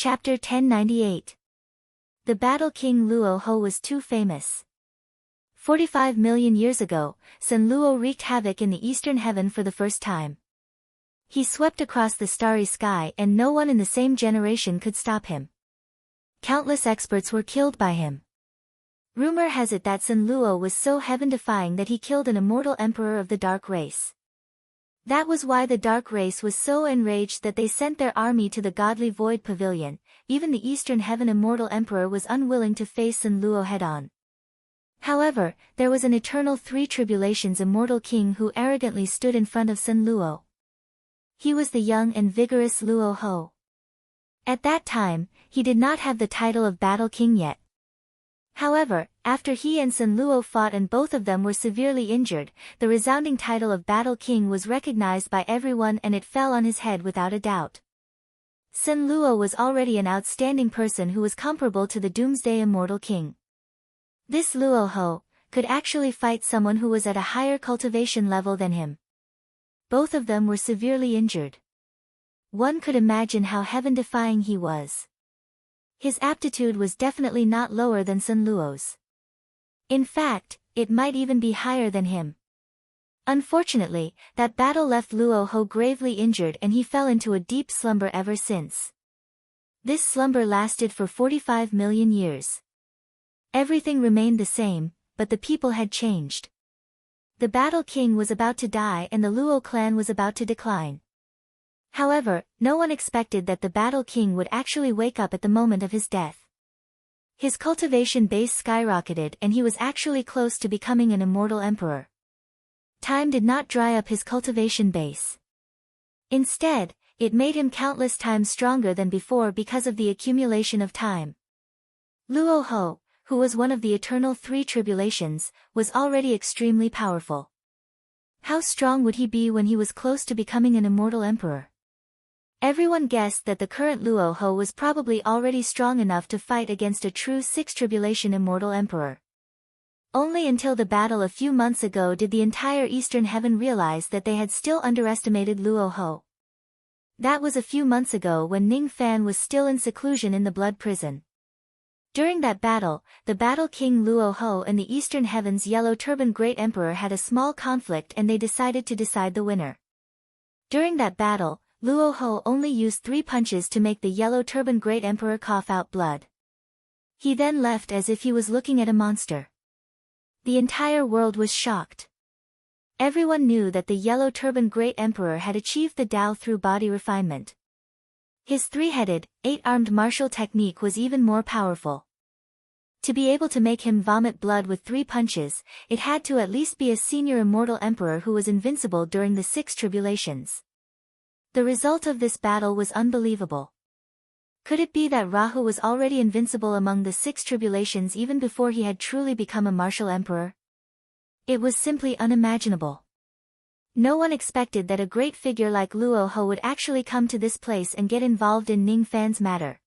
Chapter 1098. The Battle King Luo Ho was too famous. 45 million years ago, Sun Luo wreaked havoc in the eastern heaven for the first time. He swept across the starry sky and no one in the same generation could stop him. Countless experts were killed by him. Rumor has it that Sun Luo was so heaven-defying that he killed an immortal emperor of the dark race. That was why the dark race was so enraged that they sent their army to the godly void pavilion. Even the eastern heaven immortal emperor was unwilling to face Sun Luo head-on. However, there was an eternal three tribulations immortal king who arrogantly stood in front of Sun Luo. He was the young and vigorous Luo Ho. At that time, he did not have the title of Battle King yet. However, after he and Sun Luo fought and both of them were severely injured, the resounding title of Battle King was recognized by everyone and it fell on his head without a doubt. Sun Luo was already an outstanding person who was comparable to the Doomsday Immortal King. This Luo Ho could actually fight someone who was at a higher cultivation level than him. Both of them were severely injured. One could imagine how heaven-defying he was. His aptitude was definitely not lower than Sun Luo's. In fact, it might even be higher than him. Unfortunately, that battle left Luo Ho gravely injured and he fell into a deep slumber ever since. This slumber lasted for 45 million years. Everything remained the same, but the people had changed. The Battle King was about to die and the Luo clan was about to decline. However, no one expected that the Battle King would actually wake up at the moment of his death. His cultivation base skyrocketed and he was actually close to becoming an immortal emperor. Time did not dry up his cultivation base. Instead, it made him countless times stronger than before because of the accumulation of time. Luo Ho, who was one of the eternal three tribulations, was already extremely powerful. How strong would he be when he was close to becoming an immortal emperor? Everyone guessed that the current Luo Ho was probably already strong enough to fight against a true six tribulation immortal emperor. Only until the battle a few months ago did the entire Eastern Heaven realize that they had still underestimated Luo Ho. That was a few months ago when Ning Fan was still in seclusion in the Blood Prison. During that battle, the Battle King Luo Ho and the Eastern Heaven's Yellow Turban Great Emperor had a small conflict and they decided to decide the winner. During that battle, Luo Ho only used 3 punches to make the Yellow Turban Great Emperor cough out blood. He then left as if he was looking at a monster. The entire world was shocked. Everyone knew that the Yellow Turban Great Emperor had achieved the Tao through body refinement. His 3-headed, 8-armed martial technique was even more powerful. To be able to make him vomit blood with 3 punches, it had to at least be a senior immortal emperor who was invincible during the 6 tribulations. The result of this battle was unbelievable. Could it be that Rahu was already invincible among the 6 tribulations even before he had truly become a martial emperor? It was simply unimaginable. No one expected that a great figure like Luo Ho would actually come to this place and get involved in Ning Fan's matter.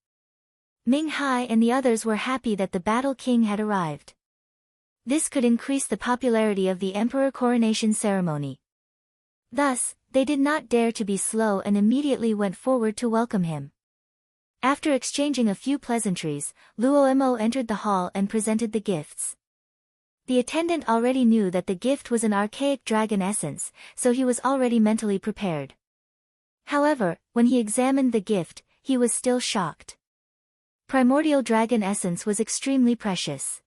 Ming Hai and the others were happy that the Battle King had arrived. This could increase the popularity of the emperor coronation ceremony. Thus, they did not dare to be slow and immediately went forward to welcome him. After exchanging a few pleasantries, Luo Mo entered the hall and presented the gifts. The attendant already knew that the gift was an archaic dragon essence, so he was already mentally prepared. However, when he examined the gift, he was still shocked. Primordial dragon essence was extremely precious.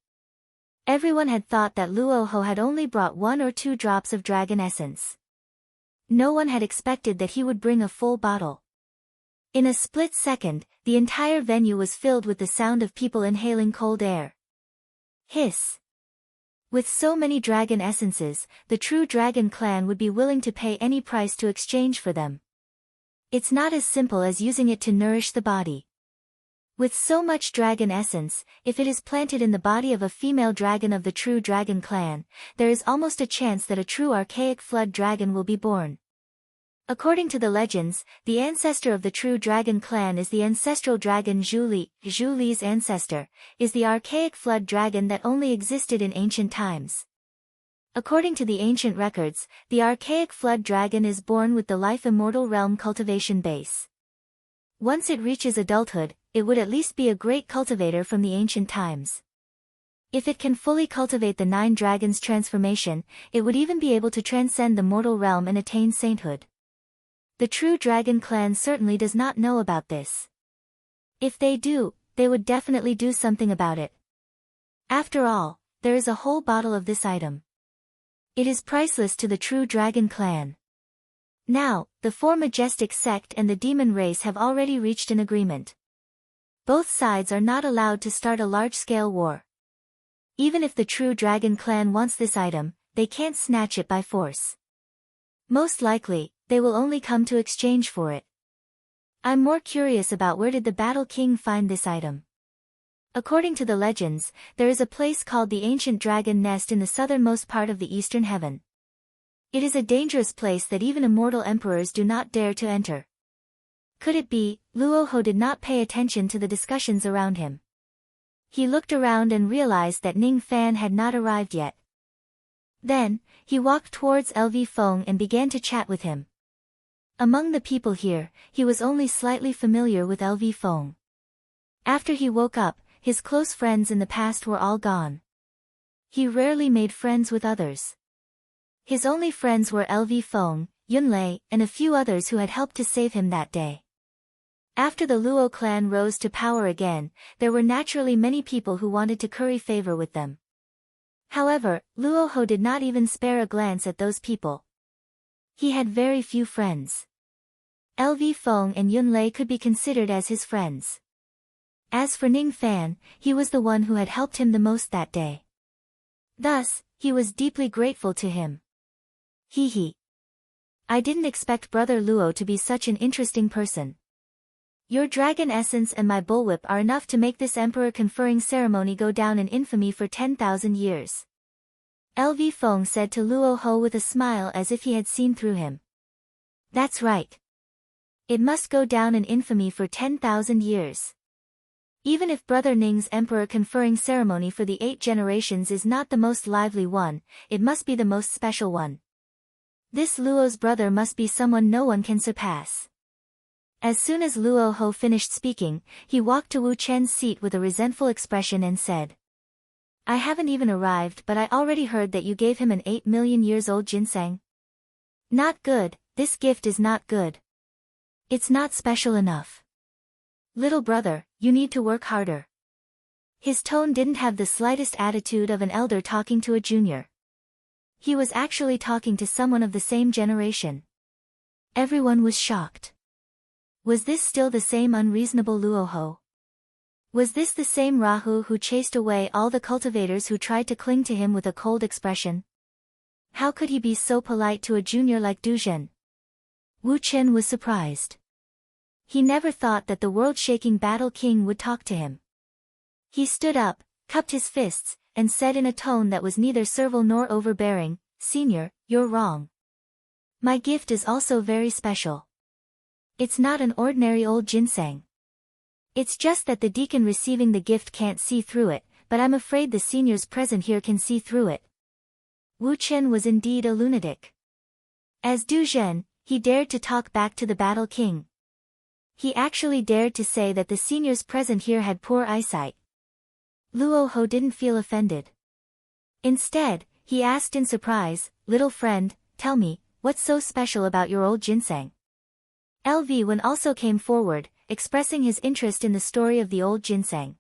Everyone had thought that Luo Ho had only brought 1 or 2 drops of dragon essence. No one had expected that he would bring a full bottle. In a split second, the entire venue was filled with the sound of people inhaling cold air. Hiss. With so many dragon essences, the true dragon clan would be willing to pay any price to exchange for them. It's not as simple as using it to nourish the body. With so much dragon essence, if it is planted in the body of a female dragon of the true dragon clan, there is almost a chance that a true archaic flood dragon will be born. According to the legends, the ancestor of the true dragon clan is the ancestral dragon Zhu Li. Zhu Li's ancestor is the archaic flood dragon that only existed in ancient times. According to the ancient records, the archaic flood dragon is born with the life immortal realm cultivation base. Once it reaches adulthood, it would at least be a great cultivator from the ancient times. If it can fully cultivate the 9 dragons transformation, it would even be able to transcend the mortal realm and attain sainthood. The true dragon clan certainly does not know about this. If they do, they would definitely do something about it. After all, there is a whole bottle of this item. It is priceless to the true dragon clan. Now, the 4 majestic sect and the demon race have already reached an agreement. Both sides are not allowed to start a large-scale war. Even if the true dragon clan wants this item, they can't snatch it by force. Most likely, they will only come to exchange for it. I'm more curious about where did the Battle King find this item. According to the legends, there is a place called the Ancient Dragon Nest in the southernmost part of the Eastern Heaven. It is a dangerous place that even immortal emperors do not dare to enter. Could it be, Luoho did not pay attention to the discussions around him? He looked around and realized that Ning Fan had not arrived yet. Then, he walked towards LV Feng and began to chat with him. Among the people here, he was only slightly familiar with LV Feng. After he woke up, his close friends in the past were all gone. He rarely made friends with others. His only friends were LV Feng, Yunlei, and a few others who had helped to save him that day. After the Luo clan rose to power again, there were naturally many people who wanted to curry favor with them. However, Luoho did not even spare a glance at those people. He had very few friends. LV Feng and Yunlei could be considered as his friends. As for Ning Fan, he was the one who had helped him the most that day. Thus, he was deeply grateful to him. Hee. I didn't expect Brother Luo to be such an interesting person. Your dragon essence and my bullwhip are enough to make this emperor conferring ceremony go down in infamy for 10,000 years. LV Feng said to Luoho with a smile as if he had seen through him. That's right. It must go down in infamy for 10,000 years. Even if Brother Ning's emperor conferring ceremony for the 8 generations is not the most lively one, it must be the most special one. This Luo's brother must be someone no one can surpass. As soon as Luoho finished speaking, he walked to Wu Chen's seat with a resentful expression and said, I haven't even arrived but I already heard that you gave him an 8 million years old ginseng. Not good, this gift is not good. It's not special enough. Little brother, you need to work harder. His tone didn't have the slightest attitude of an elder talking to a junior. He was actually talking to someone of the same generation. Everyone was shocked. Was this still the same unreasonable Luoho? Was this the same Rahu who chased away all the cultivators who tried to cling to him with a cold expression? How could he be so polite to a junior like Duzhen? Wu Chen was surprised. He never thought that the world-shaking Battle King would talk to him. He stood up, cupped his fists, and said in a tone that was neither servile nor overbearing, Senior, you're wrong. My gift is also very special. It's not an ordinary old ginseng. It's just that the deacon receiving the gift can't see through it, but I'm afraid the seniors present here can see through it. Wu Chen was indeed a lunatic. As Du Zhen, he dared to talk back to the Battle King. He actually dared to say that the seniors present here had poor eyesight. Luoho didn't feel offended. Instead, he asked in surprise, Little friend, tell me, what's so special about your old ginseng? LV Wen also came forward, expressing his interest in the story of the old ginseng.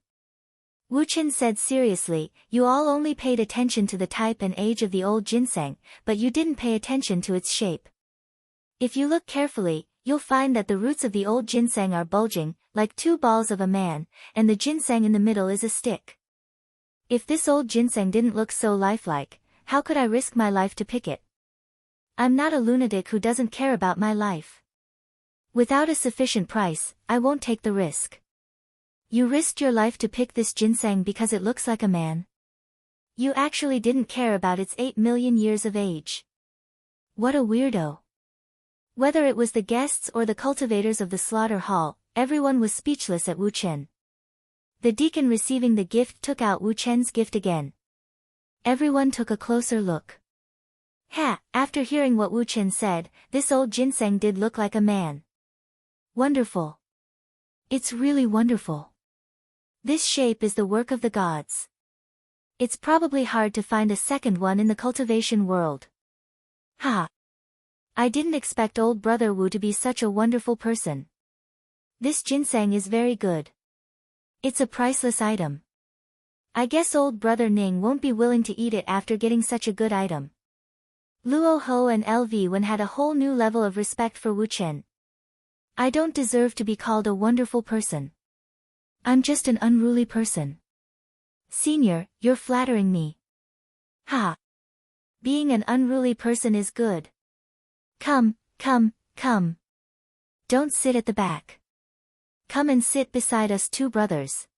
Wu Chen said seriously, you all only paid attention to the type and age of the old ginseng, but you didn't pay attention to its shape. If you look carefully, you'll find that the roots of the old ginseng are bulging, like 2 balls of a man, and the ginseng in the middle is a stick. If this old ginseng didn't look so lifelike, how could I risk my life to pick it? I'm not a lunatic who doesn't care about my life. Without a sufficient price, I won't take the risk. You risked your life to pick this ginseng because it looks like a man. You actually didn't care about its 8 million years of age. What a weirdo. Whether it was the guests or the cultivators of the slaughter hall, everyone was speechless at Wu Chen. The deacon receiving the gift took out Wu Chen's gift again. Everyone took a closer look. After hearing what Wu Chen said, this old ginseng did look like a man. Wonderful. It's really wonderful. This shape is the work of the gods. It's probably hard to find a second one in the cultivation world. Ha! I didn't expect old brother Wu to be such a wonderful person. This ginseng is very good. It's a priceless item. I guess old brother Ning won't be willing to eat it after getting such a good item. Luo Ho and LV Wen had a whole new level of respect for Wu Chen. I don't deserve to be called a wonderful person. I'm just an unruly person. Senior, you're flattering me. Ha! Being an unruly person is good. Come, come, come. Don't sit at the back. Come and sit beside us two brothers.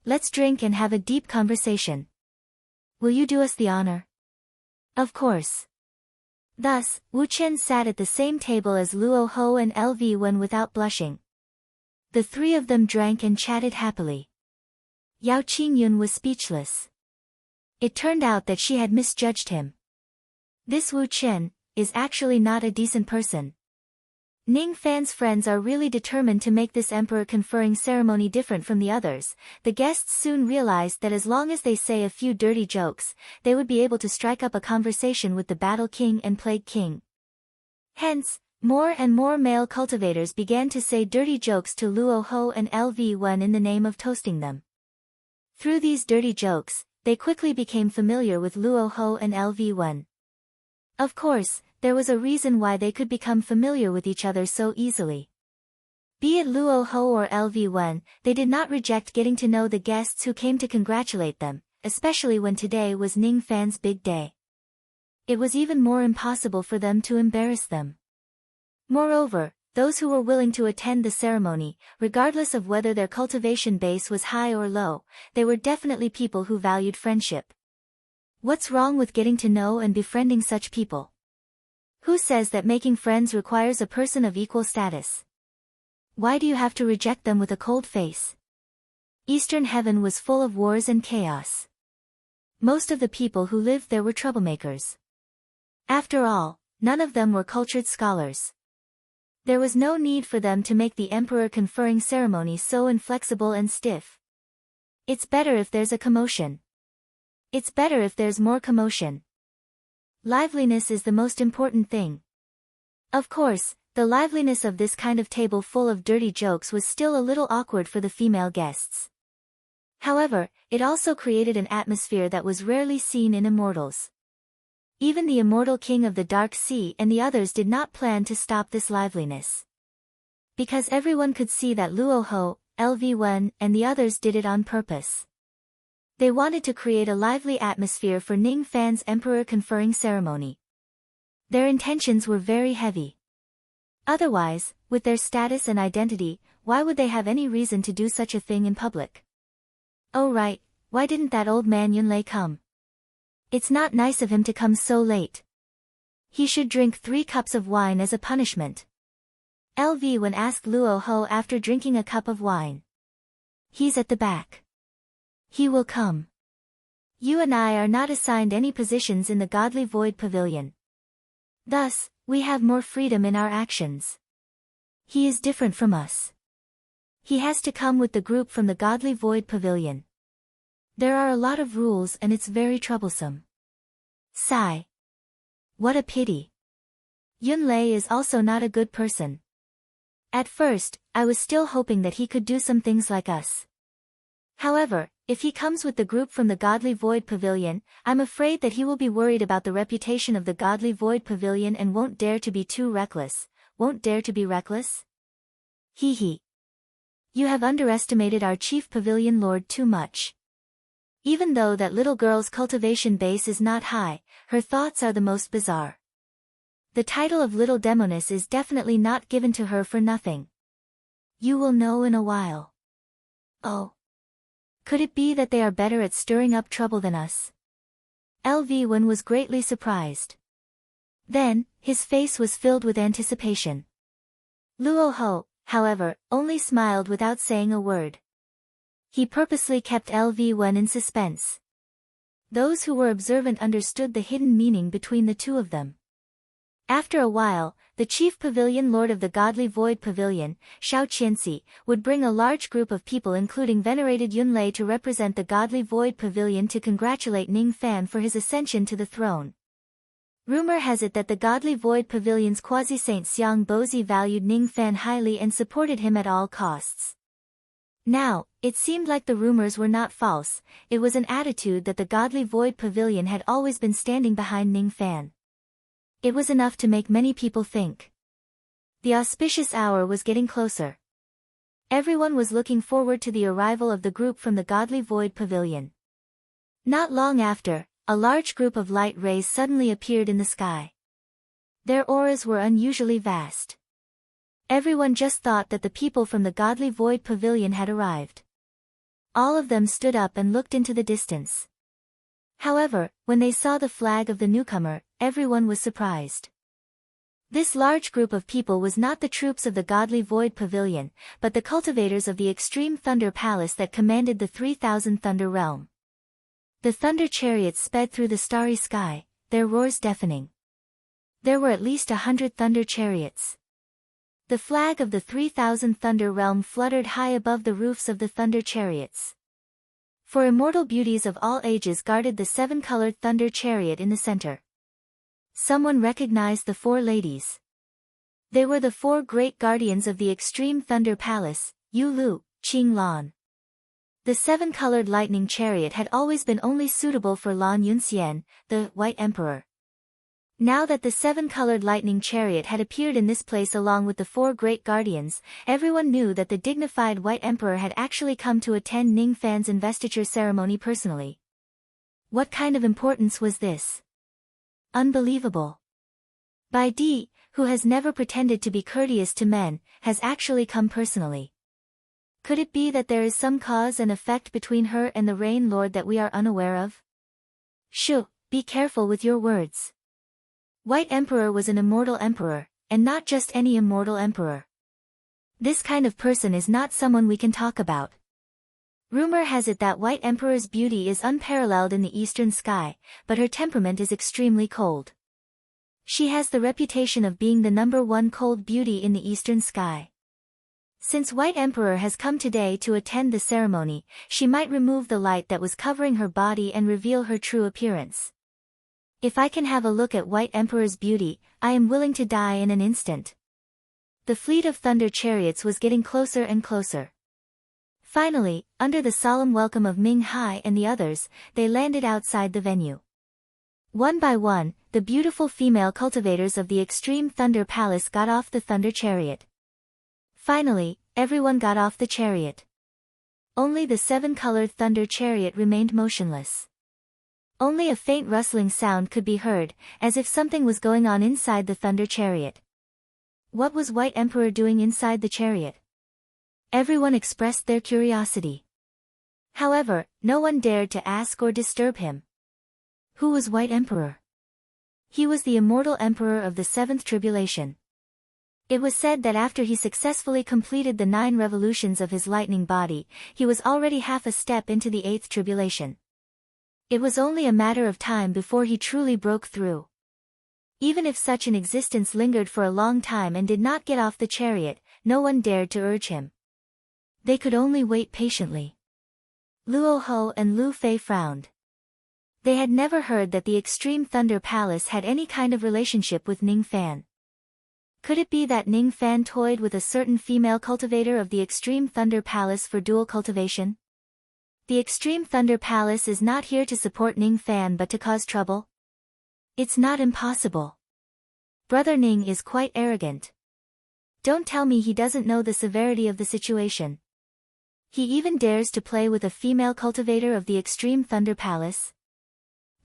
Let's drink and have a deep conversation. Will you do us the honor? Of course. Thus, Wu Chen sat at the same table as Luo Ho and LV Wen without blushing. The three of them drank and chatted happily. Yao Qingyun was speechless. It turned out that she had misjudged him. This Wu Chen is actually not a decent person. Ning Fan's friends are really determined to make this emperor conferring ceremony different from the others. The guests soon realized that as long as they say a few dirty jokes, they would be able to strike up a conversation with the Battle King and Plague King. Hence, more and more male cultivators began to say dirty jokes to Luo Ho and LV Wen in the name of toasting them. Through these dirty jokes, they quickly became familiar with Luo Ho and LV Wen. Of course, there was a reason why they could become familiar with each other so easily. Be it Luo Ho or LV Wen, they did not reject getting to know the guests who came to congratulate them, especially when today was Ning Fan's big day. It was even more impossible for them to embarrass them. Moreover, those who were willing to attend the ceremony, regardless of whether their cultivation base was high or low, they were definitely people who valued friendship. What's wrong with getting to know and befriending such people? Who says that making friends requires a person of equal status? Why do you have to reject them with a cold face? Eastern Heaven was full of wars and chaos. Most of the people who lived there were troublemakers. After all, none of them were cultured scholars. There was no need for them to make the emperor conferring ceremony so inflexible and stiff. It's better if there's a commotion. It's better if there's more commotion. Liveliness is the most important thing. Of course, the liveliness of this kind of table full of dirty jokes was still a little awkward for the female guests. However, it also created an atmosphere that was rarely seen in immortals. Even the immortal king of the Dark Sea and the others did not plan to stop this liveliness. Because everyone could see that Luo Ho, LV Wen, and the others did it on purpose. They wanted to create a lively atmosphere for Ning Fan's emperor conferring ceremony. Their intentions were very heavy. Otherwise, with their status and identity, why would they have any reason to do such a thing in public? Oh right, why didn't that old man Yunlei come? It's not nice of him to come so late. He should drink 3 cups of wine as a punishment. LV Wen asked Luo Ho after drinking a cup of wine. He's at the back. He will come. You and I are not assigned any positions in the Godly Void Pavilion. Thus, we have more freedom in our actions. He is different from us. He has to come with the group from the Godly Void Pavilion. There are a lot of rules and it's very troublesome. Sigh. What a pity. Yunlei is also not a good person. At first, I was still hoping that he could do some things like us. However, if he comes with the group from the Godly Void Pavilion, I'm afraid that he will be worried about the reputation of the Godly Void Pavilion and won't dare to be too reckless. Won't dare to be reckless? Hee hee. You have underestimated our Chief Pavilion Lord too much. Even though that little girl's cultivation base is not high, her thoughts are the most bizarre. The title of Little Demoness is definitely not given to her for nothing. You will know in a while. Oh. Could it be that they are better at stirring up trouble than us? LV Wen was greatly surprised. Then, his face was filled with anticipation. Luo Ho, however, only smiled without saying a word. He purposely kept LV Wen in suspense. Those who were observant understood the hidden meaning between the two of them. After a while, the chief pavilion lord of the godly void pavilion, Xiao Qianxi, would bring a large group of people including venerated Yunlei to represent the godly void pavilion to congratulate Ning Fan for his ascension to the throne. Rumor has it that the godly void pavilion's quasi-saint Xiang Bozi valued Ning Fan highly and supported him at all costs. Now, it seemed like the rumors were not false. It was an attitude that the godly void pavilion had always been standing behind Ning Fan. It was enough to make many people think. The auspicious hour was getting closer. Everyone was looking forward to the arrival of the group from the godly void pavilion. Not long after, a large group of light rays suddenly appeared in the sky. Their auras were unusually vast. Everyone just thought that the people from the godly void pavilion had arrived. All of them stood up and looked into the distance. However, when they saw the flag of the newcomer, everyone was surprised. This large group of people was not the troops of the godly void pavilion, but the cultivators of the extreme thunder palace that commanded the 3,000 thunder realm. The thunder chariots sped through the starry sky, their roars deafening. There were at least 100 thunder chariots. The flag of the 3,000 thunder realm fluttered high above the roofs of the thunder chariots. For immortal beauties of all ages guarded the 7-colored thunder chariot in the center. Someone recognized the 4 ladies. They were the 4 great guardians of the extreme thunder palace, Yu Lu, Qing Lan. The 7-colored lightning chariot had always been only suitable for Lan Yunxian, the White Emperor. Now that the 7-colored lightning chariot had appeared in this place along with the 4 great guardians, everyone knew that the dignified White Emperor had actually come to attend Ning Fan's investiture ceremony personally. What kind of importance was this? Unbelievable. Bai Di, who has never pretended to be courteous to men, has actually come personally. Could it be that there is some cause and effect between her and the Rain Lord that we are unaware of? Shoo, be careful with your words. White Emperor was an immortal emperor, and not just any immortal emperor. This kind of person is not someone we can talk about. Rumor has it that White Emperor's beauty is unparalleled in the eastern sky, but her temperament is extremely cold. She has the reputation of being the #1 cold beauty in the eastern sky. Since White Emperor has come today to attend the ceremony, she might remove the light that was covering her body and reveal her true appearance. If I can have a look at White Emperor's beauty, I am willing to die in an instant. The fleet of thunder chariots was getting closer and closer. Finally, under the solemn welcome of Ming Hai and the others, they landed outside the venue. One by one, the beautiful female cultivators of the extreme thunder palace got off the thunder chariot. Finally, everyone got off the chariot. Only the 7-colored thunder chariot remained motionless. Only a faint rustling sound could be heard, as if something was going on inside the thunder chariot. What was White Emperor doing inside the chariot? Everyone expressed their curiosity. However, no one dared to ask or disturb him. Who was White Emperor? He was the immortal emperor of the 7th tribulation. It was said that after he successfully completed the 9 revolutions of his lightning body, he was already half a step into the 8th tribulation. It was only a matter of time before he truly broke through. Even if such an existence lingered for a long time and did not get off the chariot, no one dared to urge him. They could only wait patiently. Luo Ho and Lu Fei frowned. They had never heard that the Extreme Thunder Palace had any kind of relationship with Ning Fan. Could it be that Ning Fan toyed with a certain female cultivator of the Extreme Thunder Palace for dual cultivation? The Extreme Thunder Palace is not here to support Ning Fan but to cause trouble? It's not impossible. Brother Ning is quite arrogant. Don't tell me he doesn't know the severity of the situation. He even dares to play with a female cultivator of the Extreme Thunder Palace?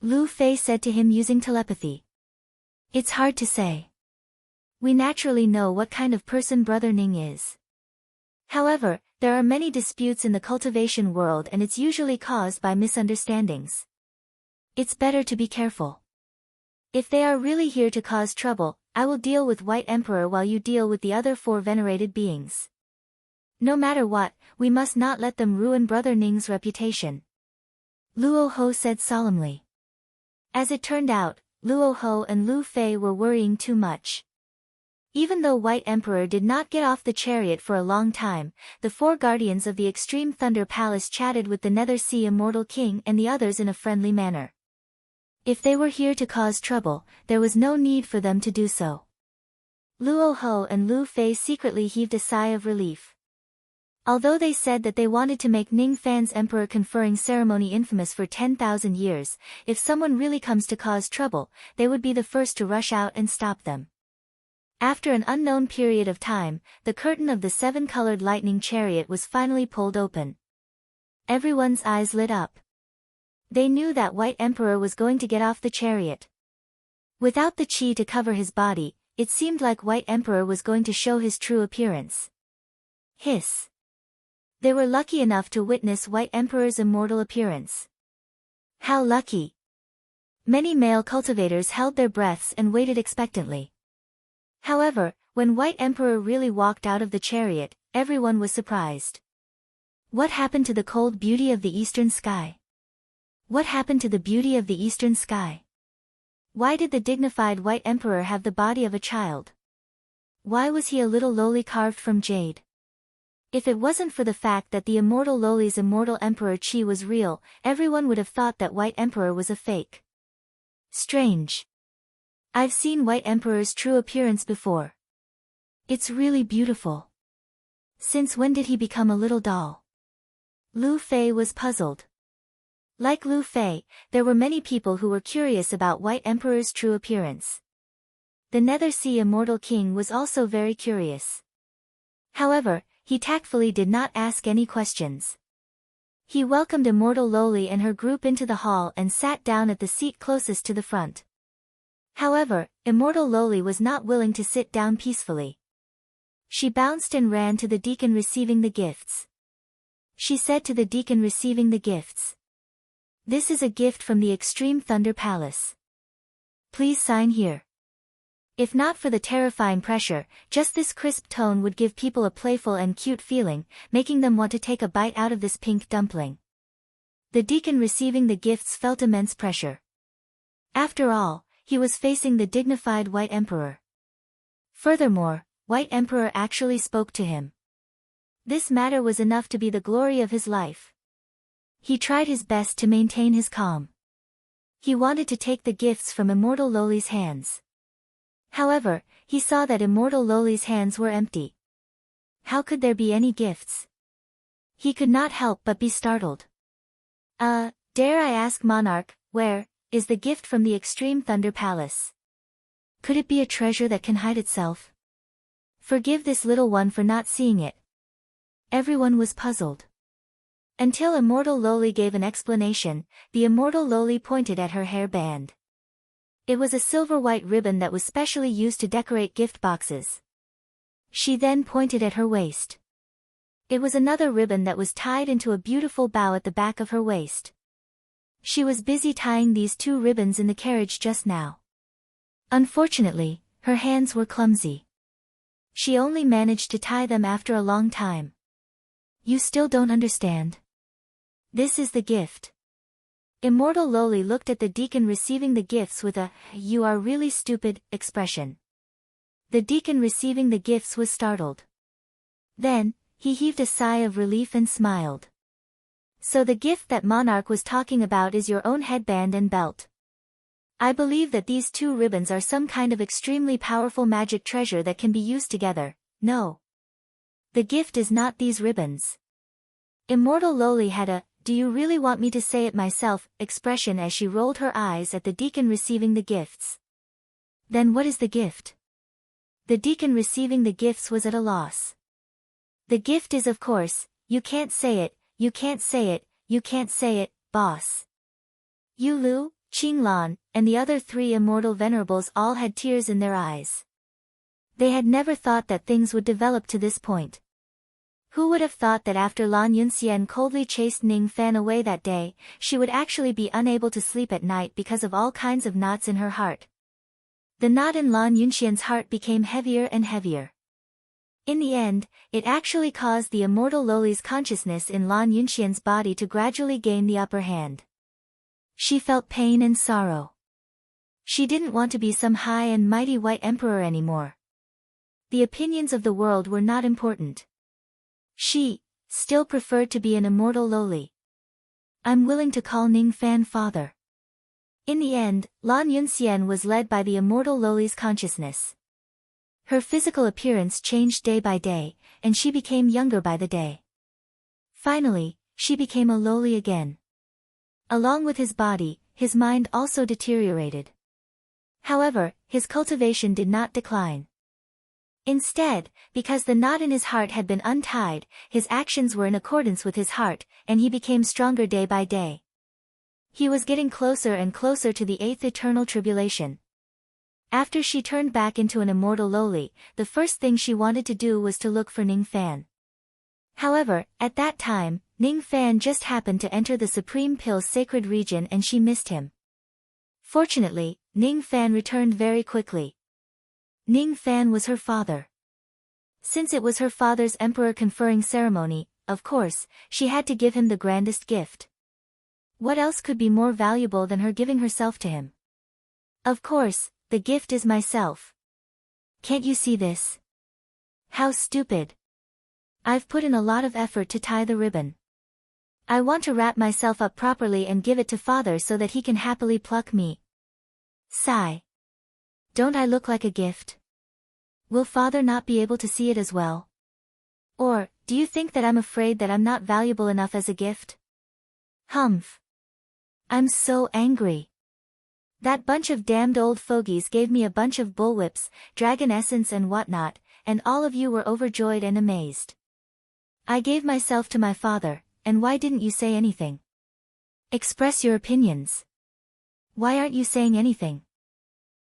Lu Fei said to him using telepathy. It's hard to say. We naturally know what kind of person Brother Ning is. However, there are many disputes in the cultivation world and it's usually caused by misunderstandings. It's better to be careful. If they are really here to cause trouble, I will deal with White Emperor while you deal with the other 4 venerated beings. No matter what, we must not let them ruin Brother Ning's reputation. Luo Ho said solemnly. As it turned out, Luo Ho and Lu Fei were worrying too much. Even though White Emperor did not get off the chariot for a long time, the four guardians of the Extreme Thunder Palace chatted with the Nether Sea Immortal King and the others in a friendly manner. If they were here to cause trouble, there was no need for them to do so. Luo Ho and Lu Fei secretly heaved a sigh of relief. Although they said that they wanted to make Ning Fan's emperor conferring ceremony infamous for 10,000 years, if someone really comes to cause trouble, they would be the first to rush out and stop them. After an unknown period of time, the curtain of the seven-colored lightning chariot was finally pulled open. Everyone's eyes lit up. They knew that White Emperor was going to get off the chariot. Without the chi to cover his body, it seemed like White Emperor was going to show his true appearance. Hiss. They were lucky enough to witness White Emperor's immortal appearance. How lucky! Many male cultivators held their breaths and waited expectantly. However, when White Emperor really walked out of the chariot, everyone was surprised. What happened to the cold beauty of the eastern sky? What happened to the beauty of the eastern sky? Why did the dignified White Emperor have the body of a child? Why was he a little lowly carved from jade? If it wasn't for the fact that the immortal lowly's immortal Emperor Chi was real, everyone would have thought that White Emperor was a fake. Strange. I've seen White Emperor's true appearance before. It's really beautiful. Since when did he become a little doll? Lu Fei was puzzled. Like Lu Fei, there were many people who were curious about White Emperor's true appearance. The Nether Sea Immortal King was also very curious. However, he tactfully did not ask any questions. He welcomed Immortal Lowly and her group into the hall and sat down at the seat closest to the front. However, Immortal Lowly was not willing to sit down peacefully. She bounced and ran to the deacon receiving the gifts. She said to the deacon receiving the gifts, "This is a gift from the Extreme Thunder Palace. Please sign here." If not for the terrifying pressure, just this crisp tone would give people a playful and cute feeling, making them want to take a bite out of this pink dumpling. The deacon receiving the gifts felt immense pressure. After all, he was facing the dignified White Emperor. Furthermore, White Emperor actually spoke to him. This matter was enough to be the glory of his life. He tried his best to maintain his calm. He wanted to take the gifts from Immortal Lowly's hands. However, he saw that Immortal Lowly's hands were empty. How could there be any gifts? He could not help but be startled. Dare I ask, Monarch, where is the gift from the Extreme Thunder Palace? Could it be a treasure that can hide itself? Forgive this little one for not seeing it. Everyone was puzzled. Until Immortal Lowly gave an explanation, the Immortal Lowly pointed at her hair band. It was a silver-white ribbon that was specially used to decorate gift boxes. She then pointed at her waist. It was another ribbon that was tied into a beautiful bow at the back of her waist. She was busy tying these two ribbons in the carriage just now. Unfortunately, her hands were clumsy. She only managed to tie them after a long time. You still don't understand? This is the gift. Immortal Lowly looked at the deacon receiving the gifts with a, "You are really stupid," expression. The deacon receiving the gifts was startled. Then, he heaved a sigh of relief and smiled. So the gift that Monarch was talking about is your own headband and belt. I believe that these two ribbons are some kind of extremely powerful magic treasure that can be used together. No. The gift is not these ribbons. Immortal Lowly had a, "Do you really want me to say it myself?" expression as she rolled her eyes at the deacon receiving the gifts. Then what is the gift? The deacon receiving the gifts was at a loss. The gift is, of course, you can't say it, you can't say it, you can't say it, boss. Yu Lu, Qinglan, and the other three immortal venerables all had tears in their eyes. They had never thought that things would develop to this point. Who would have thought that after Lan Yunxian coldly chased Ning Fan away that day, she would actually be unable to sleep at night because of all kinds of knots in her heart. The knot in Lan Yunxian's heart became heavier and heavier. In the end, it actually caused the Immortal Lowly's consciousness in Lan Yunxian's body to gradually gain the upper hand. She felt pain and sorrow. She didn't want to be some high and mighty white emperor anymore. The opinions of the world were not important. She still preferred to be an immortal lowly. I'm willing to call Ning Fan father. In the end, Lan Yunxian was led by the immortal lowly's consciousness. Her physical appearance changed day by day, and she became younger by the day. Finally, she became a lowly again. Along with his body, his mind also deteriorated. However, his cultivation did not decline. Instead, because the knot in his heart had been untied, his actions were in accordance with his heart, and he became stronger day by day. He was getting closer and closer to the 8th eternal tribulation. After she turned back into an immortal lowly, the first thing she wanted to do was to look for Ning Fan. However, at that time, Ning Fan just happened to enter the Supreme Pill's sacred region and she missed him. Fortunately, Ning Fan returned very quickly. Ning Fan was her father. Since it was her father's emperor conferring ceremony, of course, she had to give him the grandest gift. What else could be more valuable than her giving herself to him? Of course, the gift is myself. Can't you see this? How stupid. I've put in a lot of effort to tie the ribbon. I want to wrap myself up properly and give it to father so that he can happily pluck me. Sigh. Don't I look like a gift? Will father not be able to see it as well? Or, do you think that I'm afraid that I'm not valuable enough as a gift? Humph. I'm so angry. That bunch of damned old fogies gave me a bunch of bullwhips, dragon essence and whatnot, and all of you were overjoyed and amazed. I gave myself to my father, and why didn't you say anything? Express your opinions. Why aren't you saying anything?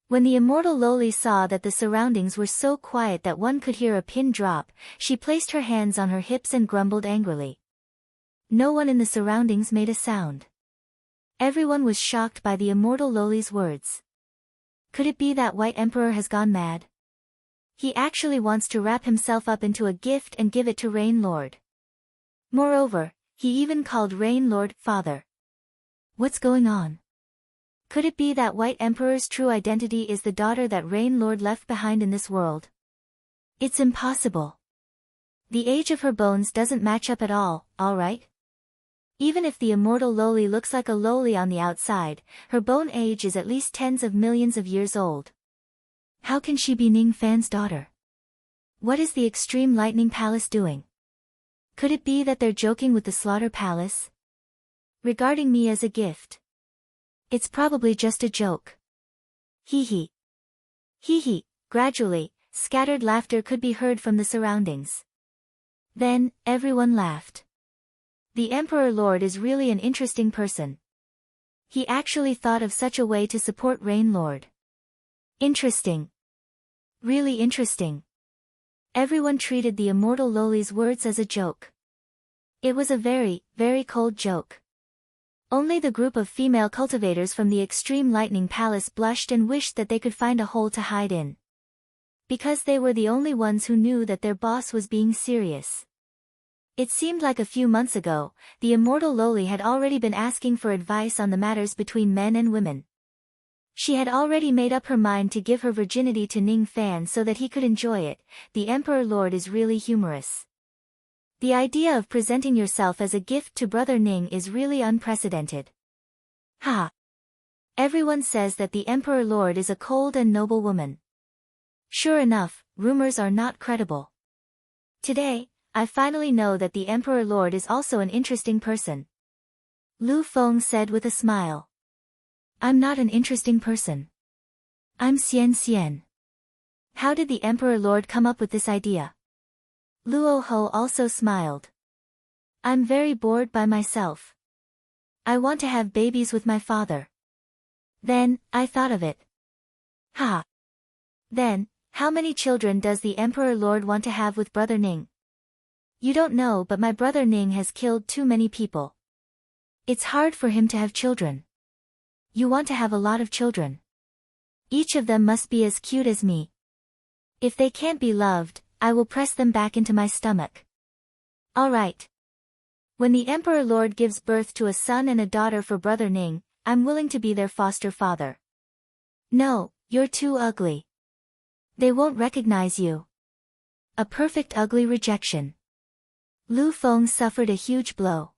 When the immortal lowly saw that the surroundings were so quiet that one could hear a pin drop, she placed her hands on her hips and grumbled angrily. No one in the surroundings made a sound. Everyone was shocked by the immortal lowly's words. Could it be that White Emperor has gone mad? He actually wants to wrap himself up into a gift and give it to Rain Lord. Moreover, he even called Rain Lord father. What's going on? Could it be that White Emperor's true identity is the daughter that Rain Lord left behind in this world? It's impossible. The age of her bones doesn't match up at all, alright? Even if the immortal lowly looks like a lowly on the outside, her bone age is at least tens of millions of years old. How can she be Ning Fan's daughter? What is the Extreme Lightning Palace doing? Could it be that they're joking with the Slaughter Palace? Regarding me as a gift. It's probably just a joke. Hee hee. Hee hee. Gradually, scattered laughter could be heard from the surroundings. Then, everyone laughed. The Emperor Lord is really an interesting person. He actually thought of such a way to support Rain Lord. Interesting. Really interesting. Everyone treated the immortal lowly's words as a joke. It was a very, very cold joke. Only the group of female cultivators from the Extreme Lightning Palace blushed and wished that they could find a hole to hide in. Because they were the only ones who knew that their boss was being serious. It seemed like a few months ago, the immortal lowly had already been asking for advice on the matters between men and women. She had already made up her mind to give her virginity to Ning Fan so that he could enjoy it. The Emperor Lord is really humorous. The idea of presenting yourself as a gift to Brother Ning is really unprecedented. Ha! Everyone says that the Emperor Lord is a cold and noble woman. Sure enough, rumors are not credible. Today, I finally know that the Emperor Lord is also an interesting person. Lu Feng said with a smile. I'm not an interesting person. I'm Xian Xian. How did the Emperor Lord come up with this idea? Luo Ho also smiled. I'm very bored by myself. I want to have babies with my father. Then, I thought of it. Ha! Then, how many children does the Emperor Lord want to have with Brother Ning? You don't know, but my brother Ning has killed too many people. It's hard for him to have children. You want to have a lot of children. Each of them must be as cute as me. If they can't be loved, I will press them back into my stomach. Alright. When the Emperor Lord gives birth to a son and a daughter for Brother Ning, I'm willing to be their foster father. No, you're too ugly. They won't recognize you. A perfect ugly rejection. Lu Feng suffered a huge blow.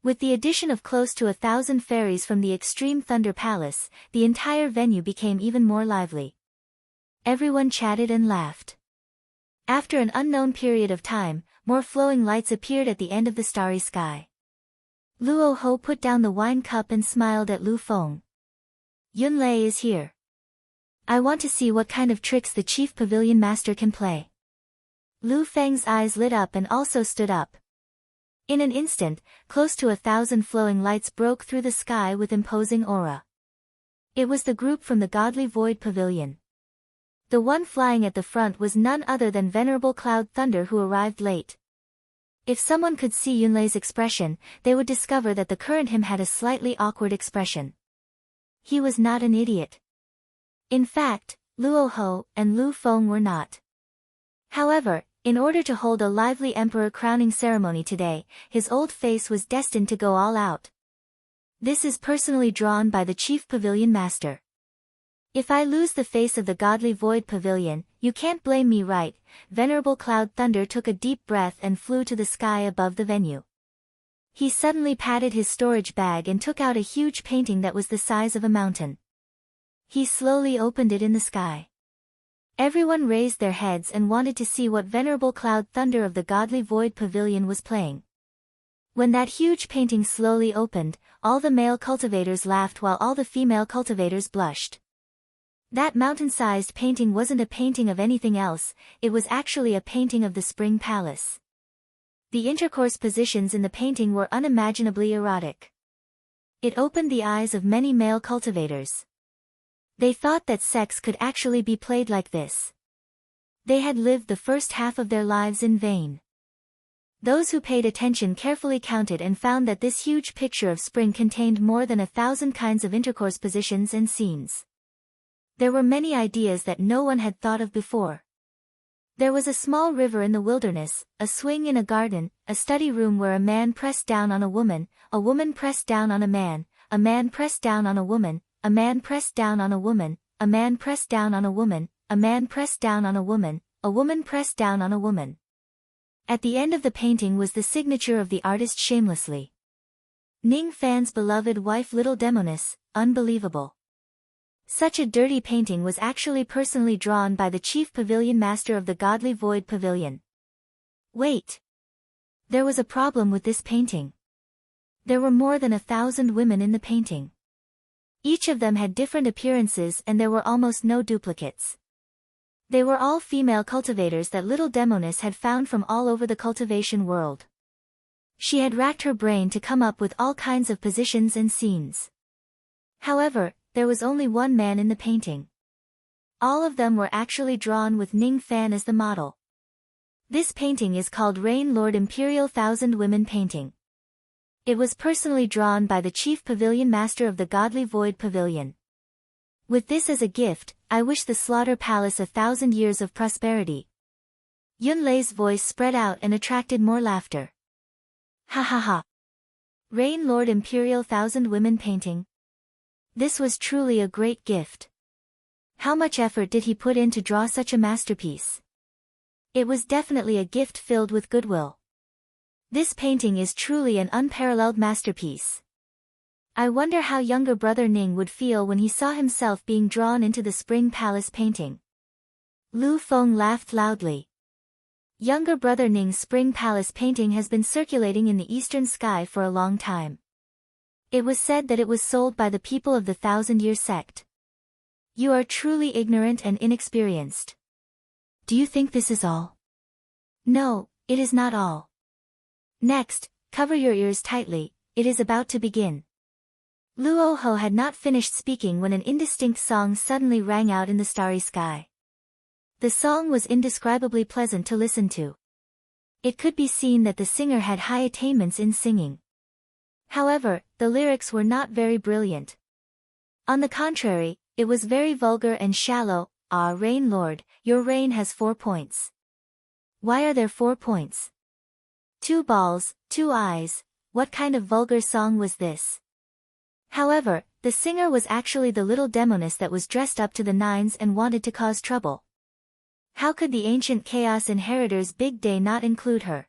With the addition of close to 1,000 fairies from the Extreme Thunder Palace, the entire venue became even more lively. Everyone chatted and laughed. After an unknown period of time, more flowing lights appeared at the end of the starry sky. Luo Ho put down the wine cup and smiled at Lu Feng. Yunlei is here. I want to see what kind of tricks the chief pavilion master can play. Lu Feng's eyes lit up and also stood up. In an instant, close to 1,000 flowing lights broke through the sky with imposing aura. It was the group from the Godly Void Pavilion. The one flying at the front was none other than Venerable Cloud Thunder, who arrived late. If someone could see Yunlei's expression, they would discover that the current him had a slightly awkward expression. He was not an idiot. In fact, Luo Ho and Lu Feng were not. However, in order to hold a lively emperor crowning ceremony today, his old face was destined to go all out. This is personally drawn by the chief pavilion master. If I lose the face of the Godly Void Pavilion, you can't blame me, right? Venerable Cloud Thunder took a deep breath and flew to the sky above the venue. He suddenly patted his storage bag and took out a huge painting that was the size of a mountain. He slowly opened it in the sky. Everyone raised their heads and wanted to see what Venerable Cloud Thunder of the Godly Void Pavilion was playing. When that huge painting slowly opened, all the male cultivators laughed while all the female cultivators blushed. That mountain-sized painting wasn't a painting of anything else, it was actually a painting of the Spring Palace. The intercourse positions in the painting were unimaginably erotic. It opened the eyes of many male cultivators. They thought that sex could actually be played like this. They had lived the first half of their lives in vain. Those who paid attention carefully counted and found that this huge picture of spring contained more than 1,000 kinds of intercourse positions and scenes. There were many ideas that no one had thought of before. There was a small river in the wilderness, a swing in a garden, a study room where a man pressed down on a woman pressed down on a man pressed down on a woman, a man pressed down on a woman, a man pressed down on a woman, a man pressed down on a woman, a woman pressed down on a woman. At the end of the painting was the signature of the artist shamelessly. Ning Fan's beloved wife Little Demoness, unbelievable. Such a dirty painting was actually personally drawn by the chief pavilion master of the Godly Void Pavilion. Wait. There was a problem with this painting. There were more than 1,000 women in the painting. Each of them had different appearances and there were almost no duplicates. They were all female cultivators that Little Demoness had found from all over the cultivation world. She had racked her brain to come up with all kinds of positions and scenes. However, there was only one man in the painting. All of them were actually drawn with Ning Fan as the model. This painting is called Rain Lord Imperial Thousand Women Painting. It was personally drawn by the chief pavilion master of the Godly Void Pavilion. With this as a gift, I wish the Slaughter Palace 1,000 years of prosperity. Yunlei's voice spread out and attracted more laughter. Ha ha ha. Rain Lord Imperial Thousand Women Painting. This was truly a great gift. How much effort did he put in to draw such a masterpiece? It was definitely a gift filled with goodwill. This painting is truly an unparalleled masterpiece. I wonder how younger brother Ning would feel when he saw himself being drawn into the Spring Palace painting. Lu Feng laughed loudly. Younger brother Ning's Spring Palace painting has been circulating in the eastern sky for a long time. It was said that it was sold by the people of the 1,000-year sect. You are truly ignorant and inexperienced. Do you think this is all? No, it is not all. Next, cover your ears tightly, it is about to begin. Luo Ho had not finished speaking when an indistinct song suddenly rang out in the starry sky. The song was indescribably pleasant to listen to. It could be seen that the singer had high attainments in singing. However, the lyrics were not very brilliant. On the contrary, it was very vulgar and shallow. Ah, Rain Lord, your reign has 4 points. Why are there 4 points? 2 balls, 2 eyes, what kind of vulgar song was this? However, the singer was actually the little demoness that was dressed up to the nines and wanted to cause trouble. How could the ancient Chaos Inheritor's big day not include her?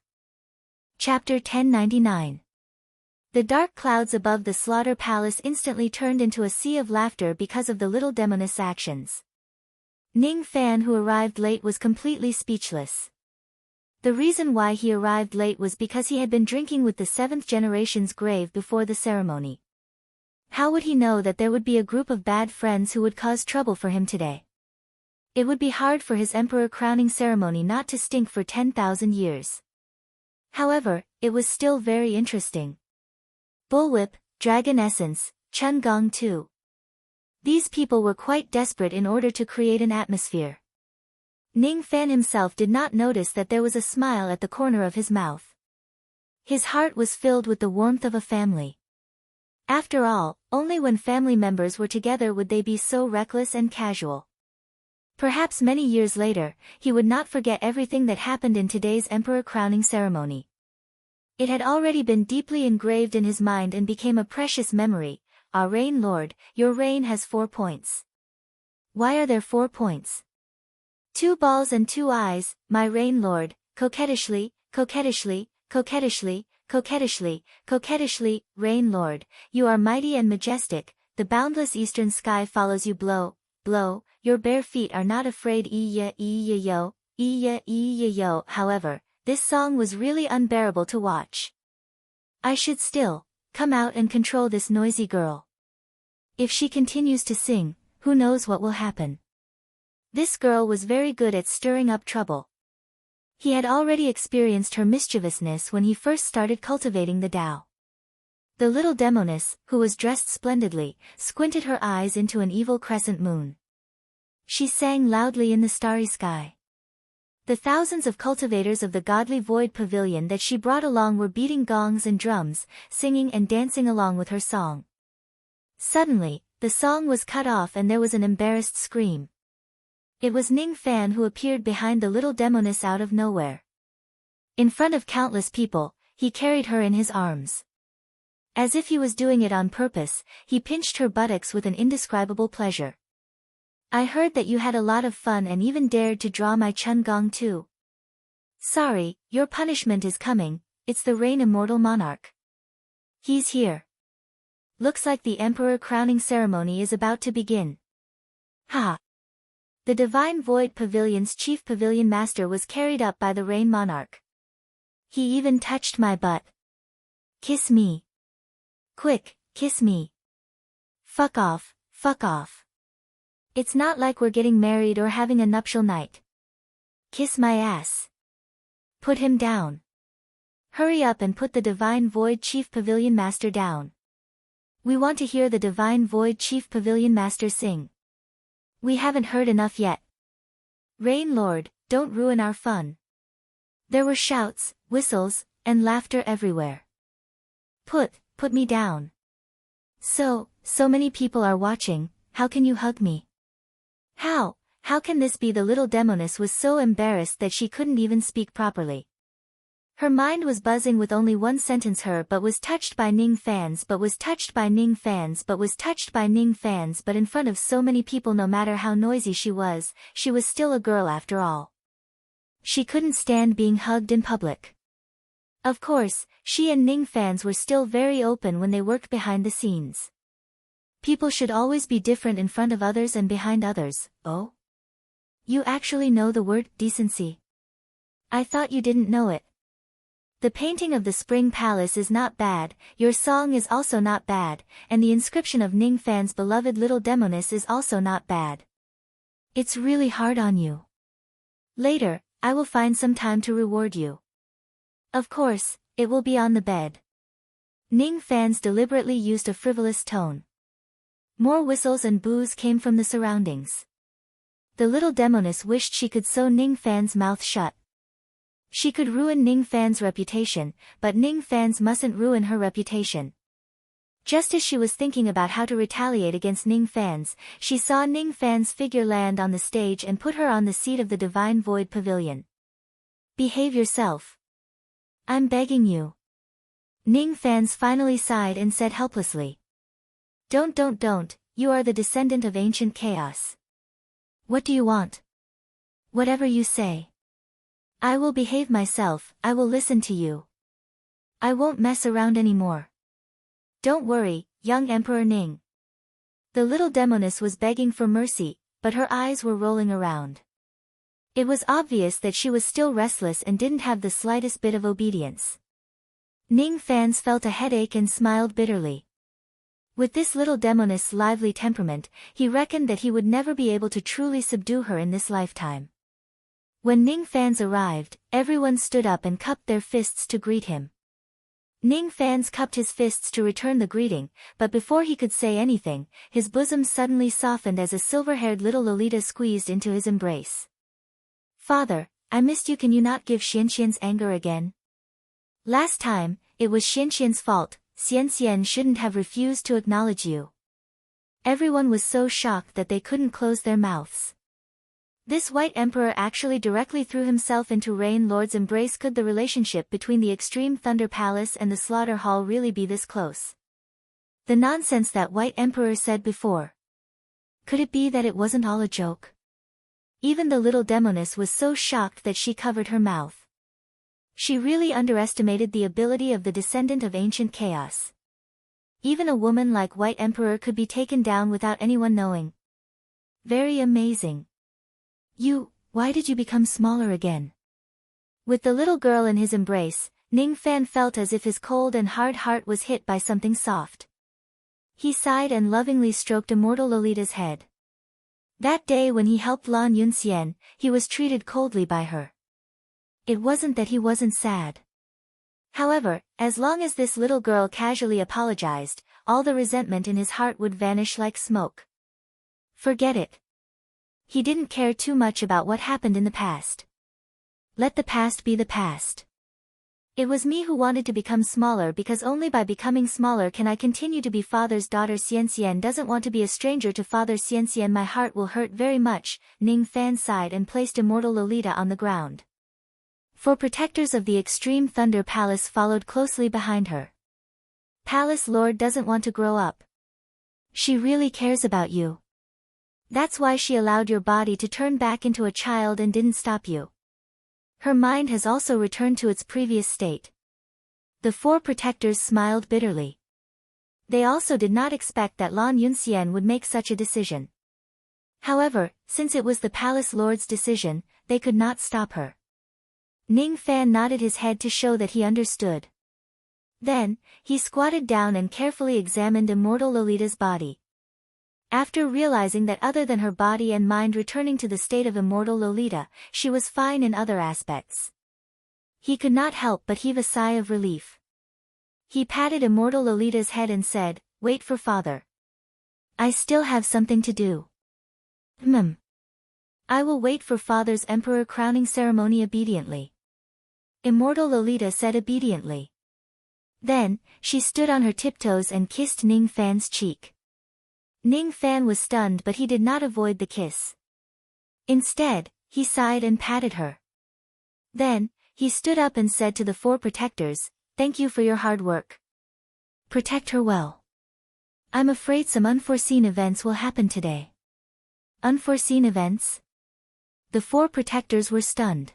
Chapter 1099. The dark clouds above the Slaughter Palace instantly turned into a sea of laughter because of the little demoness' actions. Ning Fan, who arrived late, was completely speechless. The reason why he arrived late was because he had been drinking with the 7th generation's grave before the ceremony. How would he know that there would be a group of bad friends who would cause trouble for him today? It would be hard for his emperor crowning ceremony not to stink for 10,000 years. However, it was still very interesting. Bullwhip, Dragon Essence, Chun Gong too. These people were quite desperate in order to create an atmosphere. Ning Fan himself did not notice that there was a smile at the corner of his mouth. His heart was filled with the warmth of a family. After all, only when family members were together would they be so reckless and casual. Perhaps many years later, he would not forget everything that happened in today's emperor crowning ceremony. It had already been deeply engraved in his mind and became a precious memory. "Ah, Reign Lord, your reign has 4 points. Why are there 4 points? 2 balls and 2 eyes, my Reign Lord," coquettishly, coquettishly, coquettishly, coquettishly, coquettishly. "Reign Lord, you are mighty and majestic, the boundless eastern sky follows you blow, blow, your bare feet are not afraid ee-ya ee-ya-yo, ee-ya ee-ya-yo." However, this song was really unbearable to watch. I should still come out and control this noisy girl. If she continues to sing, who knows what will happen. This girl was very good at stirring up trouble. He had already experienced her mischievousness when he first started cultivating the Tao. The little demoness, who was dressed splendidly, squinted her eyes into an evil crescent moon. She sang loudly in the starry sky. The thousands of cultivators of the godly void pavilion that she brought along were beating gongs and drums, singing and dancing along with her song. Suddenly, the song was cut off and there was an embarrassed scream. It was Ning Fan who appeared behind the little demoness out of nowhere. In front of countless people, he carried her in his arms. As if he was doing it on purpose, he pinched her buttocks with an indescribable pleasure. "I heard that you had a lot of fun and even dared to draw my Chun Gong too. Sorry, your punishment is coming, it's the Reign Immortal Monarch. He's here. Looks like the Emperor crowning ceremony is about to begin." Ha! The Divine Void Pavilion's chief pavilion master was carried up by the Rain Monarch. "He even touched my butt. Kiss me. Quick, kiss me. Fuck off, fuck off. It's not like we're getting married or having a nuptial night. Kiss my ass. Put him down. Hurry up and put the Divine Void Chief Pavilion Master down. We want to hear the Divine Void Chief Pavilion Master sing. We haven't heard enough yet. Rain Lord, don't ruin our fun." There were shouts, whistles, and laughter everywhere. Put me down. So many people are watching, how can you hug me? How can this be? The little demoness was so embarrassed that she couldn't even speak properly. Her mind was buzzing with only one sentence: her but was touched by Ning Fans, but was touched by Ning Fans, but was touched by Ning Fans. But in front of so many people, no matter how noisy she was still a girl after all. She couldn't stand being hugged in public. Of course, she and Ning Fans were still very open when they worked behind the scenes. People should always be different in front of others and behind others. Oh? You actually know the word decency? I thought you didn't know it. The painting of the Spring Palace is not bad, your song is also not bad, and the inscription of Ning Fan's beloved little demoness is also not bad. It's really hard on you. Later, I will find some time to reward you. Of course, it will be on the bed. Ning Fans deliberately used a frivolous tone. More whistles and boos came from the surroundings. The little demoness wished she could sew Ning Fan's mouth shut. She could ruin Ning Fan's reputation, but Ning Fan's mustn't ruin her reputation. Just as she was thinking about how to retaliate against Ning Fans, she saw Ning Fan's figure land on the stage and put her on the seat of the Divine Void Pavilion. Behave yourself. I'm begging you. Ning Fans finally sighed and said helplessly. Don't, you are the descendant of ancient chaos. What do you want? Whatever you say. I will behave myself, I will listen to you. I won't mess around anymore. Don't worry, young Emperor Ning. The little demoness was begging for mercy, but her eyes were rolling around. It was obvious that she was still restless and didn't have the slightest bit of obedience. Ning Fans felt a headache and smiled bitterly. With this little demoness' lively temperament, he reckoned that he would never be able to truly subdue her in this lifetime. When Ning Fans arrived, everyone stood up and cupped their fists to greet him. Ning Fans cupped his fists to return the greeting, but before he could say anything, his bosom suddenly softened as a silver-haired little Lolita squeezed into his embrace. Father, I missed you. Can you not give Xianxian's anger again? Last time, it was Xianxian's fault. Xianxian shouldn't have refused to acknowledge you. Everyone was so shocked that they couldn't close their mouths. This White Emperor actually directly threw himself into Rain Lord's embrace. Could the relationship between the Extreme Thunder Palace and the Slaughter Hall really be this close? The nonsense that White Emperor said before. Could it be that it wasn't all a joke? Even the little demoness was so shocked that she covered her mouth. She really underestimated the ability of the descendant of ancient chaos. Even a woman like White Emperor could be taken down without anyone knowing. Very amazing. Why did you become smaller again? With the little girl in his embrace, Ning Fan felt as if his cold and hard heart was hit by something soft. He sighed and lovingly stroked immortal Lolita's head. That day when he helped Lan Yunxian, he was treated coldly by her. It wasn't that he wasn't sad. However, as long as this little girl casually apologized, all the resentment in his heart would vanish like smoke. Forget it. He didn't care too much about what happened in the past. Let the past be the past. It was me who wanted to become smaller because only by becoming smaller can I continue to be father's daughter. Xianxian doesn't want to be a stranger to father. Xianxian, my heart will hurt very much. Ning Fan sighed and placed immortal Lolita on the ground. Four protectors of the Extreme Thunder Palace followed closely behind her. Palace Lord doesn't want to grow up. She really cares about you. That's why she allowed your body to turn back into a child and didn't stop you. Her mind has also returned to its previous state. The four protectors smiled bitterly. They also did not expect that Lan Yunxian would make such a decision. However, since it was the Palace Lord's decision, they could not stop her. Ning Fan nodded his head to show that he understood. Then, he squatted down and carefully examined immortal Lolita's body. After realizing that other than her body and mind returning to the state of immortal Lolita, she was fine in other aspects. He could not help but heave a sigh of relief. He patted immortal Lolita's head and said, "Wait for father. I still have something to do." I will wait for father's emperor crowning ceremony obediently. Immortal Lolita said obediently. Then, she stood on her tiptoes and kissed Ning Fan's cheek. Ning Fan was stunned, but he did not avoid the kiss. Instead, he sighed and patted her. Then, he stood up and said to the four protectors, "Thank you for your hard work. Protect her well. I'm afraid some unforeseen events will happen today." Unforeseen events? The four protectors were stunned.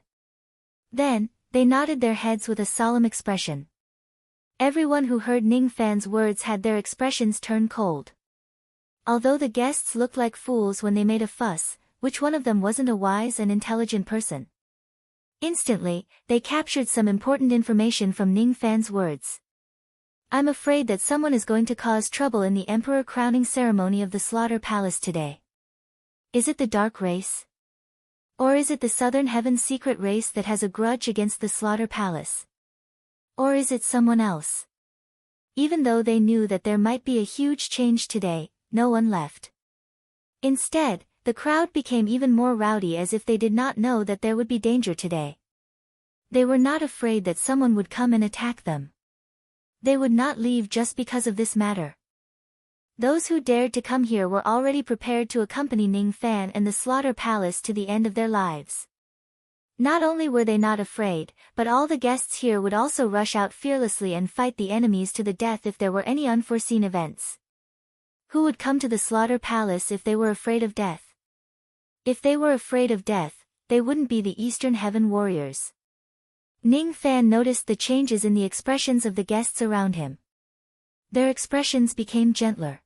Then, they nodded their heads with a solemn expression. Everyone who heard Ning Fan's words had their expressions turn cold. Although the guests looked like fools when they made a fuss, which one of them wasn't a wise and intelligent person? Instantly, they captured some important information from Ning Fan's words. I'm afraid that someone is going to cause trouble in the emperor crowning ceremony of the Slaughter Palace today. Is it the Dark Race? Or is it the Southern Heaven's secret race that has a grudge against the Slaughter Palace? Or is it someone else? Even though they knew that there might be a huge change today, no one left. Instead, the crowd became even more rowdy as if they did not know that there would be danger today. They were not afraid that someone would come and attack them. They would not leave just because of this matter. Those who dared to come here were already prepared to accompany Ning Fan and the Slaughter Palace to the end of their lives. Not only were they not afraid, but all the guests here would also rush out fearlessly and fight the enemies to the death if there were any unforeseen events. Who would come to the slaughter palace if they were afraid of death? If they were afraid of death, they wouldn't be the Eastern Heaven warriors. Ning Fan noticed the changes in the expressions of the guests around him. Their expressions became gentler.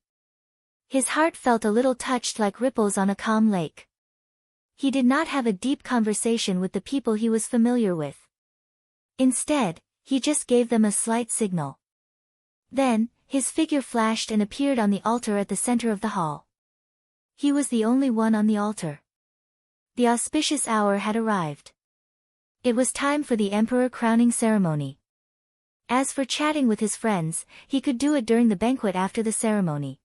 His heart felt a little touched like ripples on a calm lake. He did not have a deep conversation with the people he was familiar with. Instead, he just gave them a slight signal. Then, his figure flashed and appeared on the altar at the center of the hall. He was the only one on the altar. The auspicious hour had arrived. It was time for the emperor crowning ceremony. As for chatting with his friends, he could do it during the banquet after the ceremony.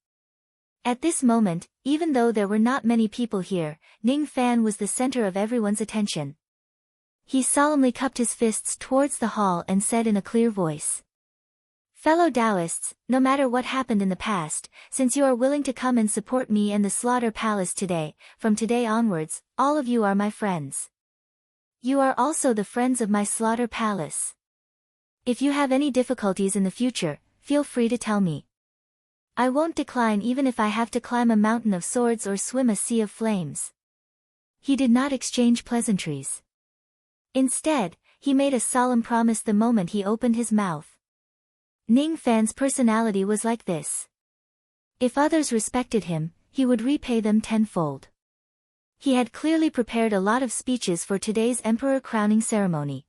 At this moment, even though there were not many people here, Ning Fan was the center of everyone's attention. He solemnly cupped his fists towards the hall and said in a clear voice, "Fellow Taoists, no matter what happened in the past, since you are willing to come and support me and the Slaughter Palace today, from today onwards, all of you are my friends. You are also the friends of my Slaughter Palace. If you have any difficulties in the future, feel free to tell me. I won't decline even if I have to climb a mountain of swords or swim a sea of flames." He did not exchange pleasantries. Instead, he made a solemn promise the moment he opened his mouth. Ning Fan's personality was like this. If others respected him, he would repay them tenfold. He had clearly prepared a lot of speeches for today's emperor crowning ceremony.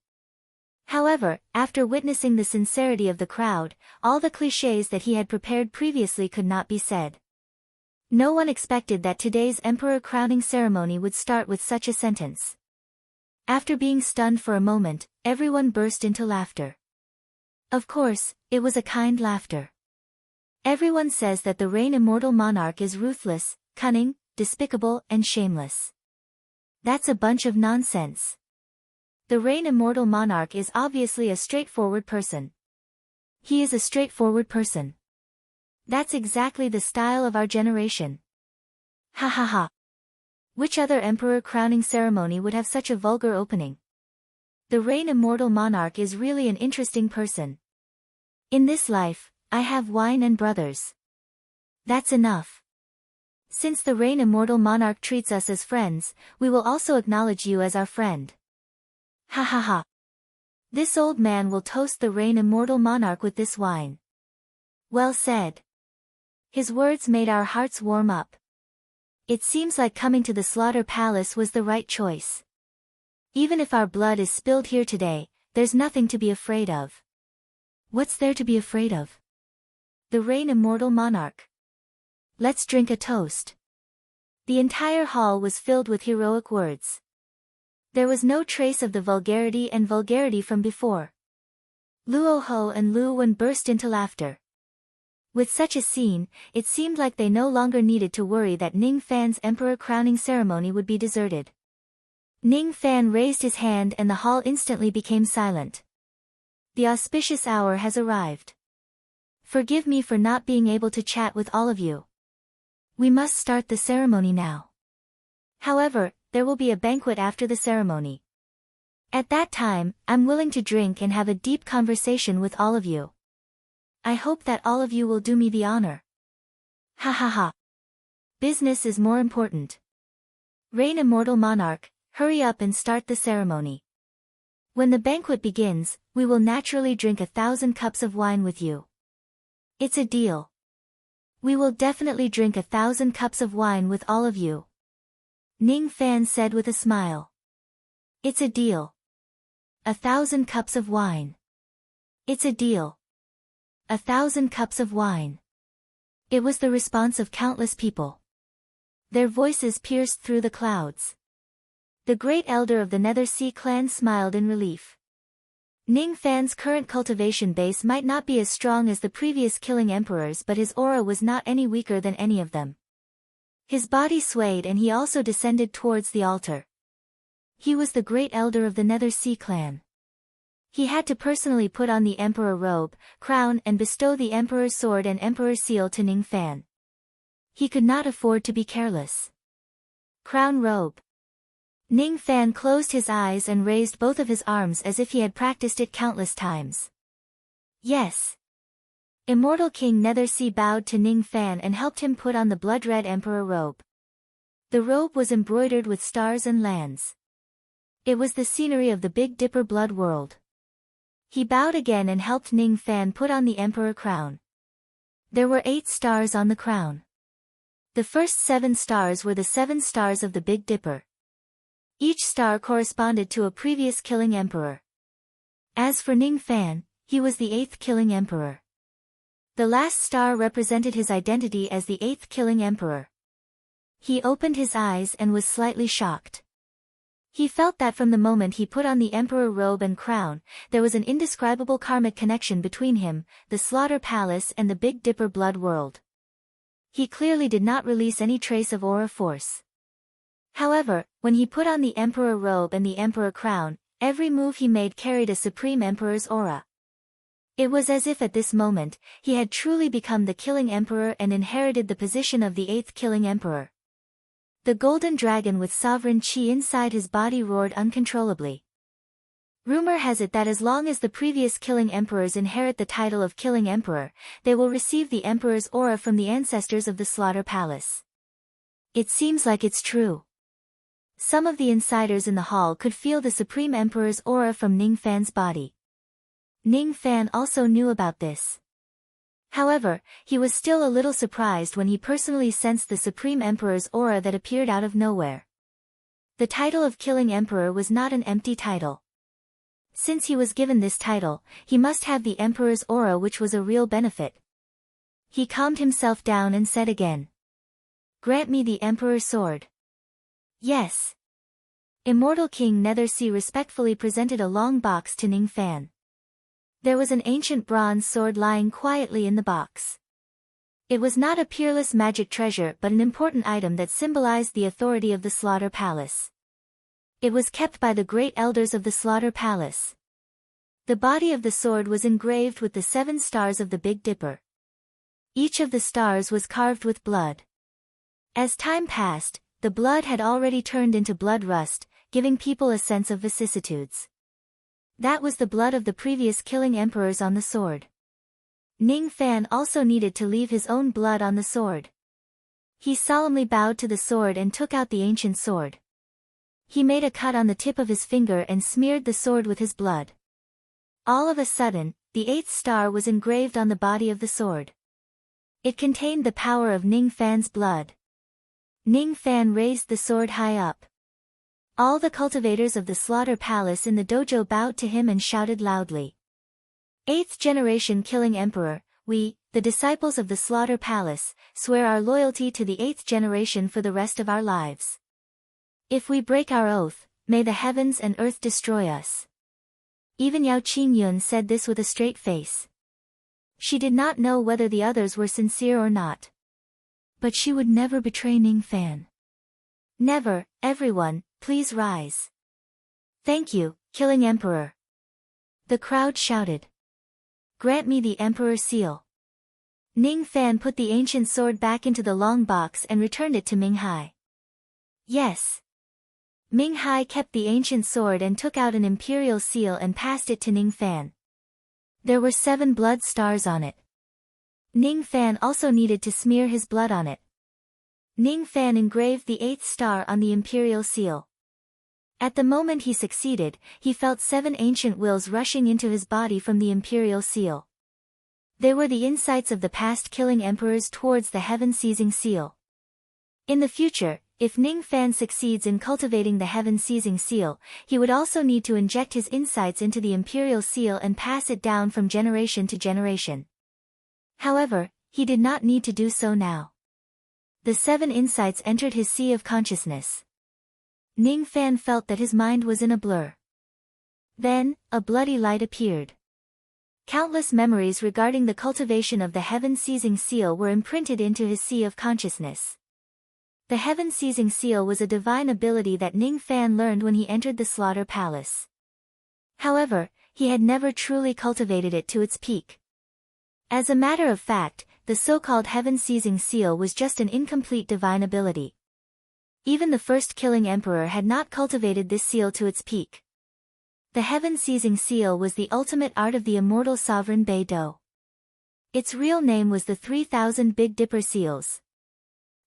However, after witnessing the sincerity of the crowd, all the clichés that he had prepared previously could not be said. No one expected that today's emperor crowning ceremony would start with such a sentence. After being stunned for a moment, everyone burst into laughter. Of course, it was a kind laughter. Everyone says that the reign immortal monarch is ruthless, cunning, despicable, and shameless. That's a bunch of nonsense. The reign immortal monarch is obviously a straightforward person. He is a straightforward person. That's exactly the style of our generation. Ha ha ha. Which other emperor crowning ceremony would have such a vulgar opening? The reign immortal monarch is really an interesting person. In this life, I have wine and brothers. That's enough. Since the reign immortal monarch treats us as friends, we will also acknowledge you as our friend. Ha ha ha. This old man will toast the reign immortal monarch with this wine. Well said. His words made our hearts warm up. It seems like coming to the Slaughter Palace was the right choice. Even if our blood is spilled here today, there's nothing to be afraid of. What's there to be afraid of? The reign immortal monarch. Let's drink a toast. The entire hall was filled with heroic words. There was no trace of the vulgarity from before. Luo Ho and Lu Wen burst into laughter. With such a scene, it seemed like they no longer needed to worry that Ning Fan's emperor crowning ceremony would be deserted. Ning Fan raised his hand and the hall instantly became silent. The auspicious hour has arrived. Forgive me for not being able to chat with all of you. We must start the ceremony now. However, there will be a banquet after the ceremony. At that time, I'm willing to drink and have a deep conversation with all of you. I hope that all of you will do me the honor. Ha ha ha. Business is more important. Reign immortal monarch, hurry up and start the ceremony. When the banquet begins, we will naturally drink 1,000 cups of wine with you. It's a deal. We will definitely drink 1,000 cups of wine with all of you. Ning Fan said with a smile. It's a deal. 1,000 cups of wine. It's a deal. 1,000 cups of wine. It was the response of countless people. Their voices pierced through the clouds. The great elder of the Nether Sea clan smiled in relief. Ning Fan's current cultivation base might not be as strong as the previous killing emperors, but his aura was not any weaker than any of them. His body swayed and he also descended towards the altar. He was the great elder of the Nether Sea clan. He had to personally put on the emperor robe, crown and bestow the emperor's sword and emperor seal to Ning Fan. He could not afford to be careless. Crown robe. Ning Fan closed his eyes and raised both of his arms as if he had practiced it countless times. Yes. Immortal King Netherse bowed to Ning Fan and helped him put on the blood-red emperor robe. The robe was embroidered with stars and lands. It was the scenery of the Big Dipper blood world. He bowed again and helped Ning Fan put on the emperor crown. There were 8 stars on the crown. The first 7 stars were the 7 stars of the Big Dipper. Each star corresponded to a previous killing emperor. As for Ning Fan, he was the 8th killing emperor. The last star represented his identity as the 8th killing emperor. He opened his eyes and was slightly shocked. He felt that from the moment he put on the emperor robe and crown, there was an indescribable karmic connection between him, the Slaughter Palace and the Big Dipper blood world. He clearly did not release any trace of aura force. However, when he put on the emperor robe and the emperor crown, every move he made carried a supreme emperor's aura. It was as if at this moment, he had truly become the killing emperor and inherited the position of the 8th killing emperor. The golden dragon with sovereign chi inside his body roared uncontrollably. Rumor has it that as long as the previous killing emperors inherit the title of killing emperor, they will receive the emperor's aura from the ancestors of the Slaughter Palace. It seems like it's true. Some of the insiders in the hall could feel the supreme emperor's aura from Ning Fan's body. Ning Fan also knew about this. However, he was still a little surprised when he personally sensed the Supreme Emperor's aura that appeared out of nowhere. The title of Killing Emperor was not an empty title. Since he was given this title, he must have the Emperor's aura, which was a real benefit. He calmed himself down and said again, "Grant me the Emperor's sword." "Yes." Immortal King Netherse respectfully presented a long box to Ning Fan. There was an ancient bronze sword lying quietly in the box. It was not a peerless magic treasure but an important item that symbolized the authority of the Slaughter Palace. It was kept by the great elders of the Slaughter Palace. The body of the sword was engraved with the 7 stars of the Big Dipper. Each of the stars was carved with blood. As time passed, the blood had already turned into blood rust, giving people a sense of vicissitudes. That was the blood of the previous killing emperors on the sword. Ning Fan also needed to leave his own blood on the sword. He solemnly bowed to the sword and took out the ancient sword. He made a cut on the tip of his finger and smeared the sword with his blood. All of a sudden, the 8th star was engraved on the body of the sword. It contained the power of Ning Fan's blood. Ning Fan raised the sword high up. All the cultivators of the Slaughter Palace in the dojo bowed to him and shouted loudly. 8th generation killing emperor, we, the disciples of the Slaughter Palace, swear our loyalty to the 8th generation for the rest of our lives. If we break our oath, may the heavens and earth destroy us. Even Yao Qingyun said this with a straight face. She did not know whether the others were sincere or not. But she would never betray Ning Fan. Never, everyone, please rise. Thank you, killing emperor. The crowd shouted. Grant me the emperor's seal. Ning Fan put the ancient sword back into the long box and returned it to Ming Hai. Yes. Ming Hai kept the ancient sword and took out an imperial seal and passed it to Ning Fan. There were 7 blood stars on it. Ning Fan also needed to smear his blood on it. Ning Fan engraved the 8th star on the imperial seal. At the moment he succeeded, he felt 7 ancient wills rushing into his body from the imperial seal. They were the insights of the past killing emperors towards the heaven-seizing seal. In the future, if Ning Fan succeeds in cultivating the heaven-seizing seal, he would also need to inject his insights into the imperial seal and pass it down from generation to generation. However, he did not need to do so now. The 7 insights entered his sea of consciousness. Ning Fan felt that his mind was in a blur. Then, a bloody light appeared. Countless memories regarding the cultivation of the heaven-seizing seal were imprinted into his sea of consciousness. The heaven-seizing seal was a divine ability that Ning Fan learned when he entered the Slaughter Palace. However, he had never truly cultivated it to its peak. As a matter of fact, the so-called heaven-seizing seal was just an incomplete divine ability. Even the first killing emperor had not cultivated this seal to its peak. The heaven-seizing seal was the ultimate art of the immortal sovereign Bei Do. Its real name was the 3,000 Big Dipper seals.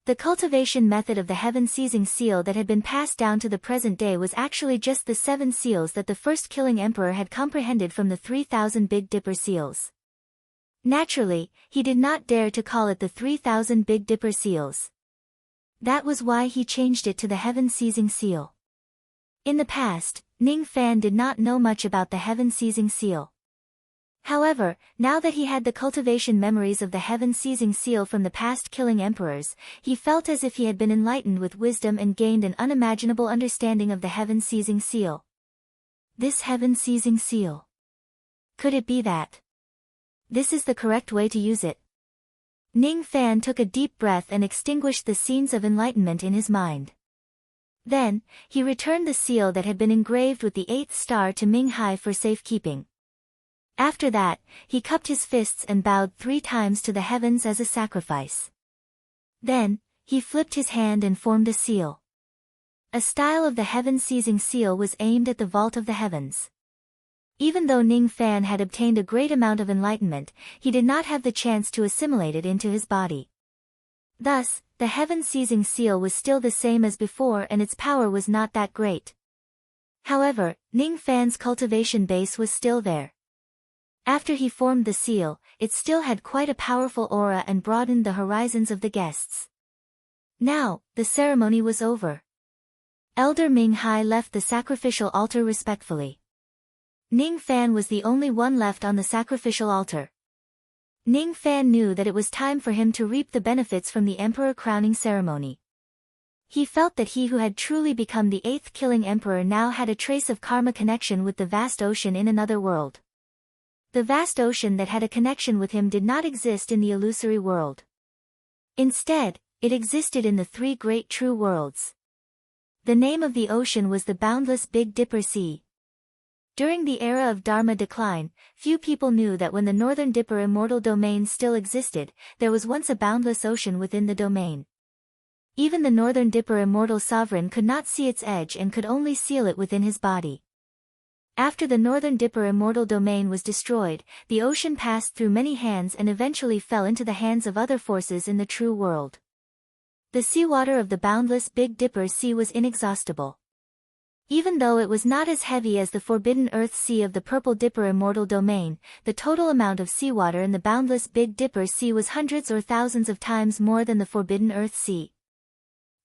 The cultivation method of the heaven-seizing seal that had been passed down to the present day was actually just the 7 seals that the first killing emperor had comprehended from the 3,000 Big Dipper seals. Naturally, he did not dare to call it the 3,000 Big Dipper seals. That was why he changed it to the heaven-seizing seal. In the past, Ning Fan did not know much about the heaven-seizing seal. However, now that he had the cultivation memories of the heaven-seizing seal from the past killing emperors, he felt as if he had been enlightened with wisdom and gained an unimaginable understanding of the heaven-seizing seal. This heaven-seizing seal. Could it be that this is the correct way to use it? Ning Fan took a deep breath and extinguished the scenes of enlightenment in his mind. Then, he returned the seal that had been engraved with the 8th star to Ming Hai for safekeeping. After that, he cupped his fists and bowed 3 times to the heavens as a sacrifice. Then, he flipped his hand and formed a seal. A style of the heaven-seizing seal was aimed at the vault of the heavens. Even though Ning Fan had obtained a great amount of enlightenment, he did not have the chance to assimilate it into his body. Thus, the heaven-seizing seal was still the same as before and its power was not that great. However, Ning Fan's cultivation base was still there. After he formed the seal, it still had quite a powerful aura and broadened the horizons of the guests. Now, the ceremony was over. Elder Ming Hai left the sacrificial altar respectfully. Ning Fan was the only one left on the sacrificial altar. Ning Fan knew that it was time for him to reap the benefits from the emperor crowning ceremony. He felt that he who had truly become the 8th killing emperor now had a trace of karma connection with the vast ocean in another world. The vast ocean that had a connection with him did not exist in the illusory world. Instead, it existed in the 3 great true worlds. The name of the ocean was the boundless Big Dipper Sea. During the era of Dharma decline, few people knew that when the Northern Dipper immortal domain still existed, there was once a boundless ocean within the domain. Even the Northern Dipper immortal sovereign could not see its edge and could only seal it within his body. After the Northern Dipper immortal domain was destroyed, the ocean passed through many hands and eventually fell into the hands of other forces in the true world. The seawater of the boundless Big Dipper Sea was inexhaustible. Even though it was not as heavy as the forbidden Earth Sea of the Purple Dipper immortal domain, the total amount of seawater in the boundless Big Dipper Sea was hundreds or thousands of times more than the forbidden Earth Sea.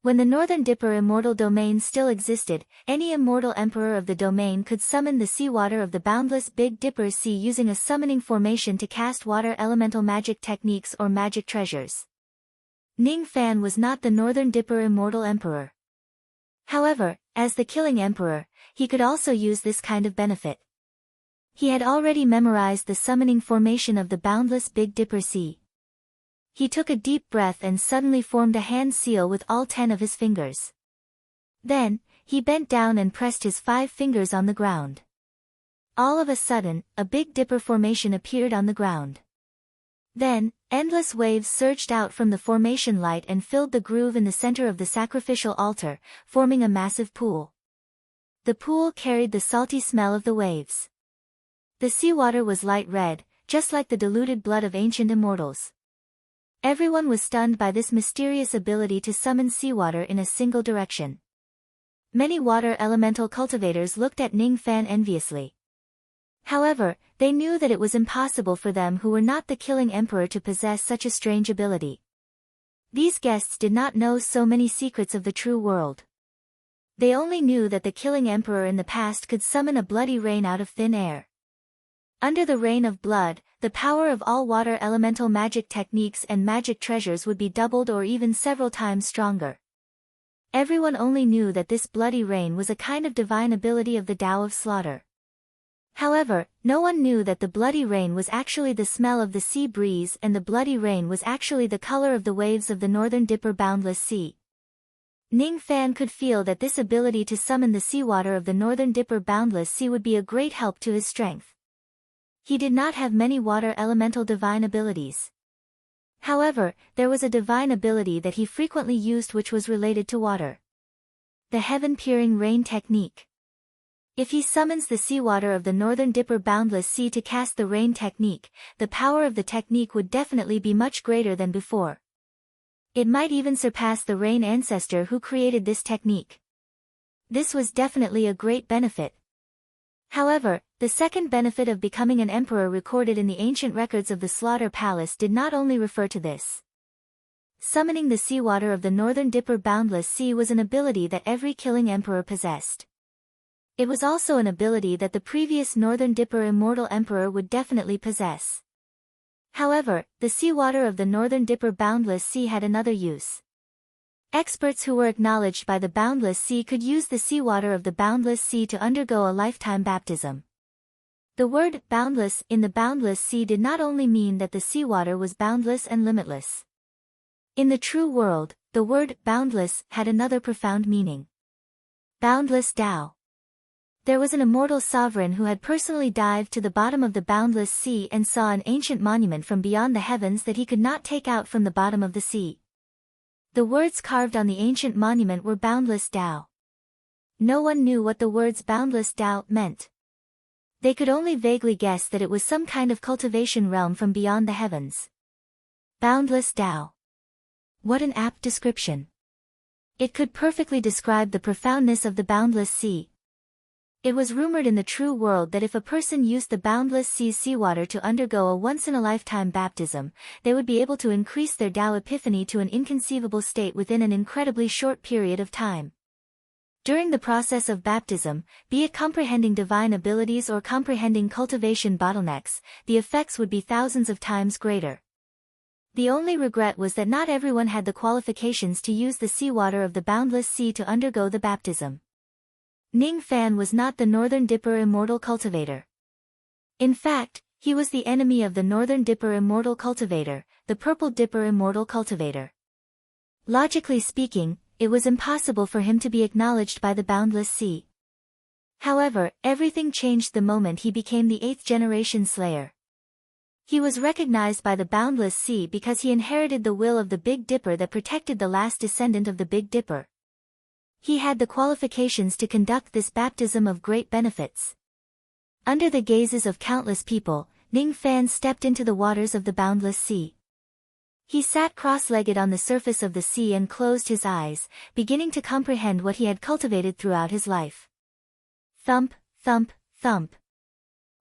When the Northern Dipper immortal domain still existed, any immortal emperor of the domain could summon the seawater of the boundless Big Dipper Sea using a summoning formation to cast water elemental magic techniques or magic treasures. Ning Fan was not the Northern Dipper immortal emperor. However, as the killing emperor, he could also use this kind of benefit. He had already memorized the summoning formation of the boundless Big Dipper Sea. He took a deep breath and suddenly formed a hand seal with all 10 of his fingers. Then, he bent down and pressed his 5 fingers on the ground. All of a sudden, a Big Dipper formation appeared on the ground. Then, endless waves surged out from the formation light and filled the groove in the center of the sacrificial altar, forming a massive pool. The pool carried the salty smell of the waves. The seawater was light red, just like the diluted blood of ancient immortals. Everyone was stunned by this mysterious ability to summon seawater in a single direction. Many water elemental cultivators looked at Ning Fan enviously. However, they knew that it was impossible for them who were not the killing emperor to possess such a strange ability. These guests did not know so many secrets of the true world. They only knew that the killing emperor in the past could summon a bloody rain out of thin air. Under the rain of blood, the power of all water elemental magic techniques and magic treasures would be doubled or even several times stronger. Everyone only knew that this bloody rain was a kind of divine ability of the Tao of Slaughter. However, no one knew that the bloody rain was actually the smell of the sea breeze and the bloody rain was actually the color of the waves of the Northern Dipper boundless sea. Ning Fan could feel that this ability to summon the seawater of the Northern Dipper boundless sea would be a great help to his strength. He did not have many water elemental divine abilities. However, there was a divine ability that he frequently used which was related to water. The heaven-peering rain technique. If he summons the seawater of the Northern Dipper Boundless Sea to cast the rain technique, the power of the technique would definitely be much greater than before. It might even surpass the rain ancestor who created this technique. This was definitely a great benefit. However, the second benefit of becoming an emperor recorded in the ancient records of the Slaughter Palace did not only refer to this. Summoning the seawater of the Northern Dipper Boundless Sea was an ability that every killing emperor possessed. It was also an ability that the previous Northern Dipper Immortal Emperor would definitely possess. However, the seawater of the Northern Dipper Boundless Sea had another use. Experts who were acknowledged by the Boundless Sea could use the seawater of the Boundless Sea to undergo a lifetime baptism. The word boundless in the Boundless Sea did not only mean that the seawater was boundless and limitless. In the true world, the word boundless had another profound meaning. Boundless Tao. There was an immortal sovereign who had personally dived to the bottom of the Boundless Sea and saw an ancient monument from beyond the heavens that he could not take out from the bottom of the sea. The words carved on the ancient monument were Boundless Tao. No one knew what the words Boundless Tao meant. They could only vaguely guess that it was some kind of cultivation realm from beyond the heavens. Boundless Tao. What an apt description. It could perfectly describe the profoundness of the Boundless Sea. It was rumored in the true world that if a person used the Boundless Sea's seawater to undergo a once-in-a-lifetime baptism, they would be able to increase their Tao epiphany to an inconceivable state within an incredibly short period of time. During the process of baptism, be it comprehending divine abilities or comprehending cultivation bottlenecks, the effects would be thousands of times greater. The only regret was that not everyone had the qualifications to use the seawater of the Boundless Sea to undergo the baptism. Ning Fan was not the Northern Dipper Immortal Cultivator. In fact, he was the enemy of the Northern Dipper Immortal Cultivator, the Purple Dipper Immortal Cultivator. Logically speaking, it was impossible for him to be acknowledged by the Boundless Sea. However, everything changed the moment he became the 8th generation Slayer. He was recognized by the Boundless Sea because he inherited the will of the Big Dipper that protected the last descendant of the Big Dipper. He had the qualifications to conduct this baptism of great benefits. Under the gazes of countless people, Ning Fan stepped into the waters of the Boundless Sea. He sat cross-legged on the surface of the sea and closed his eyes, beginning to comprehend what he had cultivated throughout his life. Thump, thump, thump.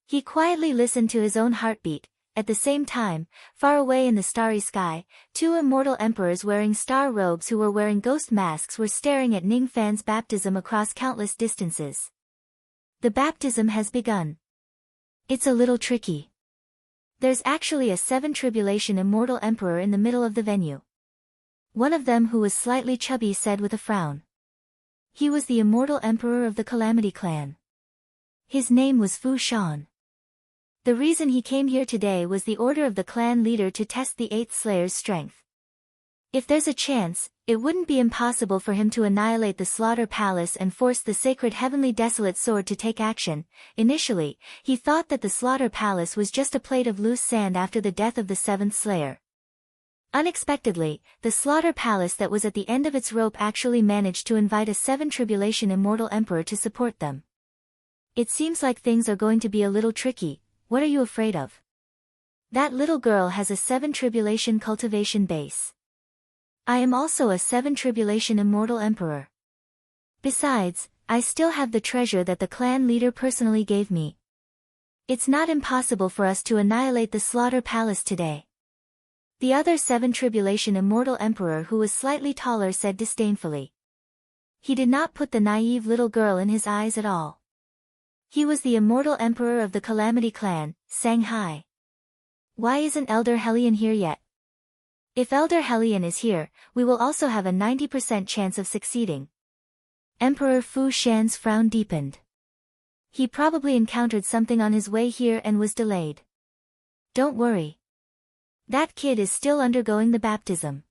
He quietly listened to his own heartbeat. At the same time, far away in the starry sky, 2 immortal emperors wearing star robes who were wearing ghost masks were staring at Ning Fan's baptism across countless distances. The baptism has begun. It's a little tricky. There's actually a 7 tribulation immortal emperor in the middle of the venue. One of them, who was slightly chubby, said with a frown. He was the immortal emperor of the Calamity clan. His name was Fu Shan. The reason he came here today was the order of the clan leader to test the 8th Slayer's strength. If there's a chance, it wouldn't be impossible for him to annihilate the Slaughter Palace and force the sacred Heavenly Desolate Sword to take action. Initially, he thought that the Slaughter Palace was just a plate of loose sand after the death of the 7th Slayer. Unexpectedly, the Slaughter Palace that was at the end of its rope actually managed to invite a 7 tribulation immortal emperor to support them. It seems like things are going to be a little tricky. What are you afraid of? That little girl has a 7 tribulation cultivation base. I am also a 7 tribulation immortal emperor. Besides, I still have the treasure that the clan leader personally gave me. It's not impossible for us to annihilate the Slaughter Palace today. The other 7 tribulation immortal emperor, who was slightly taller, said disdainfully. He did not put the naive little girl in his eyes at all. He was the immortal emperor of the Calamity clan, Shanghai. Why isn't Elder Hellion here yet? If Elder Hellion is here, we will also have a 90% chance of succeeding. Emperor Fu Shan's frown deepened. He probably encountered something on his way here and was delayed. Don't worry. That kid is still undergoing the baptism.